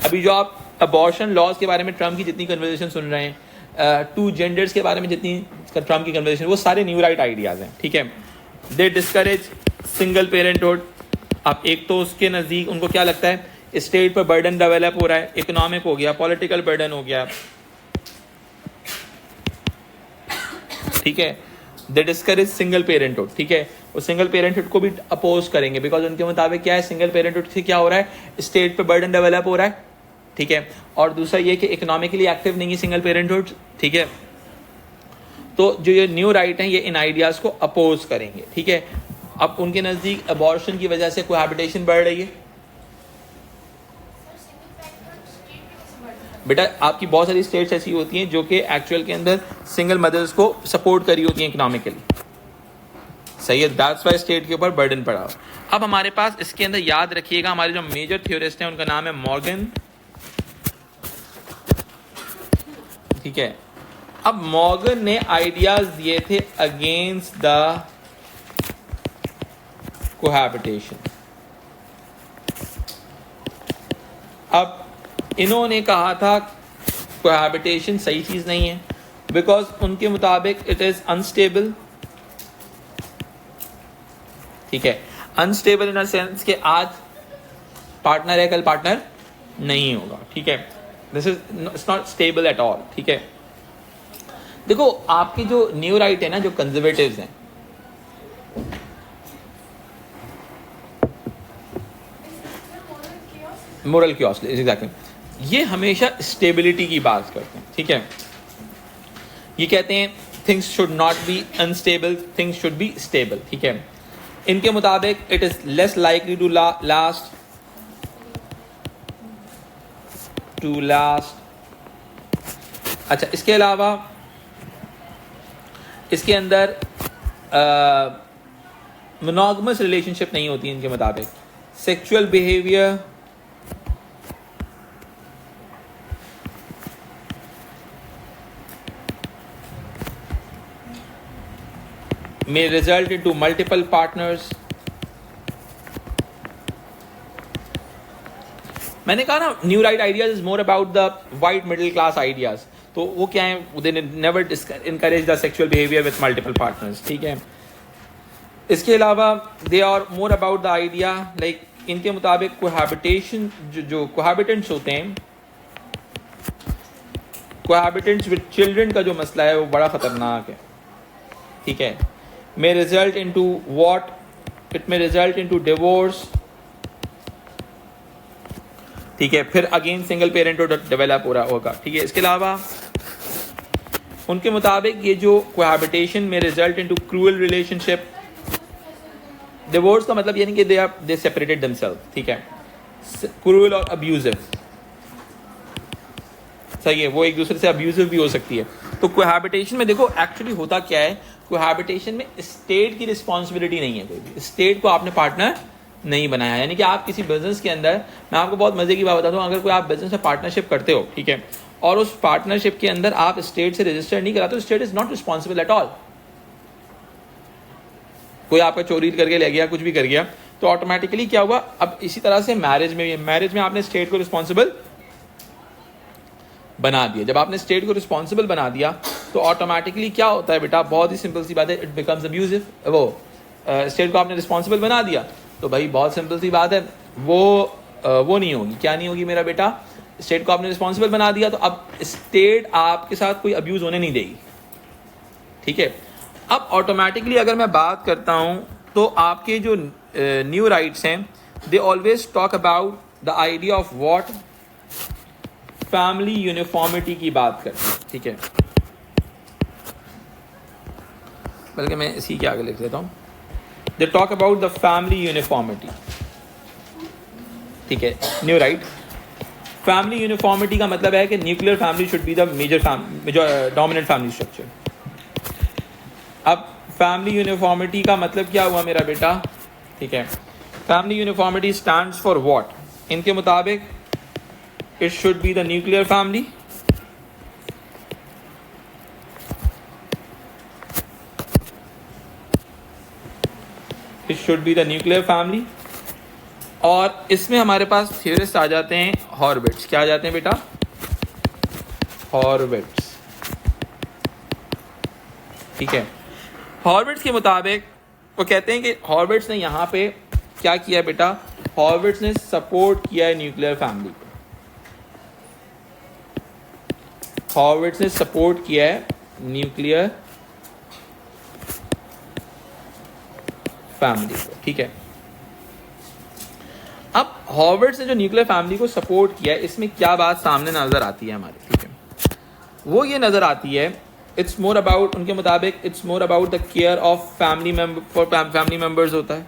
अभी जो आप अबॉर्शन लॉज के बारे में ट्रम्प की जितनी कन्वर्सेशन सुन रहे हैं, टू जेंडर्स के बारे में जितनी ट्रम्प की कन्वर्सेशन, वो सारे न्यू राइट आइडियाज हैं। ठीक है, दे डिस्करेज सिंगल पेरेंटहुड। अब एक तो उसके नज़दीक उनको क्या लगता है, स्टेट पर बर्डन डेवलप हो रहा है, इकोनॉमिक हो गया, पॉलिटिकल बर्डन हो गया। ठीक है, दे डिस्करेज सिंगल पेरेंटहुड। ठीक है, वो सिंगल पेरेंटहुड को भी अपोज करेंगे, बिकॉज उनके मुताबिक क्या है, सिंगल पेरेंटहुड से क्या हो रहा है, स्टेट पर बर्डन डेवलप हो रहा है। ठीक है, और दूसरा ये कि इकोनॉमिकली एक्टिव नहीं है सिंगल पेरेंटहुड। ठीक है, तो जो ये न्यू राइट हैं ये इन आइडियाज को अपोज करेंगे। ठीक है, अब उनके नज़दीक अबॉर्शन की वजह से कोहैबिटेशन बढ़ रही है। बेटा आपकी बहुत सारी स्टेट्स ऐसी होती हैं जो कि एक्चुअल के अंदर सिंगल मदर्स को सपोर्ट करी होती हैं इकोनॉमिकली। सही है, दैट्स वाई स्टेट के ऊपर बर्डन पड़ा। अब हमारे पास इसके अंदर याद रखिएगा, हमारे जो मेजर थ्योरिस्ट हैं उनका नाम है मॉर्गन। ठीक है, अब मॉर्गन ने आइडियाज दिए थे अगेंस्ट द कोहैबिटेशन। अब इन्होंने कहा था कोहैबिटेशन सही चीज नहीं है, बिकॉज उनके मुताबिक इट इज अनस्टेबल। ठीक है, अनस्टेबल इन अ सेंस कि आज पार्टनर है, कल पार्टनर नहीं होगा। ठीक है, this is it's not stable at all. ठीक है, देखो आपकी जो न्यू राइट है ना, जो कंजर्वेटिव्स हैं, मोरल क्योस, एग्जैक्टली, ये हमेशा स्टेबिलिटी की बात करते हैं। ठीक है, ये कहते हैं things should not be unstable, things should be stable. ठीक है, इनके मुताबिक it is less likely to last अच्छा, इसके अलावा इसके अंदर मोनोगमस रिलेशनशिप नहीं होती इनके मुताबिक। Sexual behaviour may result into multiple partners। मैंने कहा ना, new right ideas is more about the white middle class ideas. तो वो क्या है, they never encourage the sexual behaviour with multiple partners. ठीक है, इसके अलावा they are more about the idea, like इनके मुताबिक कोहैबिटेशन, जो कोहैबिटेंट्स होते हैं, कोहैबिटेंट्स विद चिल्ड्रन का जो मसला है वो बड़ा खतरनाक है। ठीक है, may result into what? It may result into divorce। ठीक है, फिर अगेन सिंगल पेरेंटहुड डेवलप हो रहा होगा। ठीक है, इसके अलावा उनके मुताबिक ये जो कोहैबिटेशन में result into cruel relationship. Divorce का मतलब ये नहीं कि दे सेपरेटेड देमसेल्फ। ठीक है, क्रूअल और अब्यूजिव, सही है, वो एक दूसरे से अब्यूजिव भी हो सकती है। तो कोहैबिटेशन में देखो एक्चुअली होता क्या है, कोहैबिटेशन में स्टेट की रिस्पॉन्सिबिलिटी नहीं है, कोई भी स्टेट को आपने पार्टनर नहीं बनाया। यानी कि आप किसी बिजनेस के अंदर, मैं आपको बहुत मजे की बात बताता हूँ, अगर कोई आप बिजनेस में पार्टनरशिप करते हो, ठीक है, और उस पार्टनरशिप के अंदर आप स्टेट से रजिस्टर नहीं कराते, तो state is not responsible at all. कोई आपका चोरी करके ले गया, कुछ भी कर गया, तो ऑटोमेटिकली क्या हुआ। अब इसी तरह से मैरिज में, मैरिज में आपने स्टेट को रिस्पॉन्सिबल बना दिया। जब आपने स्टेट को रिस्पॉन्सिबल बना दिया तो ऑटोमेटिकली क्या होता है बेटा, बहुत ही सिंपल सी बात है, इट बिकम्स अब्यूजिव। वो स्टेट को आपने रिस्पॉन्सिबल बना दिया तो भाई बहुत सिंपल सी बात है, वो नहीं होगी। क्या नहीं होगी मेरा बेटा, स्टेट को आपने रिस्पॉन्सिबल बना दिया तो अब स्टेट आपके साथ कोई अब्यूज होने नहीं देगी। ठीक है, अब ऑटोमेटिकली अगर मैं बात करता हूं तो आपके जो न्यू राइट्स हैं, they always talk about the idea of what, family uniformity की बात करते हैं। ठीक है, बल्कि मैं इसी के आगे लिख देता हूं, they talk about the family uniformity, ठीक है, न्यू राइट। फैमिली यूनिफॉर्मिटी का मतलब है कि nuclear family should be the major dominant family structure. अब फैमिली यूनिफॉर्मिटी का मतलब क्या हुआ मेरा बेटा, ठीक है, family uniformity stands for what, इनके मुताबिक it should be the nuclear family, it should be the nuclear family. और इसमें हमारे पास थ्योरिस्ट आ जाते हैं हॉर्विट्ज, क्या आ जाते हैं बेटा, हॉर्विट्ज, ठीक है। हॉर्विट्ज के मुताबिक वो कहते हैं कि हॉर्विट्ज ने यहाँ पे क्या किया बेटा, हॉर्विट्ज ने सपोर्ट किया है न्यूक्लियर फैमिली को, हॉर्विट्ज ने सपोर्ट किया है न्यूक्लियर फैमिली को, ठीक है। अब हॉर्विट्ज ने जो न्यूक्लियर फैमिली को सपोर्ट किया है, इसमें क्या बात सामने नजर आती है हमारे, ठीक है, वो ये नजर आती है, इट्स मोर अबाउट, उनके मुताबिक it's more about the care of family member, for family members होता है,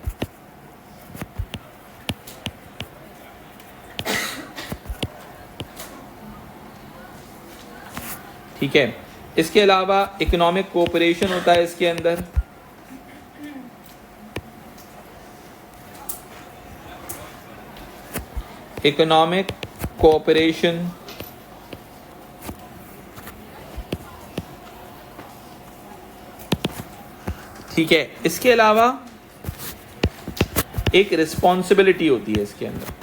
ठीक है। इसके अलावा इकोनॉमिक कोऑपरेशन होता है इसके अंदर, इकोनॉमिक कोऑपरेशन, ठीक है। इसके अलावा एक रिस्पॉन्सिबिलिटी होती है इसके अंदर,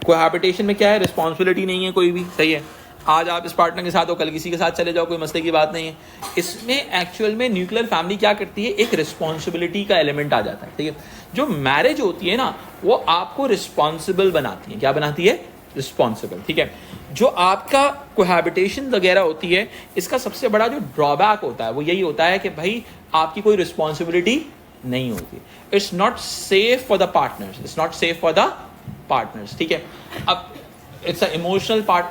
कोहैबिटेशन में क्या है, रिस्पॉन्सिबिलिटी नहीं है कोई भी, सही है। आज आप इस पार्टनर के साथ हो, कल किसी के साथ चले जाओ, कोई मसले की बात नहीं है। इसमें एक्चुअल में न्यूक्लियर फैमिली क्या करती है, एक रिस्पॉन्सिबिलिटी का एलिमेंट आ जाता है, ठीक है। जो मैरिज होती है ना, वो आपको रिस्पॉन्सिबल बनाती है, क्या बनाती है, रिस्पॉन्सिबल, ठीक है। जो आपका कोहैबिटेशन वगैरह होती है, इसका सबसे बड़ा जो ड्रॉबैक होता है वो यही होता है कि भाई आपकी कोई रिस्पॉन्सिबिलिटी नहीं होती, it's not safe for the partners, it's not safe for the partners, ठीक है। अब it's a emotional part,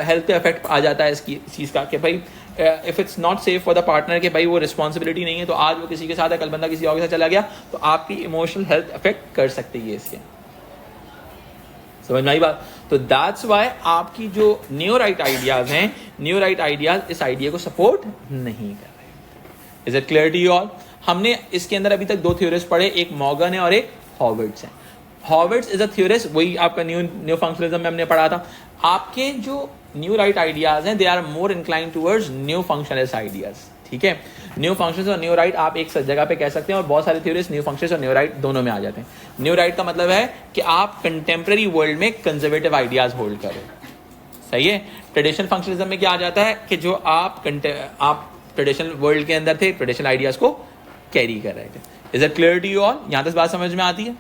health पे इफेक्ट आ जाता है इसकी चीज़ का कि भाई if it's not safe for the partner, कि भाई वो रिस्पॉन्सिबिलिटी नहीं है, तो आज वो किसी के साथ है, कल बंदा किसी और के साथ चला गया, तो आपकी इमोशनल हेल्थ इफेक्ट कर सकती है इसके, समझ में आई बात। तो दैट्स वाई आपकी जो न्यू राइट आइडियाज हैं, न्यू राइट आइडियाज इस आइडिया को सपोर्ट नहीं कर रहे। Is it clear to you all. हमने इसके अंदर अभी तक दो थ्योरिस्ट पढ़े, एक मॉर्गन है और एक हॉर्विट्ज है। हॉर्विट्ज इज अ थ्योरिस्ट, वही आपका न्यू फंक्शनलिज्म में हमने पढ़ा था। आपके जो न्यू राइट आइडियाज हैं, they are more inclined towards new functionalist ideas, ठीक है। न्यू फंक्शनलिस्ट और न्यू राइट आप एक जगह पे कह सकते हैं, और बहुत सारे थ्योरिस्ट न्यू फंक्शनलिस्ट और न्यू राइट दोनों में आ जाते हैं। न्यू राइट का मतलब है कि आप कंटेम्प्रेरी वर्ल्ड में कंजर्वेटिव आइडियाज होल्ड करो, सही है। ट्रेडिशनल फंक्शनलिज्म में क्या आ जाता है कि जो आप ट्रेडिशनल वर्ल्ड के अंदर थे, ट्रेडिशनल आइडियाज को कैरी कर रहे थे। Is it clear to you all. यहाँ तक बात समझ में आती है।